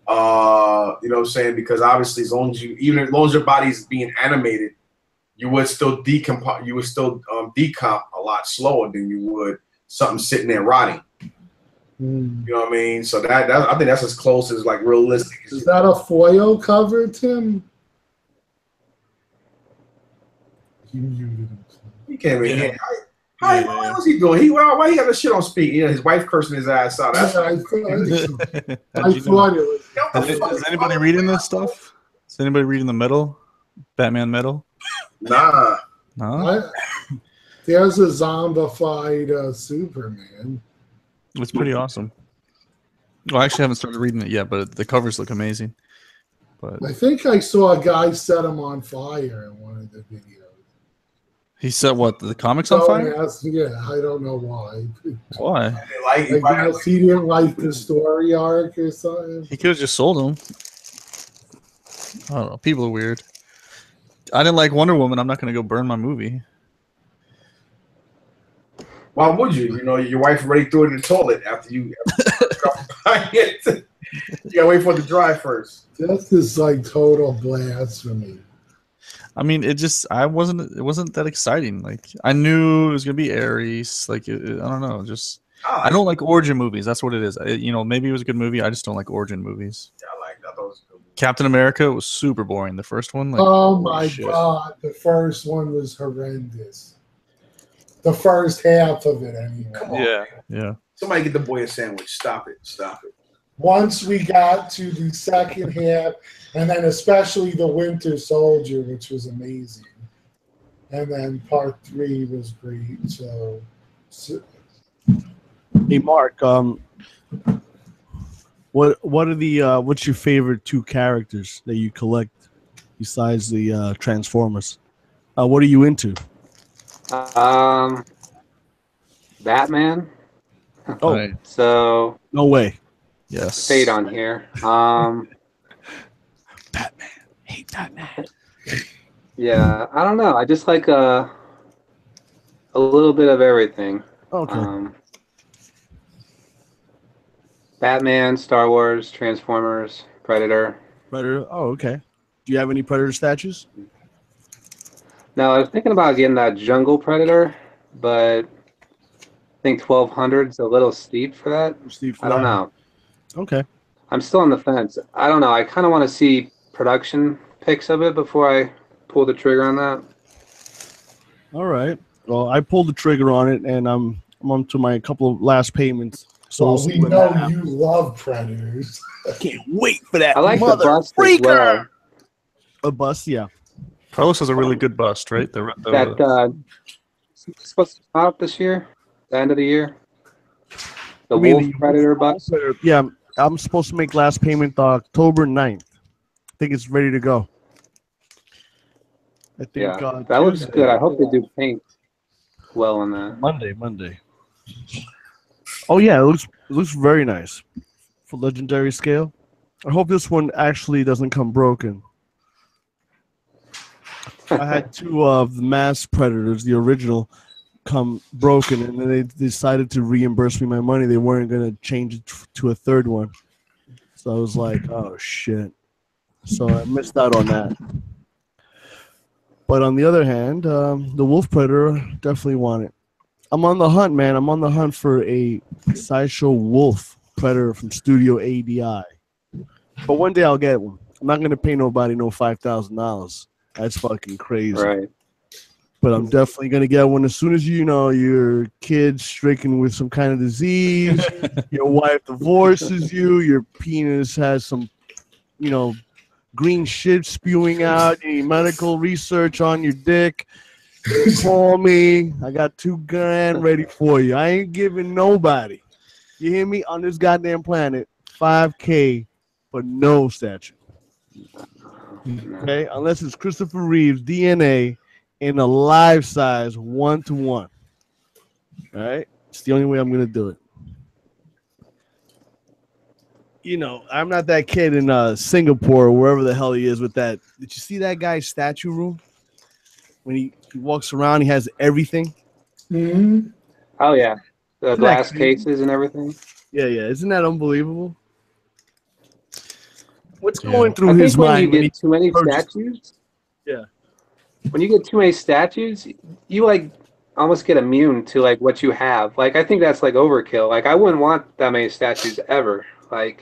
You know what I'm saying? Because obviously, as long as your body is being animated, you would still decomp a lot slower than you would something sitting there rotting. You know what I mean? So that I think that's as close as like realistic. Is that a foil cover, Tim? He muted himself. He came in here. What was he doing? Why he got the shit on speed? You know, his wife cursing his ass out. That's I thought it was. Is anybody reading this stuff? Is anybody reading the metal? Batman metal? Nah. No? There's a zombified Superman. It's pretty awesome. Well, I actually haven't started reading it yet, but the covers look amazing. But I think I saw a guy set him on fire in one of the videos. He set what? The comics on fire? Yeah, I don't know why. Why? I guess he didn't like the story arc or something. He could have just sold them. I don't know. People are weird. I didn't like Wonder Woman. I'm not going to go burn my movie. Why would you? You know, your wife already threw it in the toilet after you buy it. You gotta wait for it to dry first. This is like total blasphemy. I mean, it wasn't that exciting. Like, I knew it was gonna be Ares. Like, I don't know. Just I don't like origin movies. That's what it is. Maybe it was a good movie. I just don't like origin movies. Yeah, I like that. Those Captain America was super boring. The first one. Like, oh my god, the first one was horrendous. The first half of it, anyway. Come on, yeah. Somebody get the boy a sandwich. Stop it. Once we got to the second half, and then especially the Winter Soldier, which was amazing, and then part 3 was great. So hey, Mark, what are the what's your favorite 2 characters that you collect besides the Transformers? What are you into? Batman. Oh, right. So no way. Yes. Fade on here. Batman. Hate Batman. Yeah, I don't know. I just like a little bit of everything. Okay. Batman, Star Wars, Transformers, Predator. Predator. Oh, okay. Do you have any Predator statues? No, I was thinking about getting that Jungle Predator, but I think 1,200 is a little steep for that. I don't know. Okay. I'm still on the fence. I don't know. I kind of want to see production pics of it before I pull the trigger on that. All right. Well, I pulled the trigger on it, and I'm on to my couple of last payments. So we know you love Predators. I can't wait for that. I like the bust as well. A bust, yeah. Carlos has a really good bust, right? That supposed to come out this year, the end of the year. The You mean Wolf the Predator bust. Yeah, I'm supposed to make last payment October 9th. I think it's ready to go. I think, yeah, that looks good. I hope they do paint well on that. Monday. Oh yeah, it looks very nice for legendary scale. I hope this one actually doesn't come broken. I had 2 of the Mass Predators, the original, come broken, and then they decided to reimburse me my money. They weren't going to change it to a 3rd one. So I was like, oh, shit. So I missed out on that. But on the other hand, the Wolf Predator, definitely want it. I'm on the hunt, man. I'm on the hunt for a Sideshow Wolf Predator from Studio ADI. But one day I'll get one. I'm not going to pay nobody no $5,000. That's fucking crazy. Right. But I'm definitely going to get one as soon as your kid's stricken with some kind of disease, your wife divorces you, your penis has some, green shit spewing out, you need medical research on your dick. Call me. I got $2,000 ready for you. I ain't giving nobody. You hear me? On this goddamn planet, $5,000 for no statue. Okay, unless it's Christopher Reeve's DNA in a life size 1-to-1. All right, It's the only way I'm gonna do it. You know, I'm not that kid in Singapore or wherever the hell he is with that. Did you see that guy's statue room? When he walks around, he has everything. Mm-hmm. Oh yeah, the Isn't glass that crazy? cases and everything. Yeah. Isn't that unbelievable? What's going through I his think when mind you get too many statues, yeah. When you get too many statues, you like almost get immune to like what you have. Like I think that's like overkill. Like I wouldn't want that many statues ever. Like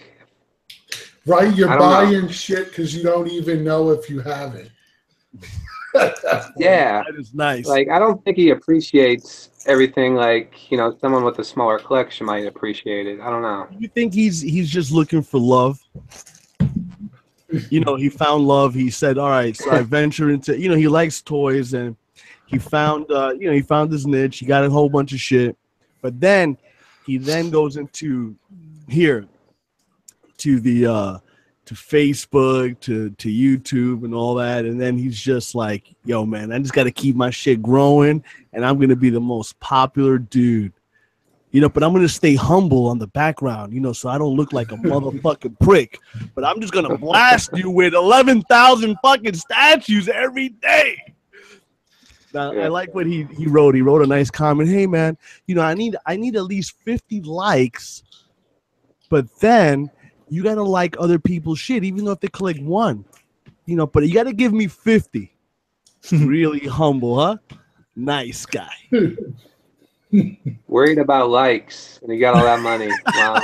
right, you're I don't buying know. shit because you don't even know if you have it. Yeah, That is nice. like I don't think he appreciates everything like, you know, someone with a smaller collection might appreciate it. I don't know. You think he's just looking for love? You know, he found love. He said, "All right, so I venture into." You know, he likes toys, and he found, he found his niche. He got a whole bunch of shit, but then he goes into here to the to Facebook, to YouTube, and all that, and then he's just like, "Yo, man, I just got to keep my shit growing, and I'm gonna be the most popular dude." You know, but I'm going to stay humble on the background, you know, so I don't look like a motherfucking prick. But I'm just going to blast you with 11,000 fucking statues every day. Now, I like what he wrote. He wrote a nice comment. Hey, man, you know, I need at least 50 likes. But then you got to like other people's shit, even though if they collect one. You know, but you got to give me 50. Really humble, huh? Nice guy. Worried about likes, and you got all that money. Wow.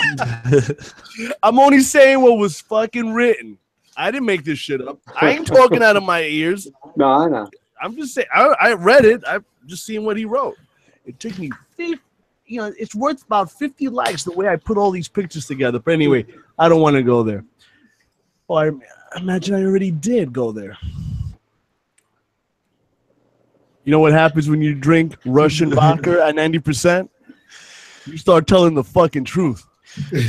I'm only saying what was fucking written. I didn't make this shit up. I ain't talking out of my ears. No, I know. I'm just saying. I read it. I'm just seeing what he wrote. It took me 50. You know, it's worth about 50 likes the way I put all these pictures together. But anyway, I don't want to go there. Well, I imagine I already did go there. You know what happens when you drink Russian vodka at 90%? You start telling the fucking truth.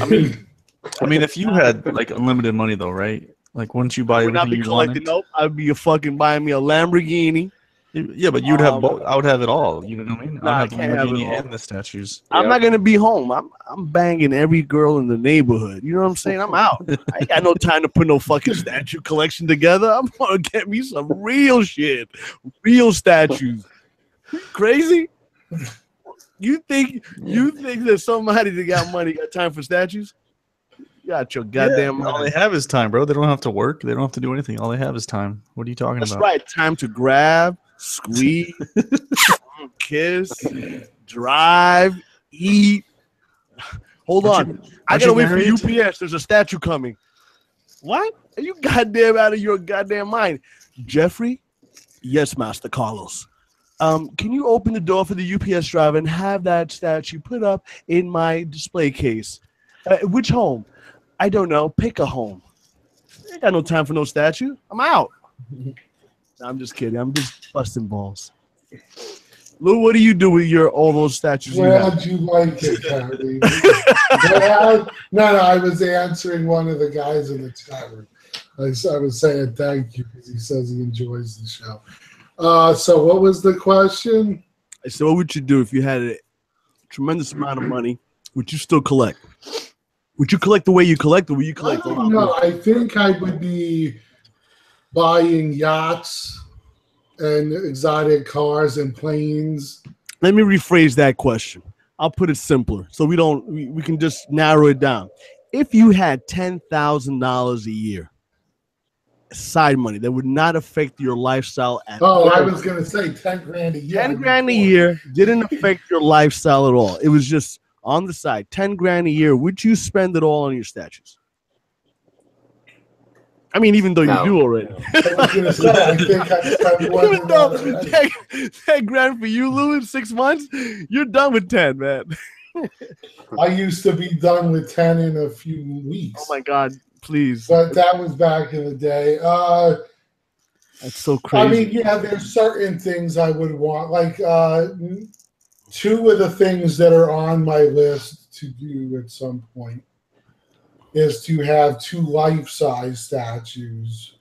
I mean, if you had like unlimited money, though, right? Like, wouldn't you buy everything you wanted? Nope, I'd be fucking buying me a Lamborghini. Yeah, but you'd have both. I would have it all. You know what I mean? Nah, I'd have the Lamborghini and the statues. I'm not gonna be home. I'm banging every girl in the neighborhood. You know what I'm saying? I'm out. I ain't got no time to put no fucking statue collection together. I'm gonna get me some real shit, real statues. Crazy? You think that somebody that got money got time for statues? You got your goddamn all they have is time, bro. They don't have to work. They don't have to do anything. All they have is time. What are you talking about? That's right. Time to grab, squeeze, kiss, drive, eat. Hold on. I gotta wait for UPS. There's a statue coming. What? Are you goddamn out of your goddamn mind? Jeffrey? Yes, Master Carlos. Can you open the door for the UPS driver and have that statue put up in my display case? Which home? I don't know. Pick a home. I ain't got no time for no statue. I'm out. I'm just kidding. I'm just busting balls. Lou, what do you do with all those statues? Glad you like it, Cody. No, I was answering one of the guys in the chat room. I was saying thank you because he says he enjoys the show. So what was the question? I said, what would you do if you had a tremendous amount of money? Would you still collect? Would you collect the way you collect, or would you collect a lot more? I think I would be buying yachts and exotic cars and planes. Let me rephrase that question. I'll put it simpler so we can just narrow it down. If you had $10,000 a year side money that would not affect your lifestyle at all. I was going to say 10 grand a year. 10 grand a year didn't affect your lifestyle at all. It was just on the side. 10 grand a year. Would you spend it all on your statues? I mean, even though you do already. I was going to say, I think I'd spend more than that. 10 grand for you, Lou, in 6 months, you're done with 10, man. I used to be done with 10 in a few weeks. Oh, my God. Please. But that was back in the day. That's so crazy. I mean, yeah, there's certain things I would want. Like, two of the things that are on my list to do at some point is to have 2 life-size statues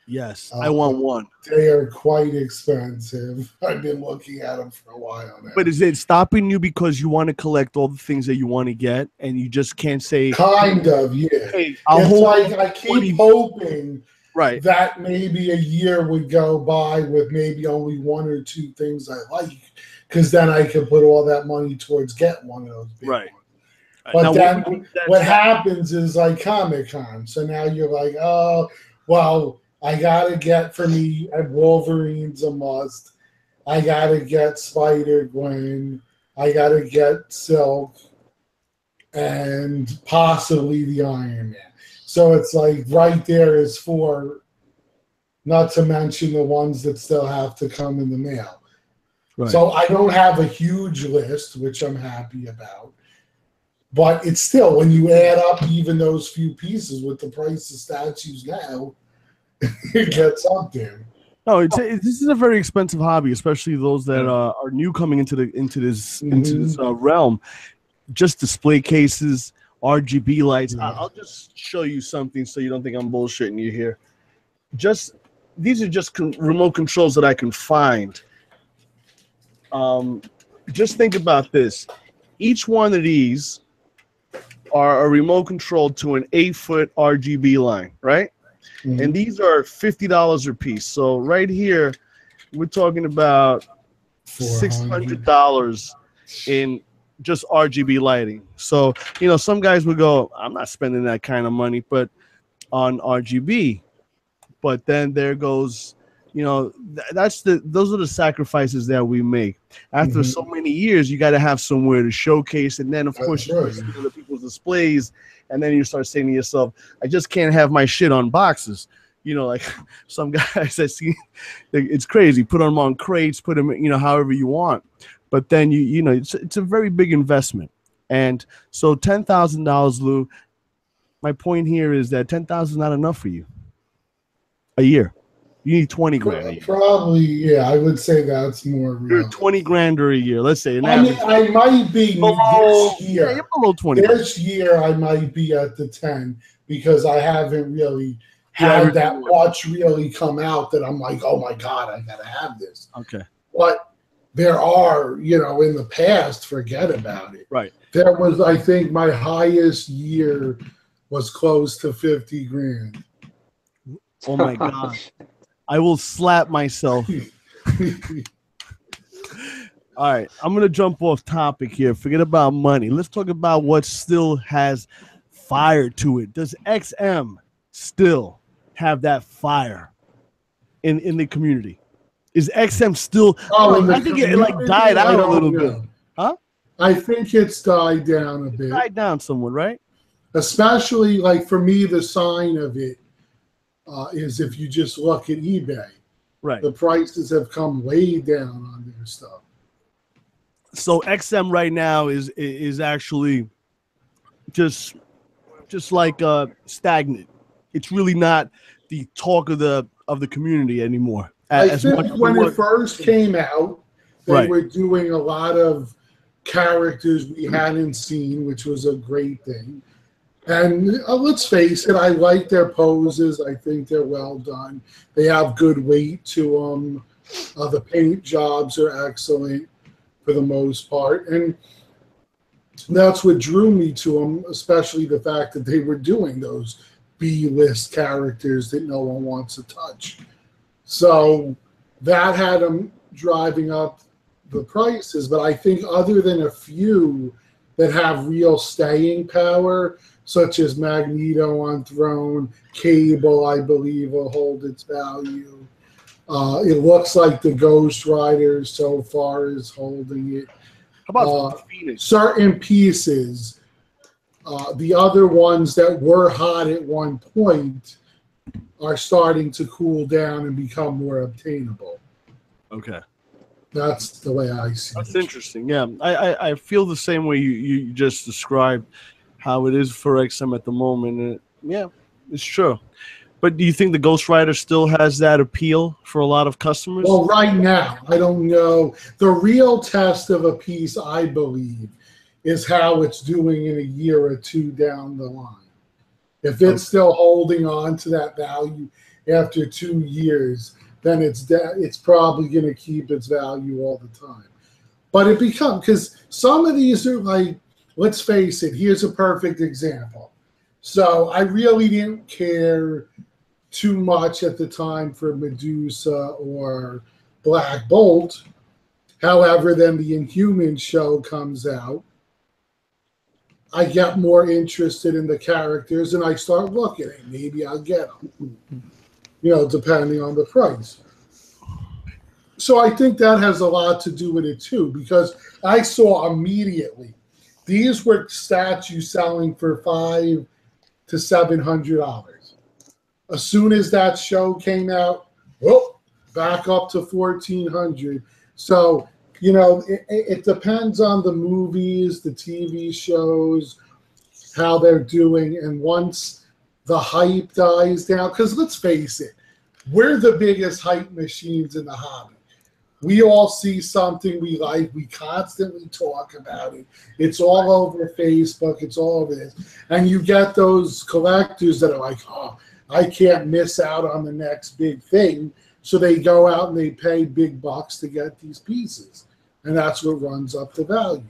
Yes, I want one. They are quite expensive. I've been looking at them for a while now. But is it stopping you because you want to collect all the things that you want to get, and you just can't say? Kind of, yeah. Hey, it's like I keep hoping that maybe a year would go by with maybe only 1 or 2 things I like, because then I could put all that money towards getting one of those big ones. But now, then what happens is like Comic-Con. So now you're like, oh, well, I got to get, for me, Wolverine's a must. I got to get Spider-Gwen. I got to get Silk. And possibly the Iron Man. So it's like right there is 4, not to mention the ones that still have to come in the mail. Right. So I don't have a huge list, which I'm happy about. But it's still, when you add up even those few pieces with the price of statues now, it gets up there. No, this is a very expensive hobby, especially those that are new coming into this realm. Just display cases, RGB lights. I'll just show you something so you don't think I'm bullshitting you here. These are just remote controls that I can find. Just think about this. Each one of these are a remote control to an 8-foot RGB line, right? Mm-hmm. And these are $50 a piece. So right here, we're talking about $600 in just RGB lighting. So, some guys would go, I'm not spending that kind of money, but on RGB. But then there goes, those are the sacrifices that we make. After so many years, you got to have somewhere to showcase. And then, of course, you see other people's displays. And then you start saying to yourself, I just can't have my shit on boxes. Like some guys I see, it's crazy. Put them on crates, put them, however you want. But then, it's a very big investment. And so $10,000, Lou, my point here is that $10,000 is not enough for you a year. You need 20 grand a year. Probably, yeah, I would say that's more real. You're 20 grand or a year. Let's say. I might be this year. Yeah, you're below 20. This year, I might be at the 10 because I haven't really had that much really come out that I'm like, oh my God, I got to have this. Okay. But there are, in the past, forget about it. Right. There was, I think, my highest year was close to 50 grand. Oh my God. I will slap myself. All right, I'm going to jump off topic here. Forget about money. Let's talk about what still has fire to it. Does XM still have that fire in the community? Is XM still... I think it died out a little bit. Huh? I think it's died down a bit. Died down somewhat, right? Especially, for me, the sign of it is if you just look at eBay. Right. The prices have come way down on their stuff. So XM right now is actually just like stagnant. It's really not the talk of the community anymore. I think when it first came out, they were doing a lot of characters we hadn't seen, which was a great thing. And let's face it, I like their poses. I think they're well done. They have good weight to them. The paint jobs are excellent for the most part. And that's what drew me to them, especially the fact that they were doing those B-list characters that no one wants to touch. So that had them driving up the prices. But I think other than a few that have real staying power, such as Magneto on Throne, Cable, I believe, will hold its value. It looks like the Ghost Rider so far is holding it. How about Phoenix? Certain pieces, the other ones that were hot at one point are starting to cool down and become more obtainable. Okay. That's the way I see it. That's interesting. Yeah, I feel the same way you just described how it is for XM at the moment. Yeah, it's true. But do you think the Ghost Rider still has that appeal for a lot of customers? Well, right now, I don't know. The real test of a piece, I believe, is how it's doing in a year or two down the line. If it's still holding on to that value after 2 years, then it's probably going to keep its value all the time. But it becomes, because some of these are like, let's face it, here's a perfect example. So I really didn't care too much at the time for Medusa or Black Bolt. However, then the Inhuman show comes out. I get more interested in the characters and I start looking at it. Maybe I'll get them, depending on the price. So I think that has a lot to do with it too, because I saw immediately these were statues selling for $500 to $700. As soon as that show came out, back up to $1,400. So it depends on the movies, the TV shows, how they're doing, and once the hype dies down, because let's face it, we're the biggest hype machines in the hobby. We all see something we like. We constantly talk about it. It's all over Facebook. It's all over this. And you get those collectors that are like, oh, I can't miss out on the next big thing. So they go out and they pay big bucks to get these pieces. And that's what runs up the value.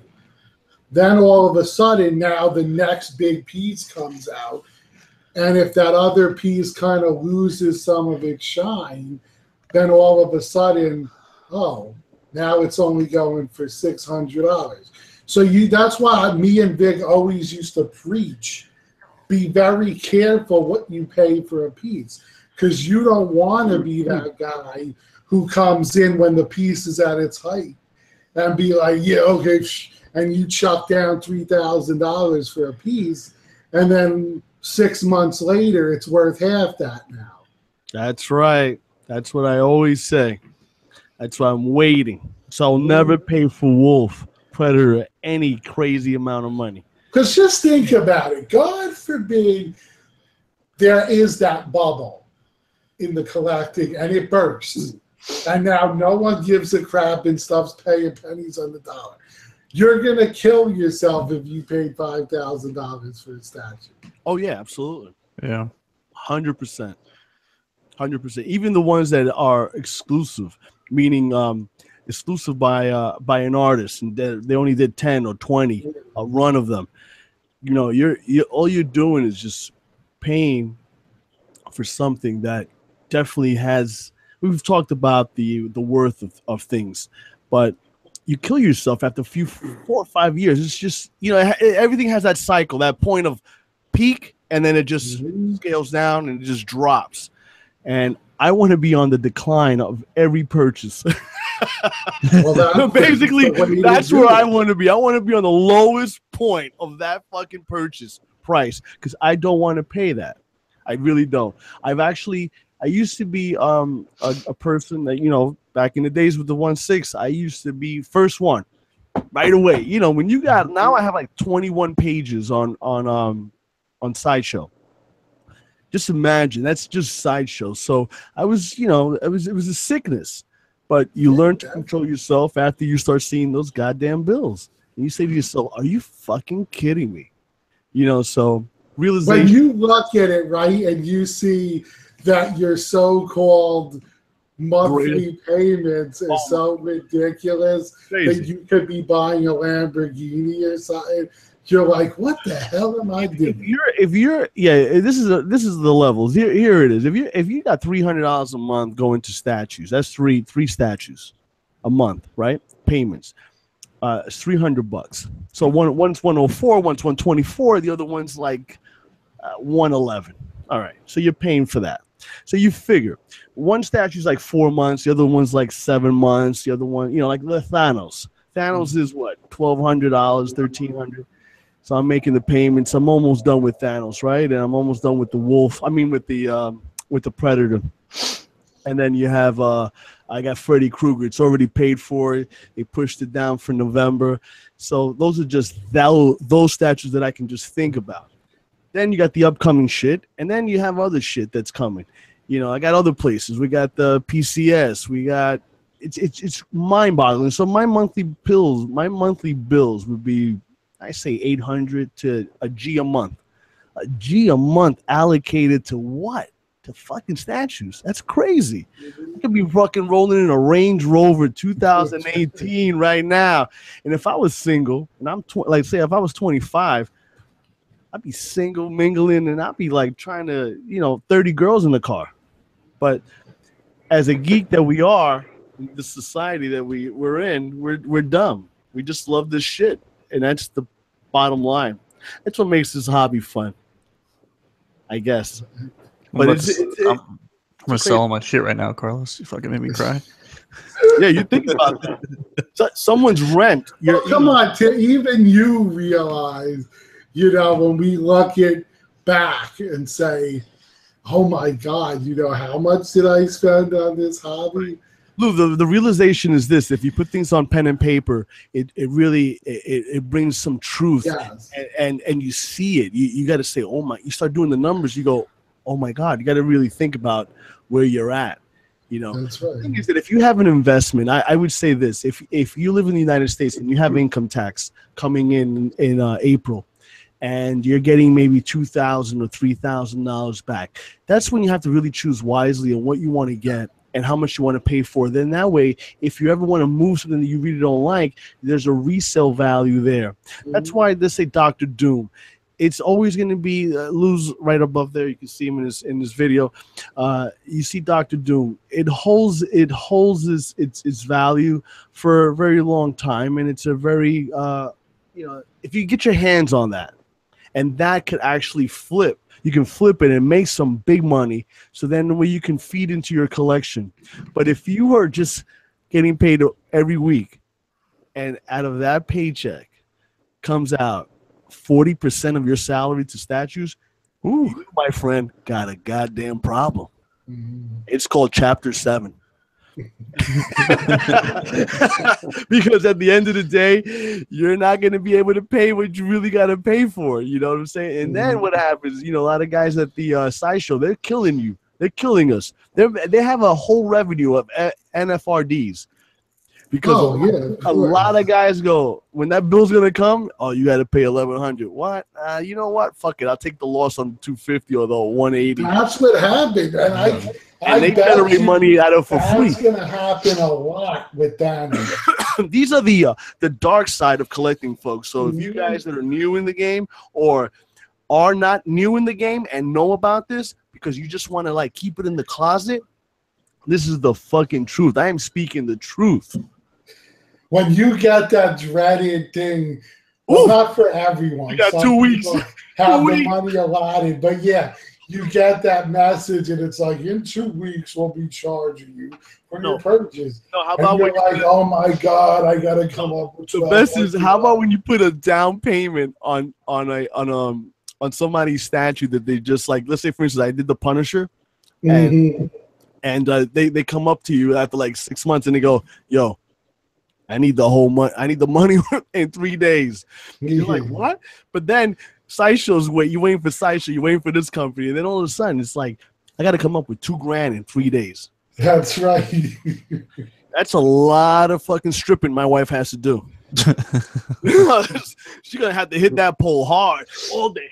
Then all of a sudden, now the next big piece comes out. And if that other piece kind of loses some of its shine, then all of a sudden, now it's only going for $600. So that's why me and Vic always used to preach, be very careful what you pay for a piece, because you don't want to be that guy who comes in when the piece is at its height and be like, yeah, okay, and you chuck down $3,000 for a piece, and then 6 months later, it's worth half that now. That's right. That's what I always say. That's why I'm waiting. So I'll never pay for Wolf, Predator, any crazy amount of money. Because just think about it. God forbid there is that bubble in the collecting and it bursts. And now no one gives a crap and stuff's paying pennies on the dollar. You're going to kill yourself if you paid $5,000 for a statue. Oh, yeah, absolutely. Yeah. 100%. 100%. Even the ones that are exclusive, meaning exclusive by an artist, and they only did 10 or 20 a run of them. You're all you're doing is just paying for something that definitely has. We've talked about the worth of things, but you kill yourself after a few 4 or 5 years. It's just everything has that cycle, that point of peak, and then it just scales down and it just drops. And I want to be on the decline of every purchase. Well, basically, that's where I want to be. I want to be on the lowest point of that fucking purchase price because I don't want to pay that. I really don't. I used to be a person that, back in the days with the 1/6, I used to be first one right away. When you got, now I have like 21 pages on Sideshow. Just imagine, that's just Sideshow. So I was, it was a sickness, but you learn to control yourself after you start seeing those goddamn bills. And you say to yourself, are you fucking kidding me? So realization. When you look at it, right, and you see that your so-called monthly payments are so ridiculous that you could be buying a Lamborghini or something, you're like, what the hell am I doing? This is the levels. Here it is. If you got $300 a month going to statues, that's three statues a month, right? Payments. It's $300. So one's 104, one's 124, the other one's like 111. All right. So you're paying for that. So you figure one statue's like 4 months, the other one's like 7 months, the other one, like the Thanos. Thanos is what, $1,200, $1,300. So I'm making the payments. I'm almost done with Thanos, right? And I'm almost done with the Wolf. I mean, with the Predator. And then you have I got Freddy Krueger. It's already paid for. They pushed it down for November. So those are just those statues that I can just think about. Then you got the upcoming shit, and then you have other shit that's coming. I got other places. We got the PCS. We got it's mind-boggling. So my monthly bills would be, I say, $800 to a G a month. A G a month allocated to what? to fucking statues. That's crazy. I could be fucking rolling in a Range Rover 2018 right now. And if I was single, and I'm like, say, if I was 25, I'd be single, mingling, and I'd be like trying to, 30 girls in the car. But as a geek that we are, the society that we're in, we're dumb. We just love this shit, and that's the bottom line. That's what makes this hobby fun, I guess. But I'm gonna sell all my shit right now, Carlos. You fucking made me cry. Yeah, you think about that. Someone's rent. Come on, even you realize, when we look it back and say, oh my God, how much did I spend on this hobby? Lou, the realization is this: if you put things on pen and paper, it really brings some truth, yes. and you see it. You got to say, oh my! You start doing the numbers. You go, oh my God! You got to really think about where you're at. That's right. The thing is that if you have an investment, I would say this: if you live in the United States and you have income tax coming in April, and you're getting maybe $2,000 or $3,000 back, that's when you have to really choose wisely on what you want to get and how much you want to pay for. Then that way, if you ever want to move something that you really don't like, there's a resale value there. That's why they say Dr. Doom. It's always going to be Lou's right above there. You can see him in this video. You see Dr. Doom. It holds its value for a very long time, and it's a very if you get your hands on that, and that could actually flip. You can flip it and make some big money. So then you can feed into your collection. But if you are just getting paid every week, and out of that paycheck comes out 40% of your salary to statues, you, my friend, got a goddamn problem. It's called Chapter 7. Because at the end of the day, you're not going to be able to pay what you really got to pay for. You know what I'm saying? And then what happens, a lot of guys at the sideshow, they're killing you. They're killing us. They have a whole revenue of NFRDs. Because a lot of guys go, when that bill's going to come, you got to pay $1,100. What? You know what? Fuck it. I'll take the loss on the $250 or the $180. That's what happened. And they generate money out of for free. That's going to happen a lot with them. These are the dark side of collecting, folks. So if you guys that are new in the game or are not new in the game and know about this because you just want to keep it in the closet, this is the fucking truth. I am speaking the truth. When you get that dreaded thing, well, not for everyone. You got 2 weeks. Have the money allotted, but yeah, you get that message, and it's like in 2 weeks we'll be charging you for your purchase. No, how about when you're like, oh my God, I gotta come up with the best is how about when you put a down payment on somebody's statue that they just let's say for instance I did the Punisher, and they come up to you after 6 months and they go, yo, I need the whole money. I need the money in 3 days. And you're like, what? But then Sideshow's you're waiting for Sideshow, you're waiting for this company, and then all of a sudden it's like, I got to come up with $2,000 in 3 days. That's right. That's a lot of fucking stripping my wife has to do. She's gonna have to hit that pole hard all day.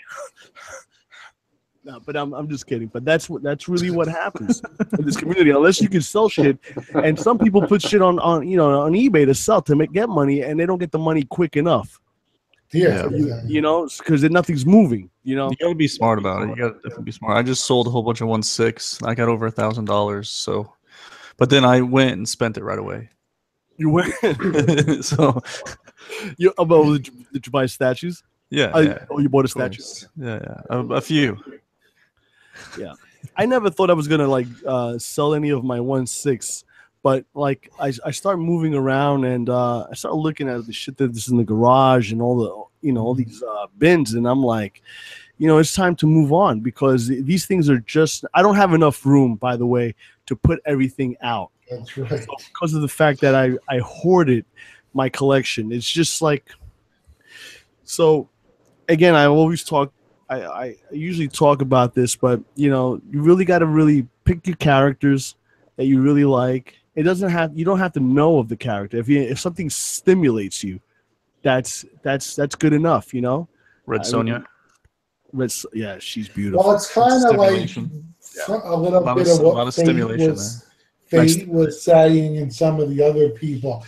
No, but I'm just kidding. But that's really what happens in this community. Unless you can sell shit, and some people put shit on eBay to sell to get money, and they don't get the money quick enough. Yeah, because nothing's moving. You gotta be smart about it. You gotta definitely be smart. I just sold a whole bunch of 1.6. I got over $1,000. So, but then I went and spent it right away. You went. So, did you buy statues? Yeah. Oh, you bought a statue? Yeah. A few. Yeah, I never thought I was gonna sell any of my 1.6, but I start moving around and I start looking at the shit that's in the garage and all the all these bins, and I'm like, it's time to move on because these things are just, I don't have enough room, by the way, to put everything out. That's right. So because of the fact that I hoarded my collection, it's just so. Again, I always talk. I usually talk about this, but you really got to really pick your characters that you really like. You don't have to know of the character. If something stimulates you, that's good enough. Red Sonja. Yeah, she's beautiful. Well, it's kind of like a little bit of what Fate was saying and some of the other people.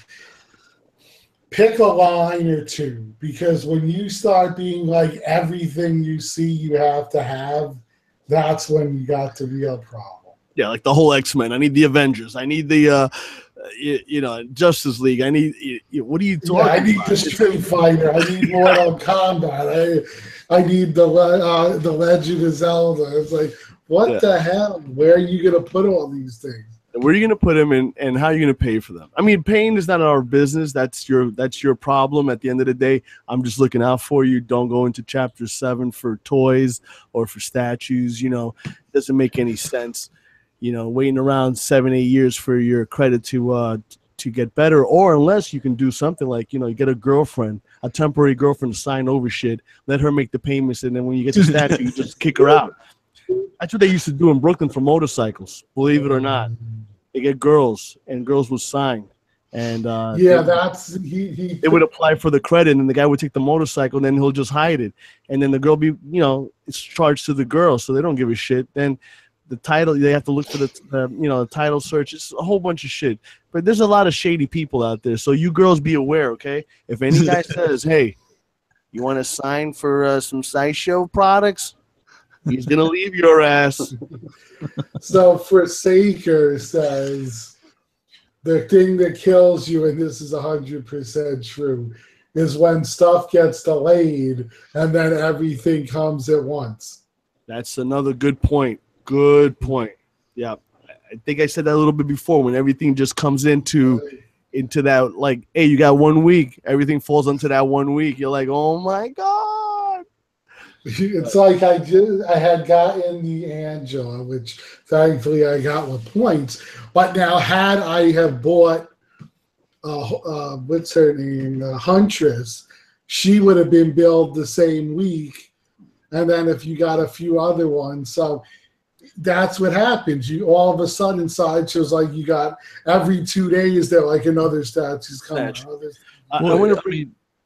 Pick a line or two, because when you start being like everything you see you have to have, that's when you got the real problem. Yeah, like the whole X-Men. I need the Avengers. I need the Justice League. I need what are you talking about? I need the Street Fighter. I need Mortal Kombat. I need the Legend of Zelda. It's like, what the hell? Where are you gonna put all these things? Where are you going to put them in, and how are you going to pay for them? I mean, paying is not our business. That's your problem. At the end of the day, I'm just looking out for you. Don't go into Chapter 7 for toys or for statues. You know, it doesn't make any sense. You know, waiting around 7-8 years for your credit to get better, or unless you can do something like, you know, you get a girlfriend, a temporary girlfriend to sign over shit, let her make the payments, and then when you get the statue, you just kick her out. That's what they used to do in Brooklyn for motorcycles, believe it or not. They get girls, and girls would sign. And they would apply for the credit, and the guy would take the motorcycle, and then he'll just hide it. And then the girl it's charged to the girl, so they don't give a shit. Then the title, they have to look for the title search. It's a whole bunch of shit. But there's a lot of shady people out there, so you girls be aware, okay? If any guy says, hey, you want to sign for some Sideshow products? He's going to leave your ass. So Forsaker says, the thing that kills you, and this is 100% true, is when stuff gets delayed and then everything comes at once. That's another good point. Good point. Yeah. I think I said that a little bit before, when everything just comes into that, like, hey, you got 1 week. Everything falls into that 1 week. You're like, oh, my God. It's like I had gotten the Angela, which thankfully I got with points. But now, had I have bought, what's her name, Huntress, she would have been billed the same week. And then if you got a few other ones, so that's what happens. You all of a sudden, Sideshow's like you got every 2 days they're like another statue's coming.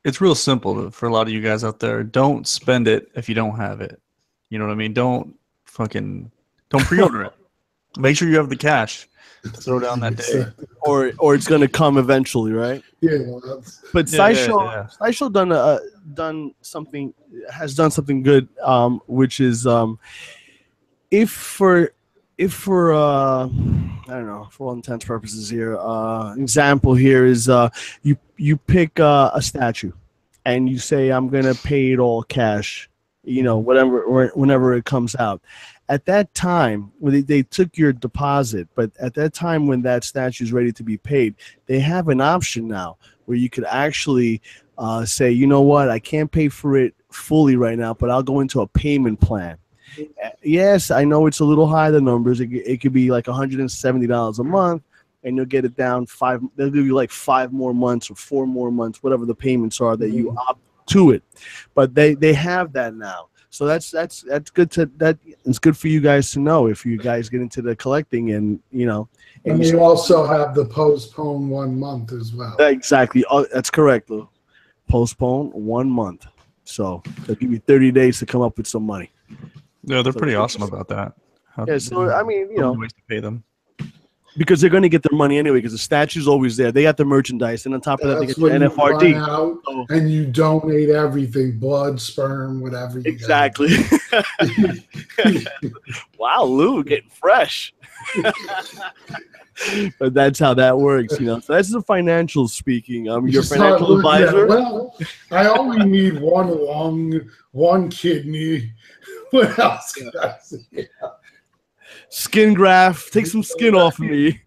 It's real simple for a lot of you guys out there. Don't spend it if you don't have it. You know what I mean? Don't pre-order it. Make sure you have the cash to throw down that day, or it's gonna come eventually, right? Yeah. But Sideshow has done something good, which is if for I don't know, for all intents and purposes here, example here is you pick a statue and you say, I'm gonna pay it all cash, whenever it comes out. At that time, when they took your deposit, but at that time when that statue is ready to be paid, they have an option now where you could actually say, you know what, I can't pay for it fully right now, but I'll go into a payment plan. Yes, I know it's a little high, the numbers. It could be like $170 a month, and you'll get it down they'll give you like 5 more months or 4 more months, whatever the payments are that you opt to it. But they have that now. So that's good it's good for you guys to know if you guys get into the collecting and And you also have the postpone 1 month as well. Exactly. Oh, that's correct, Lou. Postpone 1 month. So they'll give you 30 days to come up with some money. Yeah, they're pretty awesome about that. So I mean, ways to pay them. Because they're going to get their money anyway, because the statue's always there. They got the merchandise, and on top of that, they get the NFRD. And you donate everything, blood, sperm, whatever. Exactly. Wow, Lou, getting fresh. But that's how that works, So that's the financial speaking. Your financial advisor. Well, I only need one lung, one kidney. What else can I say? Skin graft. Take some skin off of me.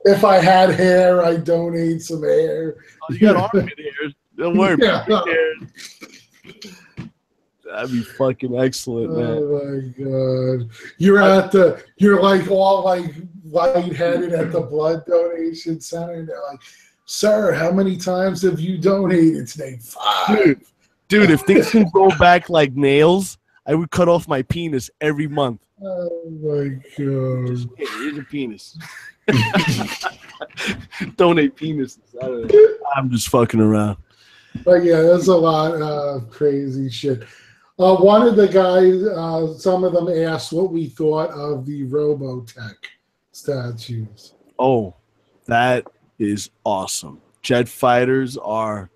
If I had hair, I'd donate some hair. Oh, you got armpit hair. Don't worry about hair. That'd be fucking excellent, man. Oh my God. You're like all like lightheaded at the blood donation center, and they're like, sir, how many times have you donated today? 5. Dude, if things can go back like nails, I would cut off my penis every month. Oh my God. Here's a penis. Donate penises. I don't know. I'm just fucking around. But yeah, there's a lot of crazy shit. One of the guys, some of them asked what we thought of the Robotech statues. Oh, that is awesome. Jet fighters are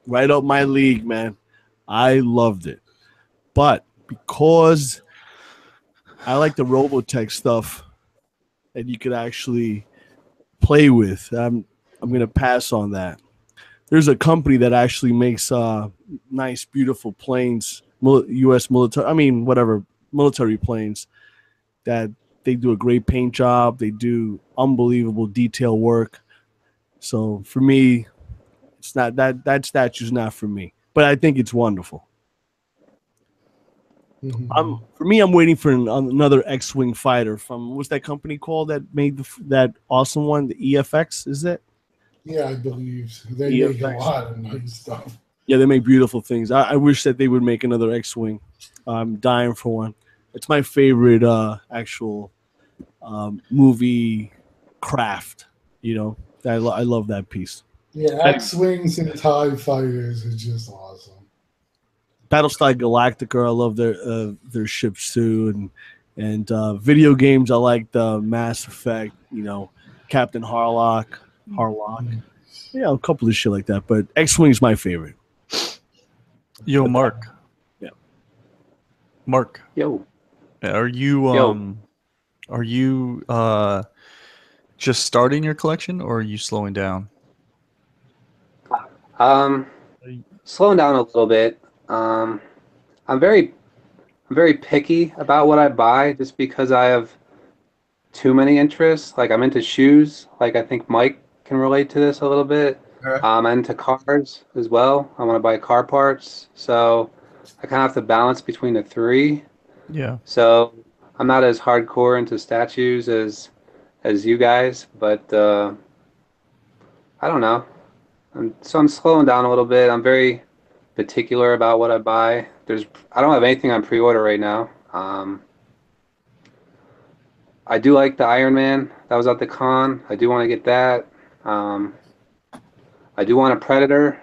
right up my league, man. I loved it. But because I like the Robotech stuff that you could actually play with, I'm going to pass on that. There's a company that actually makes nice, beautiful planes, U.S. military planes that they do a great paint job. They do unbelievable detail work. So for me, it's not that statue's not for me, but I think it's wonderful. For me, I'm waiting for another X-wing fighter from what's that company called that made that awesome one? The EFX, is it? Yeah, I believe they make a lot of nice stuff. Yeah, they make beautiful things. I wish that they would make another X-wing. I'm dying for one. It's my favorite actual movie craft. You know, I love that piece. Yeah, X-wings and TIE fighters are just awesome. Battlestar Galactica, I love their ships too, and video games. I like the Mass Effect. You know, Captain Harlock. Yeah, a couple of shit like that. But X-wing's my favorite. Yo, Mark. Yeah. Mark. Yo. Are you just starting your collection, or are you slowing down? Slowing down a little bit. I'm very picky about what I buy, just because I have too many interests. Like, I'm into shoes. Like, I think Mike can relate to this a little bit. I'm into cars as well. I want to buy car parts, so I kind of have to balance between the three. Yeah. So I'm not as hardcore into statues as you guys, but I don't know. I'm slowing down a little bit. I'm very particular about what I buy. I don't have anything on pre-order right now. I do like the Iron Man that was at the con. I do want to get that. I do want a Predator,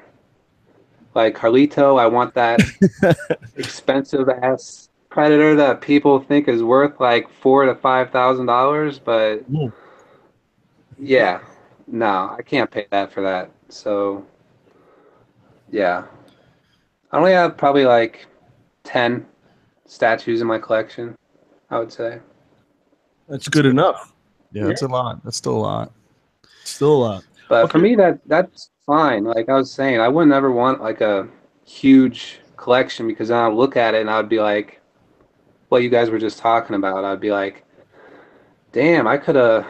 like Carlito. I want that expensive ass Predator that people think is worth like $4,000 to $5,000, but yeah, no, I can't pay that for that. So yeah, I only have probably like 10 statues in my collection, I would say. That's good enough. Yeah, that's a lot. That's still a lot. Still a lot. But for me, that's fine. Like I was saying, I wouldn't ever want like a huge collection, because then I'd look at it and I'd be like, what you guys were just talking about. I'd be like, damn, I could have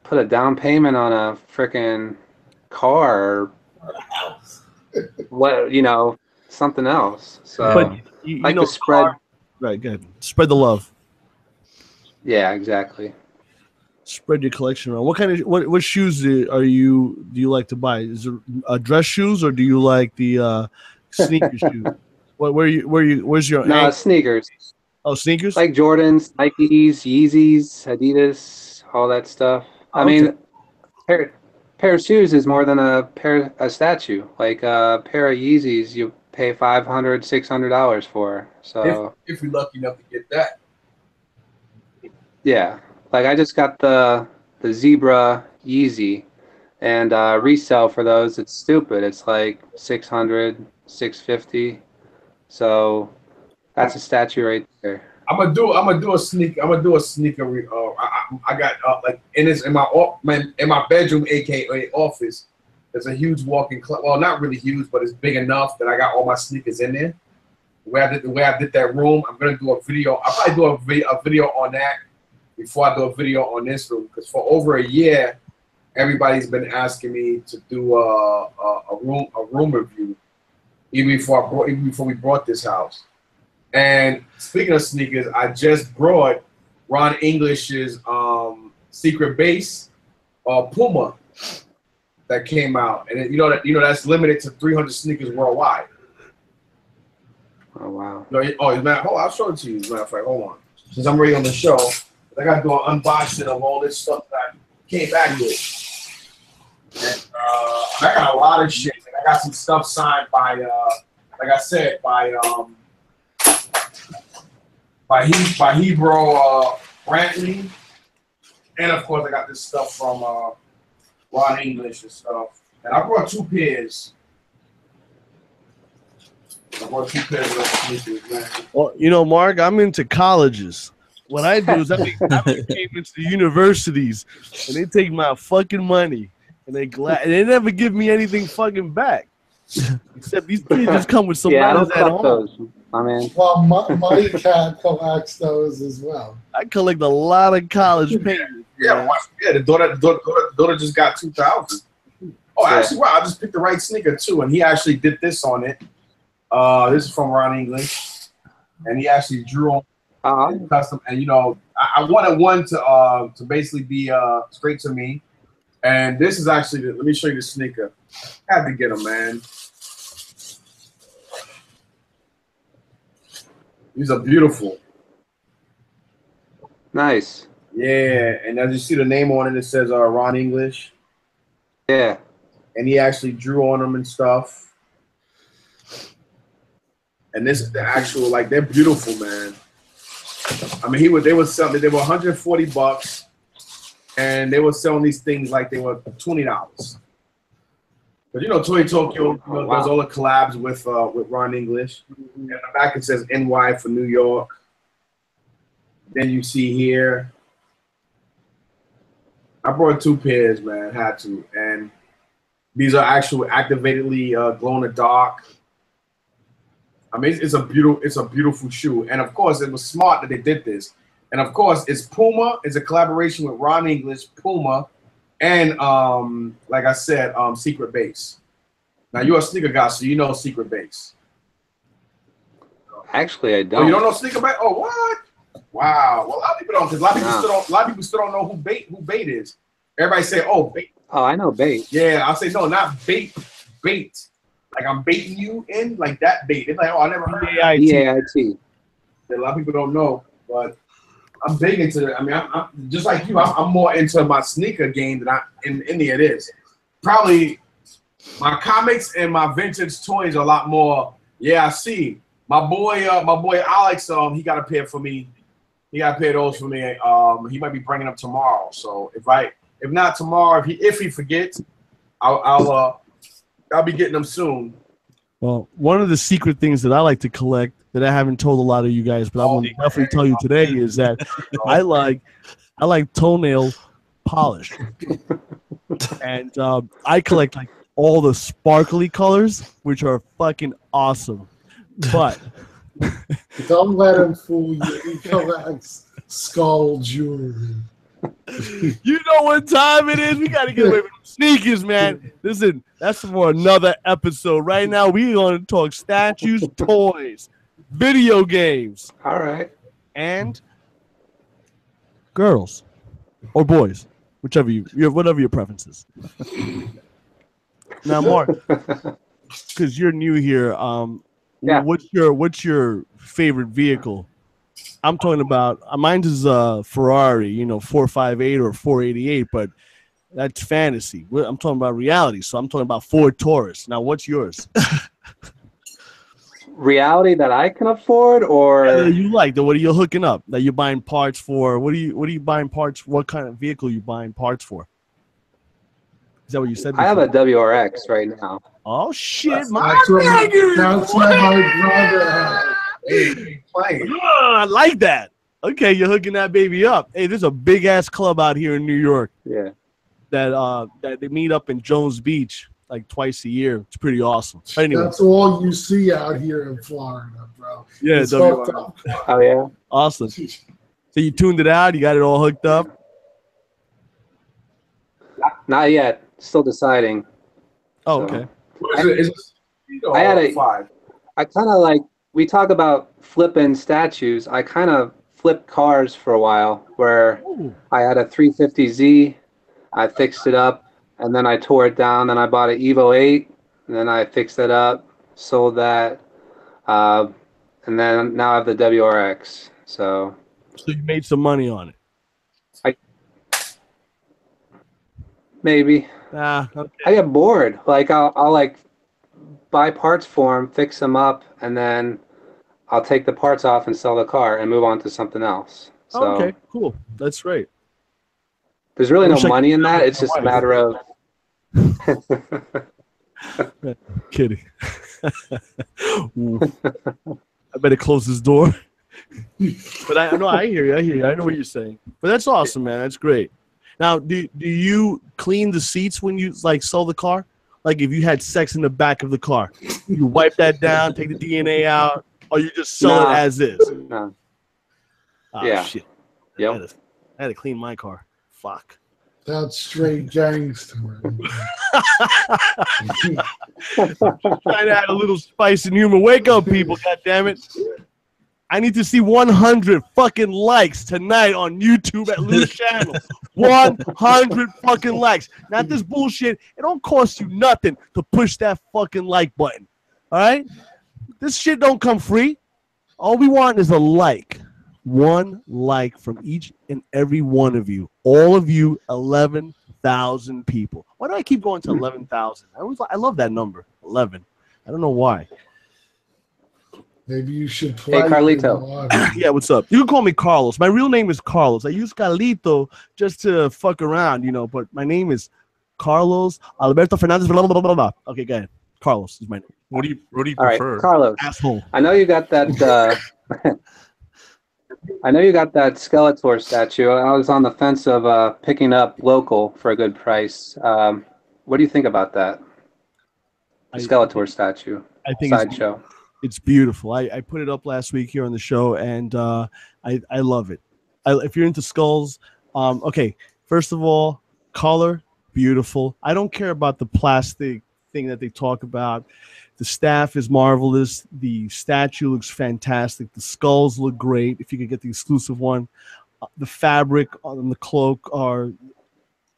put a down payment on a freaking car or something else. So but you like know, to spread. Right, good. Spread the love. Yeah, exactly. Spread your collection around. What shoes do you like to buy? Is it dress shoes, or do you like the sneaker shoes? Where's your No, sneakers. Oh, sneakers? Like Jordans, Nikes, Yeezys, Adidas, all that stuff. I mean, pair of shoes is more than a statue. Like a pair of Yeezys, you pay $500, $600 for. So if you're lucky enough to get that. Yeah, like I just got the Zebra Yeezy, and resale for those, it's stupid. It's like $600, $650. So that's a statue right there. I'm gonna do a sneaker. I got like in my bedroom, aka office. There's a huge walk-in closet. Well, not really huge, but it's big enough that I got all my sneakers in there. The way I did that room, I'm gonna do a video. I'll probably do a video on that before I do a video on this room, because for over a year, everybody's been asking me to do a room review, even before we brought this house. And speaking of sneakers, I just brought Ron English's Secret Base Puma that came out, and that's limited to 300 sneakers worldwide. Oh wow! Oh man, hold on, I'll show it to you. As a matter of fact, hold on. Since I'm already on the show, I got to do an unboxing of all this stuff that I came back with. And I got a lot of shit. I got some stuff signed by, like I said, by by Hebro Brantley, and of course I got this stuff from Ron English and stuff. And I brought 2 pairs. I brought 2 pairs of sneakers, man. Well, you know, Mark, I'm into colleges. What I do is I make payments to universities, and they take my fucking money, and they never give me anything fucking back. Except these kids just come with some I don't letters at collect home. those, my man. Well, my cat collects those as well. I collect a lot of college payments. Yeah, the daughter just got 2,000. Oh, actually, wow, I just picked the right sneaker too, and he actually did this on it. This is from Ron English, and he actually drew on custom. And you know, I wanted one to basically be straight to me. And this is actually let me show you the sneaker. I had to get him, man. These are beautiful. Nice. Yeah, and as you see the name on it, it says Ron English. Yeah. And he actually drew on them and stuff. And this is the actual, like, they're beautiful, man. I mean, they were selling, they were $140, and they were selling these things like they were $20. But you know, Toy Tokyo does all the collabs with Ron English. And in the back it says NY for New York. Then you see here, I brought 2 pairs, man. Had to, and these are actual activatedly glow in the dark. I mean, it's a beautiful shoe, and of course, it was smart that they did this. And of course, it's Puma. It's a collaboration with Ron English, Puma, and like I said, Secret Base. Now you're a sneaker guy, so you know Secret Base. Actually, I don't. Oh, you don't know Sneaker Base? Oh, what? Wow. Well, a lot of people don't, because a lot of people still don't know who Bait is. Everybody say, "Oh, Bait." Oh, I know Bait. Yeah, I'll say no, not Bait. Bait. Like I'm baiting you in, like that bait. They're like, "Oh, I never heard of that." BAIT. A lot of people don't know, but I'm big into it. I mean, I'm just like you. I'm more into my sneaker game than in any of this. Probably my comics and my vintage toys are a lot more. Yeah, I see. My boy Alex, he got a pair for me. He got a pair of those for me. He might be bringing them tomorrow. So if not tomorrow, if he forgets, I'll be getting them soon. Well, one of the secret things that I like to collect that I haven't told a lot of you guys, but I will definitely tell you today is that I like toenail polish, and I collect like all the sparkly colors, which are fucking awesome. But don't let him fool you. He collects skull jewelry. You know what time it is. We got to get away from sneakers, man. Listen, that's for another episode. Right now, we're going to talk statues, toys, video games. All right. And girls or boys, whatever your preference is. Now, Mark, because you're new here, what's your favorite vehicle? I'm talking about mine is Ferrari, 458 or 488, but that's fantasy. I'm talking about reality, so I'm talking about Ford Taurus. Now, what's yours? Reality that I can afford, or you like? What are you hooking up? That you're buying parts for? What are you buying parts? What kind of vehicle are you buying parts for? Is that what you said before? I have a WRX right now. Oh shit, that's what my brother had. I like that. Okay, you're hooking that baby up. Hey, there's a big ass club out here in New York. Yeah. That they meet up in Jones Beach like twice a year. It's pretty awesome. Anyway. That's all you see out here in Florida, bro. Yeah, oh yeah. Awesome. So you tuned it out. You got it all hooked up. Not yet. Still deciding. Oh, okay. I had I kind of like. We talk about flipping statues. I kind of flipped cars for a while where I had a 350Z. I fixed it up, and then I tore it down. Then I bought an Evo 8, and then I fixed it up, sold that, and then now I have the WRX. So you made some money on it. Maybe. Okay. I get bored. Like I'll like buy parts for them, fix them up, and then I'll take the parts off and sell the car and move on to something else. So okay, cool. That's great. there's really no money in that. It's just a matter of. Kidding. I better close this door. But I know I hear you. I know what you're saying. But that's awesome, man. That's great. Now, do you clean the seats when you like sell the car? Like if you had sex in the back of the car, you wipe that down, take the DNA out, or you just sell it as is? No. Oh, Yeah. Shit. Yep. I had to clean my car. Fuck. That's straight gangster. Trying to add a little spice and humor. Wake up, people. God damn it. I need to see 100 fucking likes tonight on YouTube at Lou's channel. 100 fucking likes. Not this bullshit. It don't cost you nothing to push that fucking like button. All right? This shit don't come free. All we want is a like. One like from each and every one of you. All of you, 11,000 people. Why do I keep going to 11,000? I love that number, 11. I don't know why. Maybe you should play. Hey, Carlito. Yeah, what's up? You can call me Carlos. My real name is Carlos. I use Carlito just to fuck around, you know, but my name is Carlos Alberto Fernandez. Blah, blah, blah, blah. Okay, go ahead. Carlos is my name. What do you All prefer? right, Carlos. Asshole. I know you got that. I know you got that Skeletor statue. I was on the fence of picking up local for a good price. What do you think about that? The Skeletor statue. I think sideshow. It's beautiful. I put it up last week here on the show, and I love it. If you're into skulls, okay. First of all, color, beautiful. I don't care about the plastic thing that they talk about. The staff is marvelous. The statue looks fantastic. The skulls look great. If you could get the exclusive one, the fabric on the cloak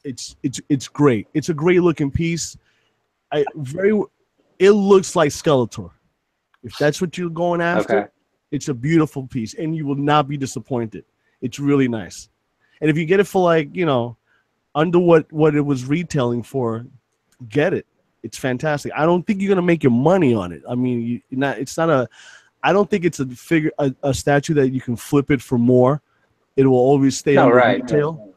it's great. It's a great looking piece. It looks like Skeletor. If that's what you're going after, It's a beautiful piece, and you will not be disappointed. It's really nice. And if you get it for like, you know, under what it was retailing for, get it. It's fantastic. I don't think you're gonna make your money on it. I mean, I don't think it's a statue that you can flip it for more. It will always stay under retail.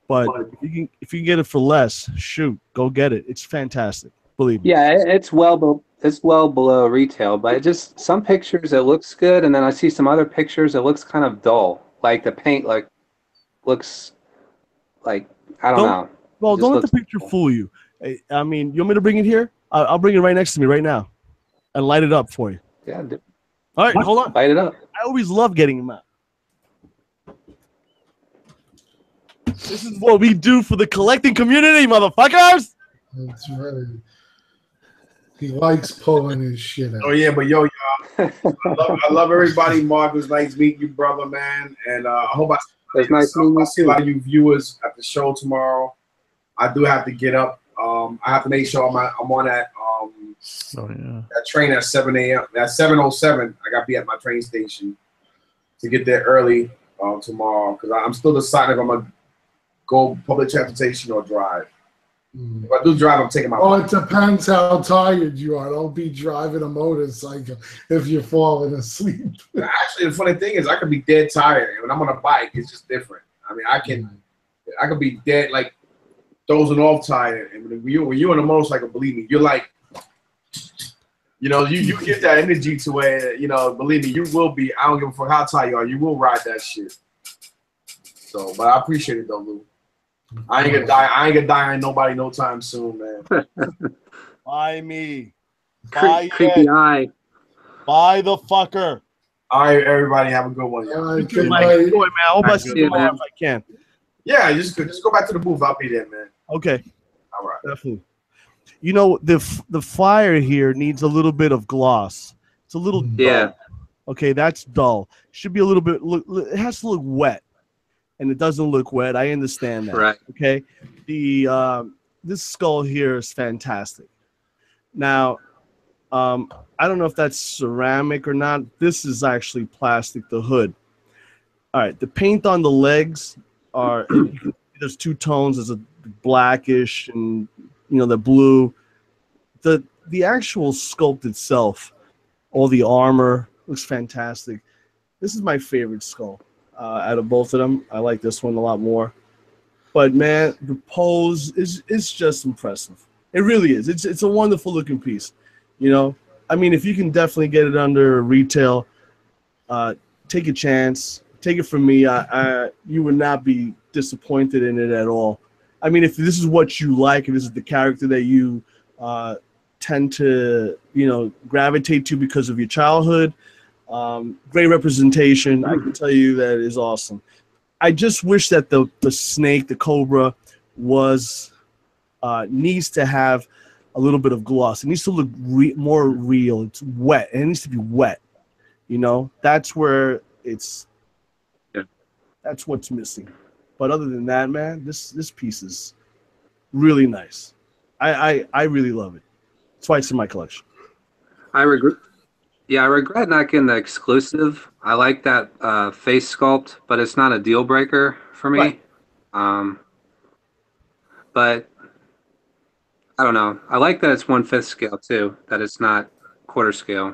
But if you can get it for less, shoot, go get it. It's fantastic. Believe me. Yeah, it's well below retail, but just some pictures it looks good, and then I see some other pictures it looks kind of dull. Like the paint looks like I don't know. Well, don't let the picture fool you. I mean, you want me to bring it here? I'll bring it right next to me right now and light it up for you. Yeah. All right, hold on. Light it up. I always love getting them out. This is what we do for the collecting community, motherfuckers. That's right. He likes pulling his shit out. Oh yeah, but yo, I love everybody. Mark, it was nice meeting you, brother, man. And I hope I see a lot of you viewers at the show tomorrow. I do have to get up. I have to make sure I'm on that that train at 7 a.m. At 7:07, I got to be at my train station to get there early tomorrow because I'm still deciding if I'm gonna go public transportation or drive. If I do drive, I'm taking my. Oh, it depends how tired you are. Don't be driving a motorcycle if you're falling asleep. Actually, the funny thing is, I could be dead tired. When I'm on a bike, it's just different. I mean, I could be dead, like dozing off tired. And when you're on a motorcycle, believe me, you're like, you know, you get that energy to where, you know, believe me, you will be. I don't give a fuck how tired you are. You will ride that shit. So, but I appreciate it though, Lou. I ain't gonna die on nobody no time soon, man. Buy me. Buy creepy eye. Buy the fucker. All right, everybody, have a good one. All right, Good man. I hope I see you tomorrow if I can. Yeah, just go back to the booth. I'll be there, man. Okay. All right. Definitely. You know, the fire here needs a little bit of gloss. It's a little dull. Okay, that's dull. Should be a little bit. It has to look wet. And it doesn't look wet. I understand that. Right. Okay. This skull here is fantastic. Now, I don't know if that's ceramic or not. This is actually plastic, the hood. All right. The paint on the legs there's two tones. There's a blackish and, you know, the blue. The actual sculpt itself, all the armor, Looks fantastic. This is my favorite skull out of both of them. I like this one a lot more. But man, the pose is just impressive. It really is. It's a wonderful looking piece. You know, I mean, if you can definitely get it under retail, take a chance. Take it from me. You would not be disappointed in it at all. I mean, if this is what you like, if this is the character that you tend to, you know, gravitate to because of your childhood, great representation. I can tell you that is awesome. I just wish that the snake, the cobra, needs to have a little bit of gloss. It needs to look more real. It's wet. It needs to be wet. You know, that's where that's what's missing. But other than that, man, this piece is really nice. I really love it. That's why it's in my collection. I regret not getting the exclusive. I like that face sculpt, but it's not a deal breaker for me. Right. But I don't know. I like that it's 1/5 scale too. That it's not quarter scale.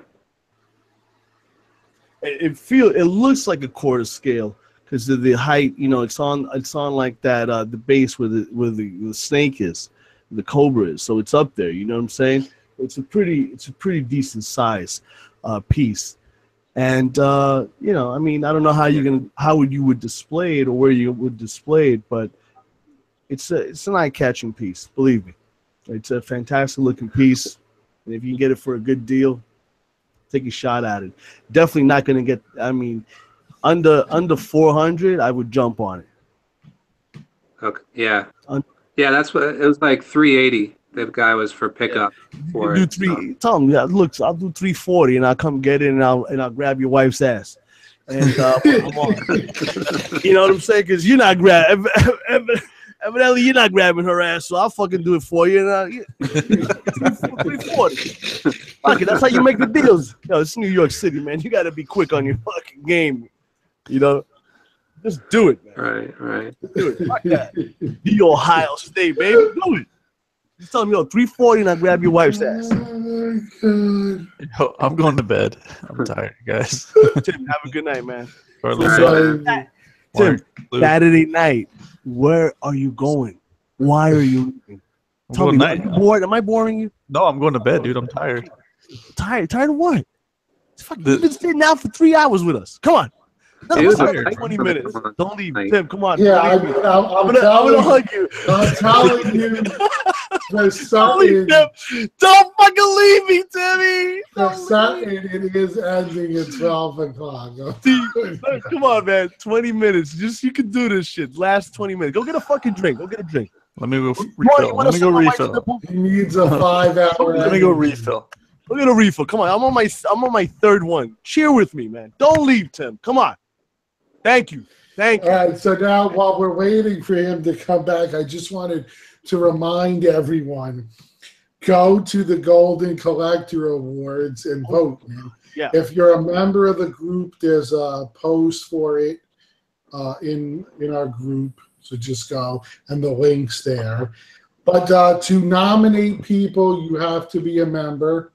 It looks like a quarter scale because of the height. You know, it's on like that the base where the snake is, the cobra is. So it's up there. You know what I'm saying? It's a pretty decent size piece. And you know, I mean, I don't know how you would display it or where you would display it, but it's an eye-catching piece. Believe me, it's a fantastic looking piece. And if you can get it for a good deal, take a shot at it. Definitely not going to get. I mean, under 400, I would jump on it. Okay. Yeah. Yeah, that's what it was like. 380. The guy was for pickup for do it. Tell him, yeah, look, I'll do 340 and I'll come get it and I'll grab your wife's ass. And I'm on. You know what I'm saying? Because you're not evidently you're not grabbing her ass, so I'll fucking do it for you. And 340. Fuck it, that's how you make the deals. Yo, it's New York City, man. You got to be quick on your fucking game. You know, just do it, man. Right. Do it. Fuck that. The Ohio State, baby. Do it. Just tell me, 340 and I grab your wife's ass. Oh my God. Yo, I'm going to bed. I'm tired, guys. Tim, have a good night, man. Right. Tim, Saturday night, where are you going? Why are you leaving? Tell me, are you bored? Am I boring you? No, I'm going to bed, dude. I'm tired. Tired of what? You've been sitting down for 3 hours with us. Come on. Dude, 20 minutes. Don't leave. Tim, come on. Yeah, I'm gonna hug you. I'm telling you. There's something. Don't fucking leave me, Timmy. It is ending at 12 o'clock. Come on, man. 20 minutes. You can do this shit. Last 20 minutes. Go get a fucking drink. Go get a drink. Let me go refill. He needs a 5-hour. Let me go refill. Go get a refill. Come on. I'm on my third one. Cheer with me, man. Don't leave, Tim. Come on. Thank you. All right, so now while we're waiting for him to come back, I just wanted to remind everyone, go to the Golden Collector Awards and vote, man. Yeah. If you're a member of the group, there's a post for it in our group, so just go, and the link's there. But to nominate people, you have to be a member.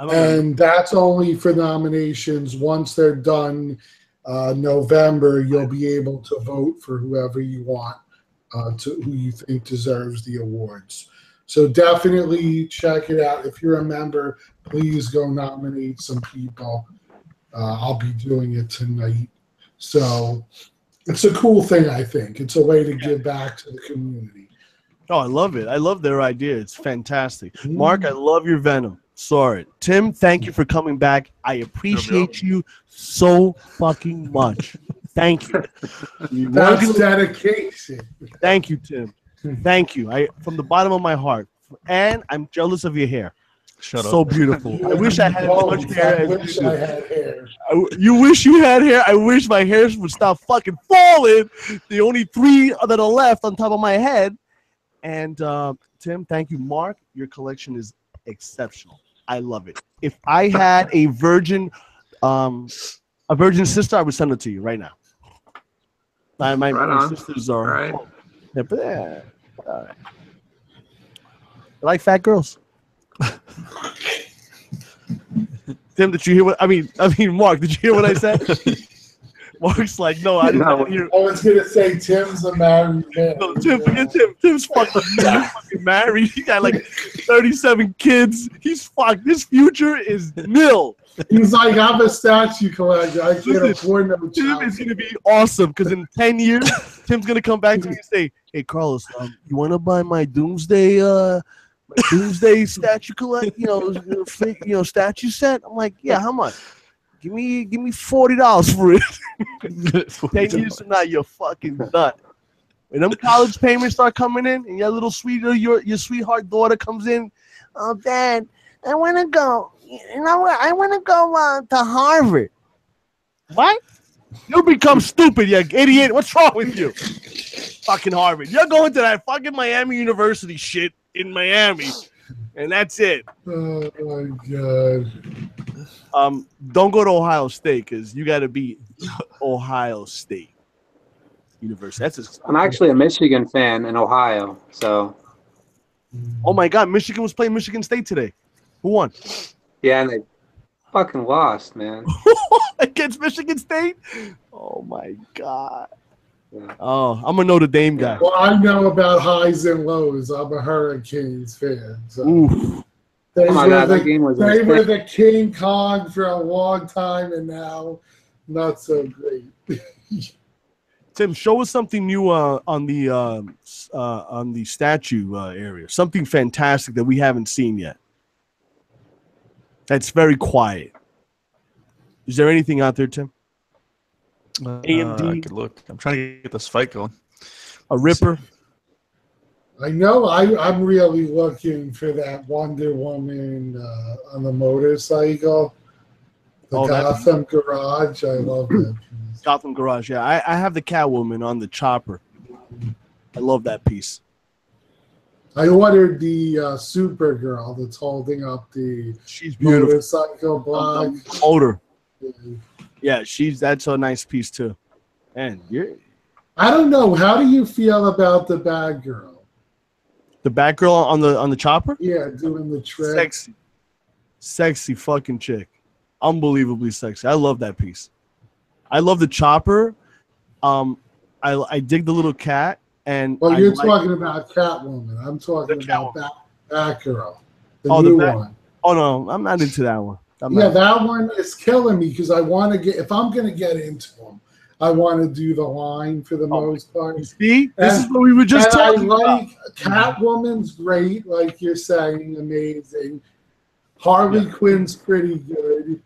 And that's only for nominations. Once they're done, November, you'll be able to vote for whoever you want, who you think deserves the awards. So definitely check it out. If you're a member, please go nominate some people. I'll be doing it tonight. So it's a cool thing, I think. It's a way to give back to the community. Oh, I love it. I love their idea. It's fantastic. Mark, I love your Venom. Sorry. Tim, thank you for coming back. I appreciate you so fucking much. Thank you. That's dedication. Thank you, Tim. Thank you. From the bottom of my heart. And I'm jealous of your hair. Shut up. So beautiful. I wish I had as much hair as you. I had hair. You wish you had hair. I wish my hair would stop fucking falling. The only 3 that are left on top of my head. And Tim, thank you. Mark, your collection is exceptional. I love it. If I had a virgin sister, I would send it to you right now. My sisters are. All right. Yeah, but all right. I like fat girls. Tim, did you hear what I mean? Mark, did you hear what I said? Mark's like, no, I didn't hear. I was gonna say Tim's a married man. No, Tim, forget Tim. Tim's fucking married. He got like 37 kids. He's fucked. His future is nil. He's like, I'm a statue collector. I can't afford no child. Tim is gonna be awesome because in 10 years, Tim's gonna come back to me and say, "Hey, Carlos, you want to buy my Doomsday statue collect? Statue set?" I'm like, "Yeah, how much? Give me $40 for it." 10 years from now, you're fucking nut. When them college payments start coming in, and your little your sweetheart daughter comes in, "Oh, Dad, I want to go. I want to go to Harvard." What? You become stupid, you idiot. What's wrong with you? Fucking Harvard. You're going to that fucking Miami University shit in Miami, and that's it. Oh my god. Don't go to Ohio State because you got to beat Ohio State University. I'm actually a Michigan fan in Ohio, so. Oh my god, Michigan was playing Michigan State today. Who won? Yeah, and they fucking lost, man. Against Michigan State? Oh my god. Yeah. Oh, I'm a Notre Dame guy. Well, I know about highs and lows. I'm a Hurricanes fan. So. They were the King Kong for a long time, and now not so great. Tim, show us something new on the statue area. Something fantastic that we haven't seen yet. That's very quiet. Is there anything out there, Tim? AMD. I could look. I'm trying to get this fight going. A Ripper. I know. I'm really looking for that Wonder Woman on the motorcycle. The Gotham Garage. I love that piece. Gotham Garage. Yeah, I have the Catwoman on the chopper. I love that piece. I ordered the Supergirl that's holding up the motorcycle block. Motor. Yeah, that's a nice piece too. And I don't know. How do you feel about the Batgirl? The Batgirl on the chopper? Yeah, doing the trick. Sexy fucking chick. Unbelievably sexy. I love that piece. I love the chopper. I dig the little cat. And you're talking about Catwoman. I'm talking about Batgirl. The new one. Oh no, I'm not into that one. That one is killing me because I want to get. If I'm going to get into them, I want to do the line for the most part. You see, this is what we were just talking about. Catwoman's great, like you're saying, amazing. Harley Quinn's pretty good.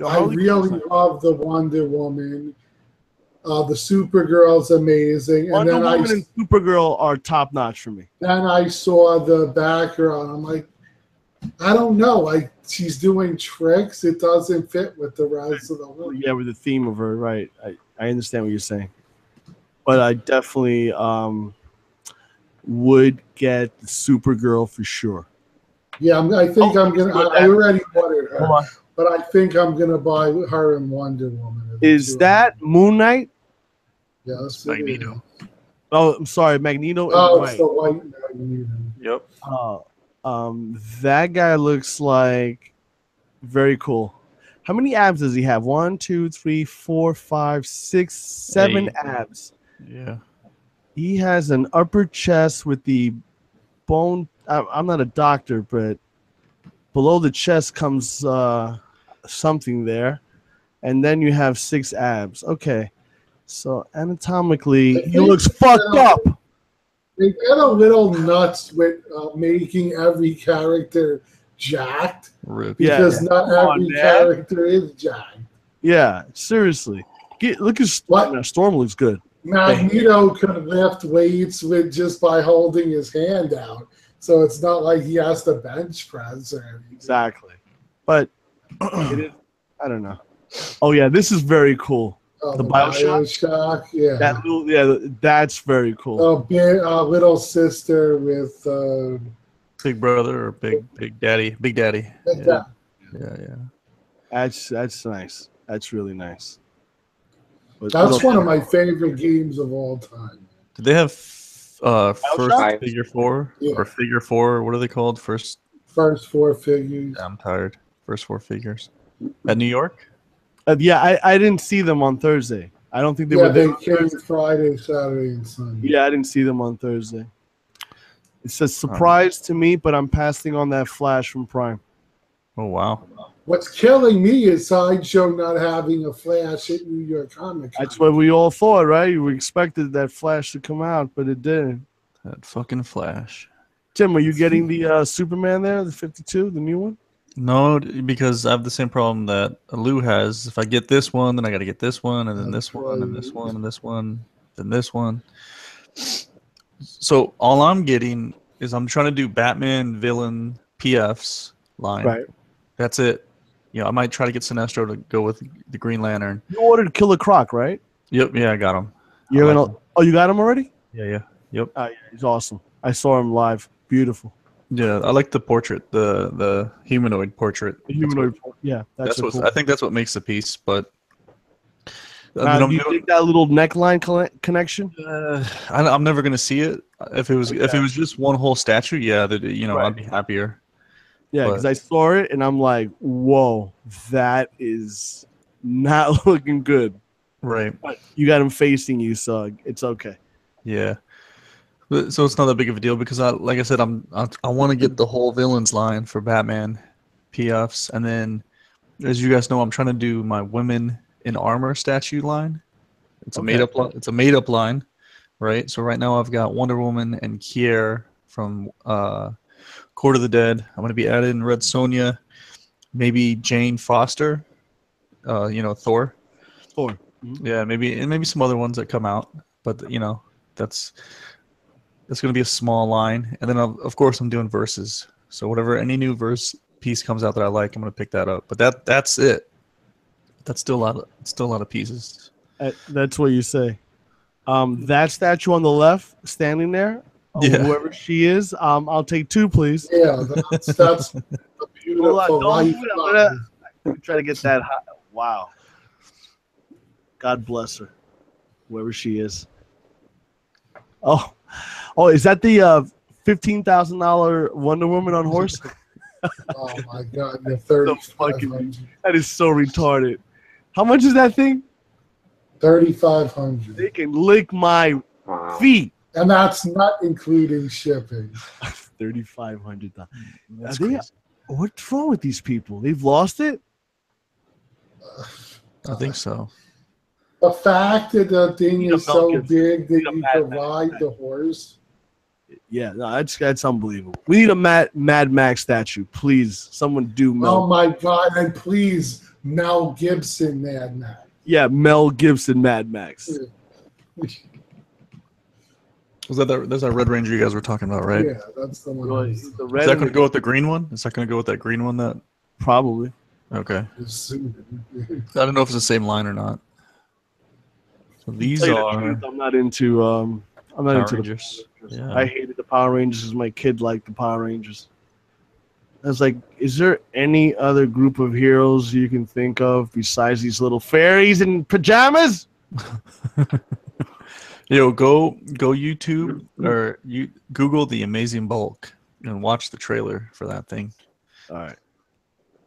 I really love the Wonder Woman. The Supergirl's amazing. Wonder Woman and Supergirl are top notch for me. Then I saw the Batgirl, and I'm like, I don't know. Like, she's doing tricks. It doesn't fit with the rest of the movie. Yeah, with the theme of her, right. I understand what you're saying. But I definitely would get the Supergirl for sure. Yeah, I think I'm going to. I already ordered her. But I think I'm going to buy her and Wonder Woman. Is that Moon Knight? Yes, Magneto. Oh, I'm sorry, Magneto. It's the white Magneto. Yep. That guy looks like very cool. How many abs does he have? 1, 2, 3, 4, 5, 6, 7 abs. Yeah. He has an upper chest with the bone. I'm not a doctor, but below the chest comes something there. And then you have 6 abs. Okay. So anatomically, he looks fucked up. They get a little nuts with making every character jacked. Because not every character is jacked. Yeah, seriously. Look at Storm looks good. Magneto could lift weights with just by holding his hand out. So it's not like he has to bench press or anything. Exactly. But it is, I don't know. Oh yeah, this is very cool. The Bioshock, yeah. That's very cool. Little sister with Big brother or big daddy. Yeah. That's nice. That's really nice. But that's one of my favorite games of all time. Did they have first figure 4 or figure 4? What are they called? First 4 figures. Yeah, I'm tired. First 4 figures. At New York? Yeah, I didn't see them on Thursday. I don't think they were Yeah, there. they came Friday, Saturday, and Sunday. Yeah, I didn't see them on Thursday. It's a surprise to me, but I'm passing on that Flash from Prime. Oh, wow. What's killing me is Sideshow not having a Flash at New York Comic Con. That's what we all thought, right? We expected that Flash to come out, but it didn't. That fucking Flash. Tim, are you getting the Superman there, the 52, the new one? No, because I have the same problem that Lou has. If I get this one, then I got to get this one, and then this one, and this one, and this one, then this one. So all I'm getting is I'm trying to do Batman villain PFs line. Right. That's it. You know, I might try to get Sinestro to go with the Green Lantern. You ordered Killer Croc, right? Yep. Yeah, I got him. Oh, you got him already? Yeah. Yep. Yeah, he's awesome. I saw him live. Beautiful. Yeah, I like the portrait, the humanoid portrait. The humanoid. Yeah, that's what cool. I think that's what makes the piece. But do you think that little neckline connection? I'm never gonna see it. If it was just one whole statue, yeah, that Right. I'd be happier. Yeah, because I saw it and I'm like, whoa, that is not looking good. Right. But you got him facing you, so it's okay. Yeah. So it's not that big of a deal because like I said, I want to get the whole villains line for Batman PFs, and then as you guys know, I'm trying to do my women in armor statue line. It's a made up line, right? So right now I've got Wonder Woman and Kier from Court of the Dead. I'm going to be adding Red Sonja, maybe Jane Foster, Thor. Thor. Mm-hmm. Yeah, maybe some other ones that come out, but that's going to be a small line. And then of course I'm doing verses. So whatever any new verse piece comes out that I like, I'm going to pick that up. But that's it. That's still a lot of pieces. That's what you say. That statue on the left, standing there, whoever she is, I'll take 2, please. Yeah, that's a beautiful life. I'm trying to get that high. Wow. God bless her, whoever she is. Oh, is that the $15,000 Wonder Woman on horse? Oh my God, the 3,500. That is so retarded. How much is that thing? 3,500. They can lick my feet, and that's not including shipping. 3,500. That's crazy. What's wrong with these people? They've lost it. I think so. The fact that the thing is so big that you provide the horse. Yeah, no, that's unbelievable. We need a Mad Max statue, please. Someone do Mel. Oh my God! And please, Mel Gibson Mad Max. Yeah, Mel Gibson Mad Max. Was that's that Red Ranger you guys were talking about, right? Yeah, that's the one. Really? Is that going to go with the green one? Is that going to go with that green one? That probably. Okay. I don't know if it's the same line or not. So these are. I'm not into. I'm not into Rangers. Yeah. I hated the Power Rangers because my kid liked the Power Rangers. I was like, is there any other group of heroes you can think of besides these little fairies in pajamas? Go YouTube or you Google The Amazing Bulk and watch the trailer for that thing. All right.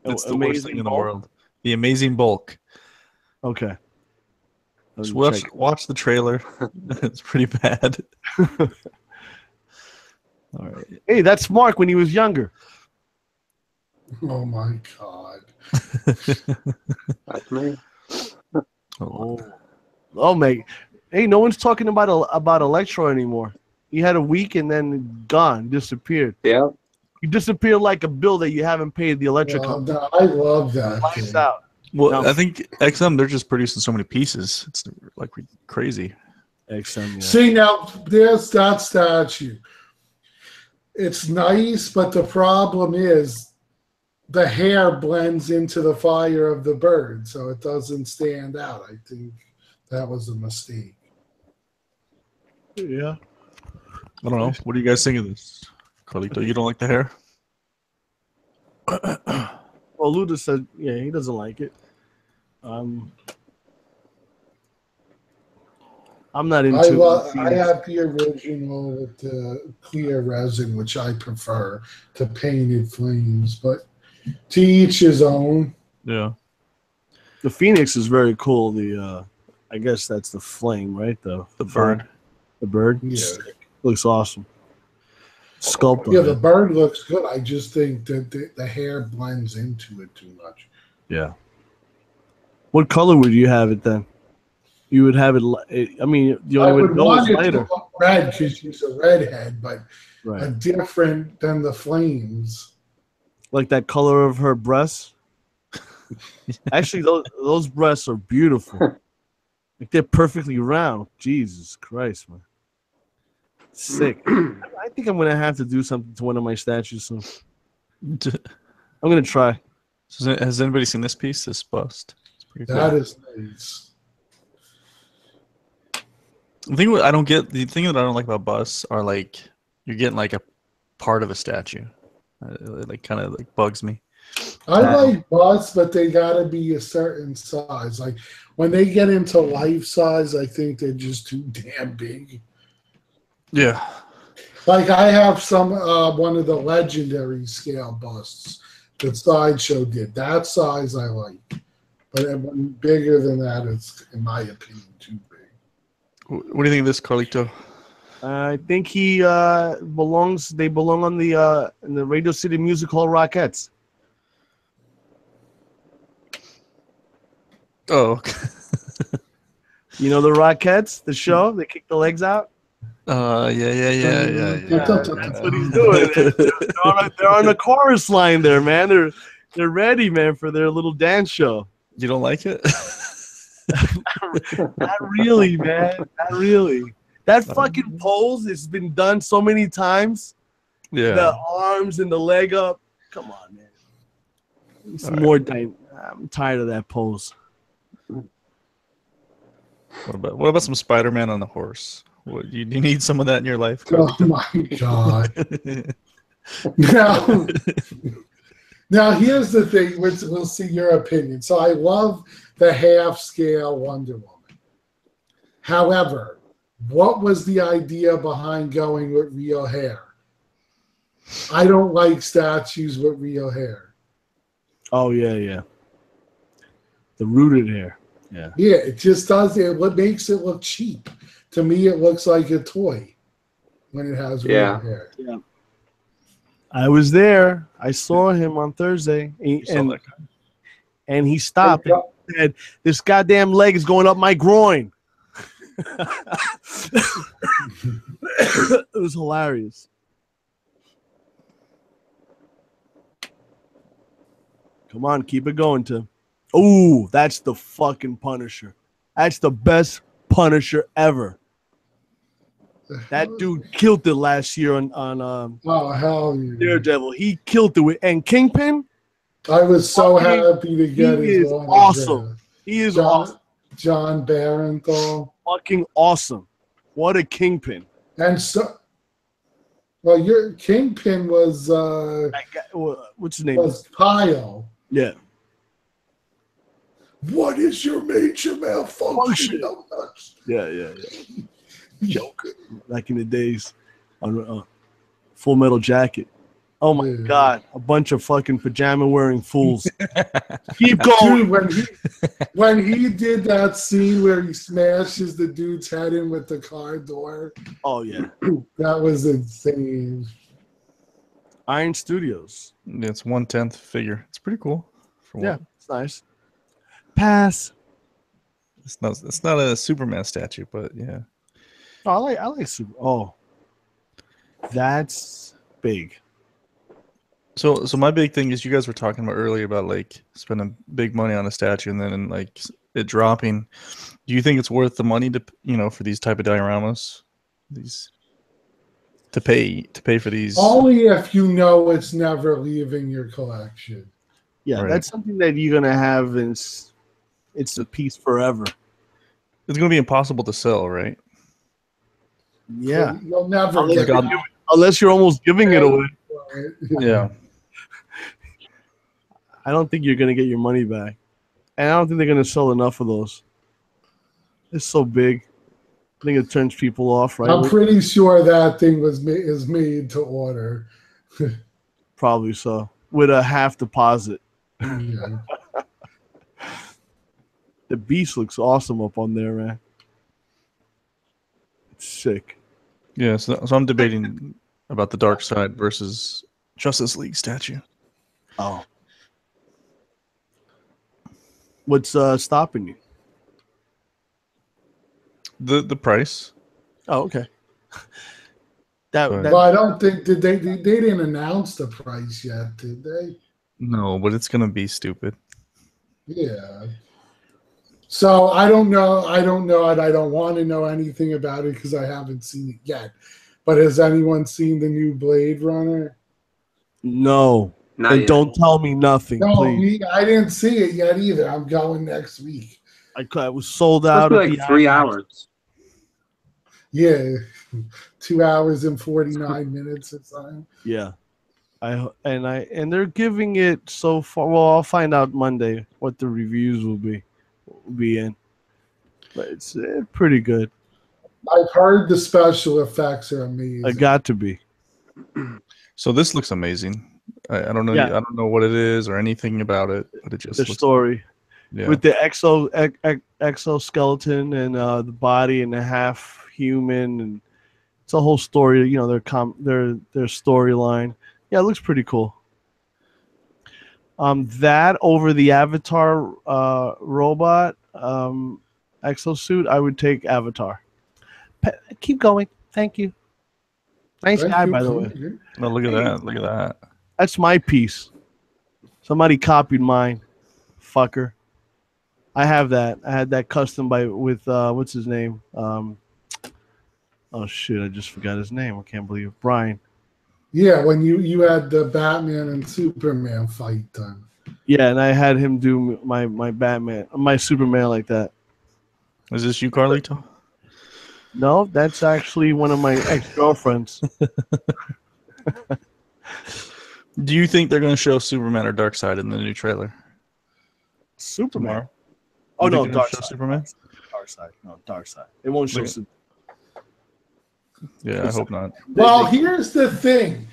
It's the worst thing in the world. The Amazing Bulk. Okay. Just watch the trailer. It's pretty bad. All right. Hey, that's Mark when he was younger. Oh my God. That's me. Oh, mate. Hey, no one's talking about Electro anymore. He had a week and then gone, disappeared. Yeah. He disappeared like a bill that you haven't paid the electric company. I love that. Lights out. Well, I think XM, they're just producing so many pieces. It's like crazy. XM, yeah. See, now, there's that statue. It's nice, but the problem is the hair blends into the fire of the bird, so it doesn't stand out. I think that was a mistake. Yeah. I don't know. What do you guys think of this? Carlito, you don't like the hair? Well, Luda said, yeah, he doesn't like it. I'm not into I have the original with the clear resin, which I prefer to painted flames, but to each his own. Yeah. The Phoenix is very cool. The I guess that's the flame, right? The bird. The bird. Yeah. Looks awesome. Sculpt. Yeah, the bird looks good. I just think that the hair blends into it too much. Yeah. What color would you have it then? You would have it. I mean, the only way to go is lighter. Red because she's a redhead, but Right. a different than the flames. Like that color of her breasts. Actually, those breasts are beautiful. Like they're perfectly round. Jesus Christ, man. Sick. I think I'm gonna have to do something to one of my statues soon. I'm gonna try. So has anybody seen this piece? This bust. It's pretty cool. That is nice. The thing I don't get, the thing that I don't like about busts are like you're getting like a part of a statue. It like kind of like bugs me. I like busts, but they gotta be a certain size. Like when they get into life size, I think they're just too damn big. Yeah. Like I have some one of the legendary scale busts that Sideshow did. That size I like, but bigger than that, it's in my opinion too big. What do you think of this, Carlito? I think he belongs. They belong on the in the Radio City Music Hall Rockettes. Oh, okay. You know the Rockettes, the show. They kick the legs out. Yeah. That's what he's doing. They're on the chorus line there, man. They're ready, man, for their little dance show. You don't like it? Not really, man. Not really. That fucking pose has been done so many times. Yeah. The arms and the leg up. Come on, man. Some more time. I'm tired of that pose. What about some Spider-Man on the horse? What, you need some of that in your life? Oh my god! Now here's the thing. We'll see your opinion. So I love the half-scale Wonder Woman. However, what was the idea behind going with real hair? I don't like statues with real hair. Oh yeah. The rooted hair. Yeah. Yeah, it just does it. What makes it look cheap? To me, it looks like a toy when it has real hair. Yeah. I was there. I saw him on Thursday, and he stopped and said, "This goddamn leg is going up my groin." It was hilarious. Come on, keep it going, Tim. Oh, that's the fucking Punisher. That's the best Punisher ever. That dude killed it last year on oh hell yeah. Daredevil. He killed it. And Kingpin, I was so happy to get his. He is awesome. He is awesome. John Barenthal. Fucking awesome. What a Kingpin. And so, well, your Kingpin was what's his name? Was Pyle. Yeah. What is your major malfunction? Yeah. Joker. Back in the days on Full Metal Jacket. Oh my God. A bunch of fucking pajama wearing fools. Keep going. Dude, when he did that scene where he smashes the dude's head in with the car door. Oh yeah. That was insane. Iron Studios. It's 1/10 figure. It's pretty cool. It's nice. Pass. It's not a Superman statue, but yeah. Oh, I like Super. Oh, that's big. So my big thing is you guys were talking about earlier about like spending big money on a statue and then like it dropping. Do you think it's worth the money to for these type of dioramas? To pay for these? Only if you know it's never leaving your collection. Yeah, right. That's something that you're gonna have, and it's a piece forever. It's gonna be impossible to sell, right? Yeah, you'll never get it. Unless you're almost giving it away. Yeah. I don't think you're gonna get your money back, and I don't think they're gonna sell enough of those. It's so big. I think it turns people off, right? I'm pretty sure that thing is made to order. Probably so, with a half deposit. Yeah. The Beast looks awesome up on there, man. It's sick. Yeah, so I'm debating about the Dark Side versus Justice League statue. Oh. What's stopping you? The price. Oh, okay. Well, I don't think they didn't announce the price yet, did they? No, but it's gonna be stupid. Yeah. So I don't know, and I don't want to know anything about it because I haven't seen it yet. But has anyone seen the new Blade Runner? No. Not and yet. Don't tell me nothing, please. I didn't see it yet either. I'm going next week. I was sold out. It's like 3 hours. Yeah, 2 hours and 49 minutes or something. Yeah, and they're giving it so far. Well, I'll find out Monday what the reviews will be in, but it's pretty good. I've heard the special effects are amazing. I got to be. So this looks amazing. I don't know. Yeah. I don't know what it is or anything about it, but it just The looks, story yeah. with the exoskeleton and the body and the half human, and it's a whole story. You know, their storyline. Yeah, it looks pretty cool. That over the Avatar robot exosuit, I would take Avatar. Keep going. Thank you. Nice guy, by the way. No, look at that. Look at that. That's my piece. Somebody copied mine. Fucker. I have that. I had that custom with what's his name? Oh shit, I just forgot his name. I can't believe it. Brian. Yeah, when you had the Batman and Superman fight done. Yeah, and I had him do my Batman, my Superman like that. Is this you, Carlito? No, that's actually one of my ex-girlfriends. Do you think they're going to show Superman or Darkseid in the new trailer? Superman. Tomorrow? Oh no, Darkseid. Superman. Darkseid. No, Darkseid. It won't show Superman. Yeah, I hope not. Well, here's the thing.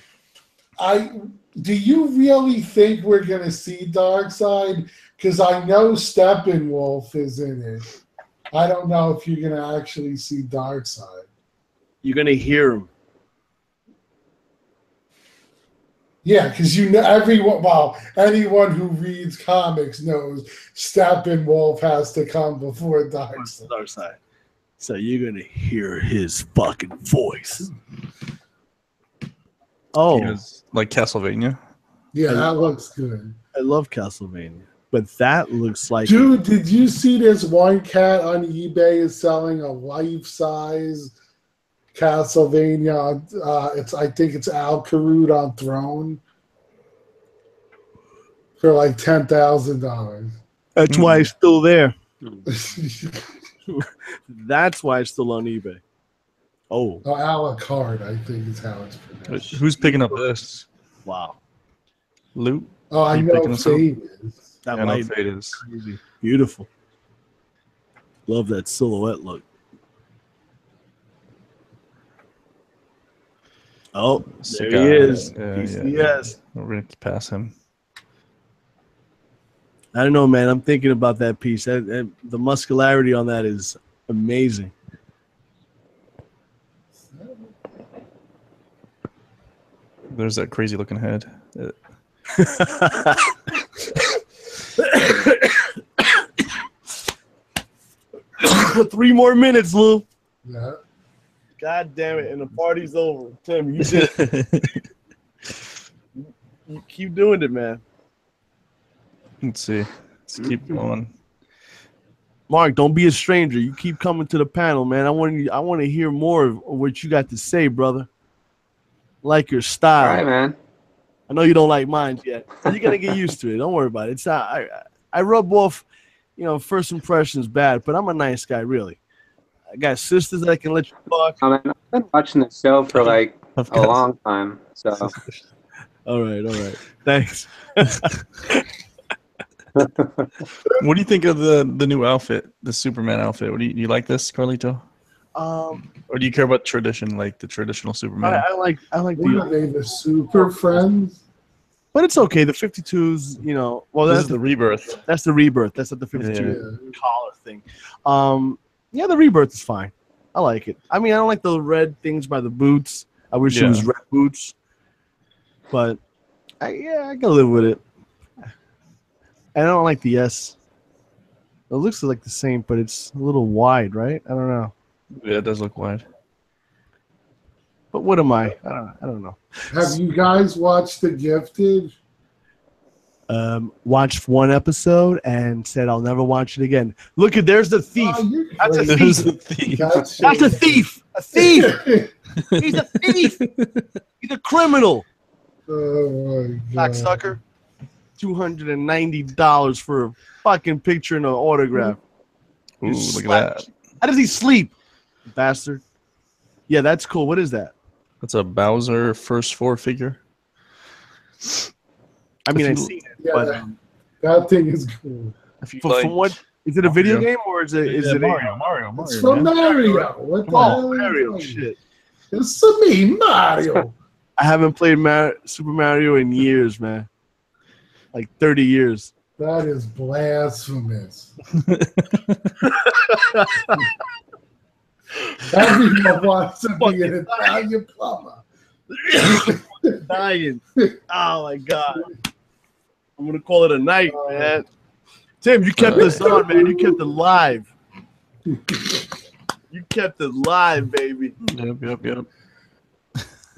Do you really think we're gonna see Darkseid? Because I know Steppenwolf is in it. I don't know if you're gonna actually see Darkseid. You're gonna hear him. Yeah, because you know anyone who reads comics knows Steppenwolf has to come before Darkseid. So you're gonna hear his fucking voice. Oh, like Castlevania. Yeah, that looks good. I love Castlevania, but that looks like. Dude, did you see this one cat on eBay is selling a life-size Castlevania? I think it's Al Karud on Throne for like $10,000. That's why it's still there. That's why it's still on eBay. Oh, a la carte, I think is how it's pronounced. Who's picking up this? Wow. Loot? Oh, I know Fade is. That might Fade is crazy. Beautiful. Love that silhouette look. Oh, there he is. Yes. We're going to pass him. I don't know, man. I'm thinking about that piece. The muscularity on that is amazing. There's that crazy looking head. 3 more minutes, Lou. Yeah. God damn it. And the party's over. Tim, you keep doing it, man. Let's see. Let's keep going. Mark, don't be a stranger. You keep coming to the panel, man. I want to hear more of what you got to say, brother. Like your style. All right, man. I know you don't like mine yet. You're gonna get used to it. Don't worry about it. It's not. I rub off, first impressions bad, but I'm a nice guy, really. I got sisters that I can let you fuck. I've been watching the show for like a long time, so. All right. Thanks. What do you think of the new outfit, the Superman outfit? Do you like this, Carlito? Or do you care about tradition, like the traditional Superman? I like What are they, the Super Friends? But it's okay. The 52s, you know, well, This that's is the rebirth. That's the rebirth. That's not the 52 collar thing. Yeah, the rebirth is fine. I like it. I mean, I don't like the red things by the boots. I wish it was red boots. But I can live with it. I don't like the S. It looks like the same, but it's a little wide, right? I don't know. Yeah, it does look wide. But what am I? I don't know. Have you guys watched The Gifted? Watched one episode and said I'll never watch it again. Look at there's the thief. Oh, that's a crazy. thief. That's a thief. A thief. He's a thief. He's a criminal. Oh my God. Cocksucker. $290 for a fucking picture and an autograph. Ooh, look at that. How does he sleep? Bastard. Yeah, that's cool. What is that? That's a Bowser first 4 figure. I mean, I've seen it, Yeah, but that thing is cool. from what is it a video game or is it Mario? It's from Mario. What the hell? Mario shit. It's to me, Mario. I haven't played Super Mario in years, man. Like 30 years. That is blasphemous. Everyone wants to be an Italian plumber. Dying. Oh my God. I'm gonna call it a night, man. Tim, you kept this on, man. You kept it live. You kept it live, baby. Yep.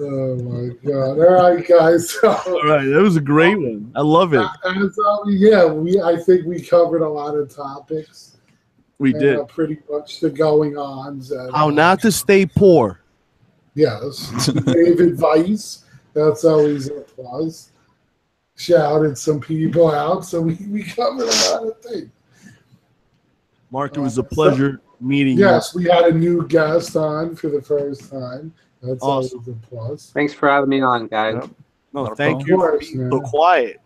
Oh my God! All right, guys. All right, that was a great one. I love it. I think we covered a lot of topics. We did pretty much the going ons. How not to stay poor. Yes, gave advice. That's always a plus. Shouted some people out, so we covered a lot of things. Mark, it was a pleasure meeting you. Yes, we had a new guest on for the first time. That's awesome. Always a plus. Thanks for having me on, guys. Yep. No, thank you for being so quiet.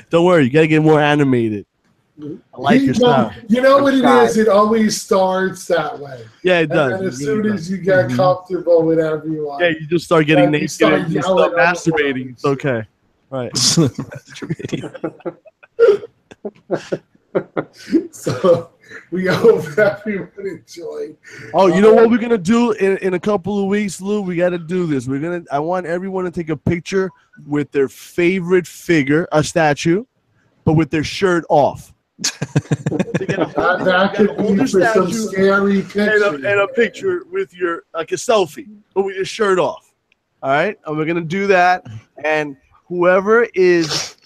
Don't worry, you gotta get more animated. I like your style. You know what it is? It always starts that way. Yeah, it does. And as soon as you get comfortable with everyone, yeah, you just start getting naked and you start masturbating. It's okay. Right. So we hope everyone enjoyed. Oh, you know what we're gonna do in a couple of weeks, Lou? We gotta do this. I want everyone to take a picture with their favorite figure, a statue, but with their shirt off. That could be for some scary picture. And a picture with your like a selfie, but with your shirt off. All right, and we're gonna do that. And whoever gets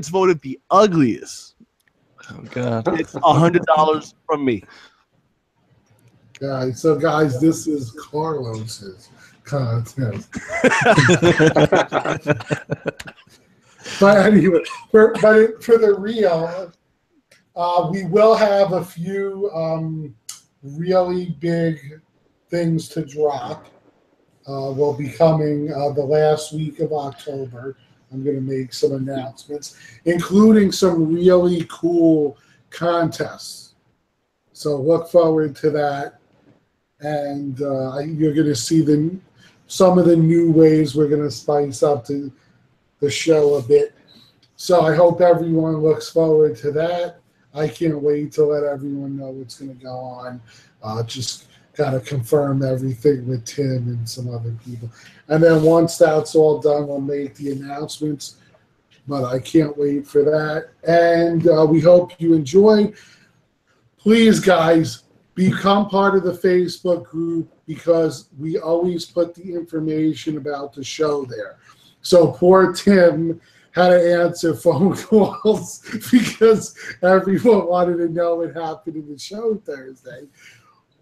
voted the ugliest, oh God, it's $100 from me. Guys, so guys, this is Carlos's contest. But anyway, for the real, we will have a few really big things to drop. Will be coming the last week of October. I'm going to make some announcements, including some really cool contests. So look forward to that. And you're going to see some of the new ways we're going to spice up the show a bit. So I hope everyone looks forward to that. I can't wait to let everyone know what's going to go on. Just got to confirm everything with Tim and some other people. And then once that's all done, we'll make the announcements. But I can't wait for that. And we hope you enjoy. Please, guys, become part of the Facebook group because we always put the information about the show there. So poor Tim had to answer phone calls because everyone wanted to know what happened in the show Thursday.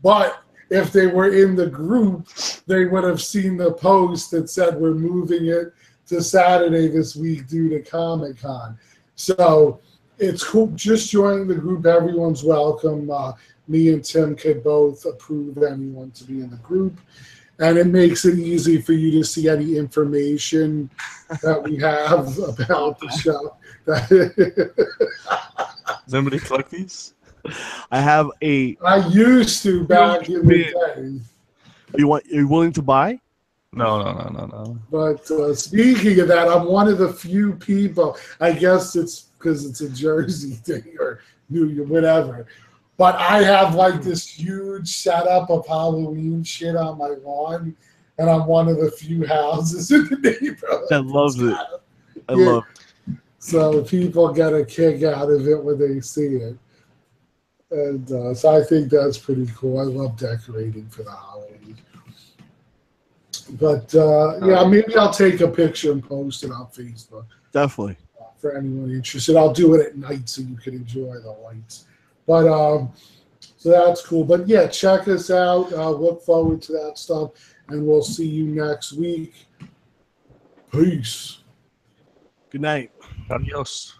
But if they were in the group, they would have seen the post that said we're moving it to Saturday this week due to Comic-Con. So it's cool. Just join the group. Everyone's welcome. Me and Tim could both approve anyone to be in the group. And it makes it easy for you to see any information that we have about the show. Does anybody collect these? I used to back in the day. Are you willing to buy? No. But speaking of that, I'm one of the few people. I guess it's because it's a Jersey thing or New York, whatever. But I have like this huge setup of Halloween shit on my lawn, and I'm one of the few houses in the neighborhood that loves it. I Yeah. love it. So people get a kick out of it when they see it. And so I think that's pretty cool. I love decorating for the holidays. But yeah, maybe I'll take a picture and post it on Facebook. Definitely. For anyone interested. I'll do it at night so you can enjoy the lights. But so that's cool. But yeah, check us out. Look forward to that stuff. And we'll see you next week. Peace. Good night. Adios.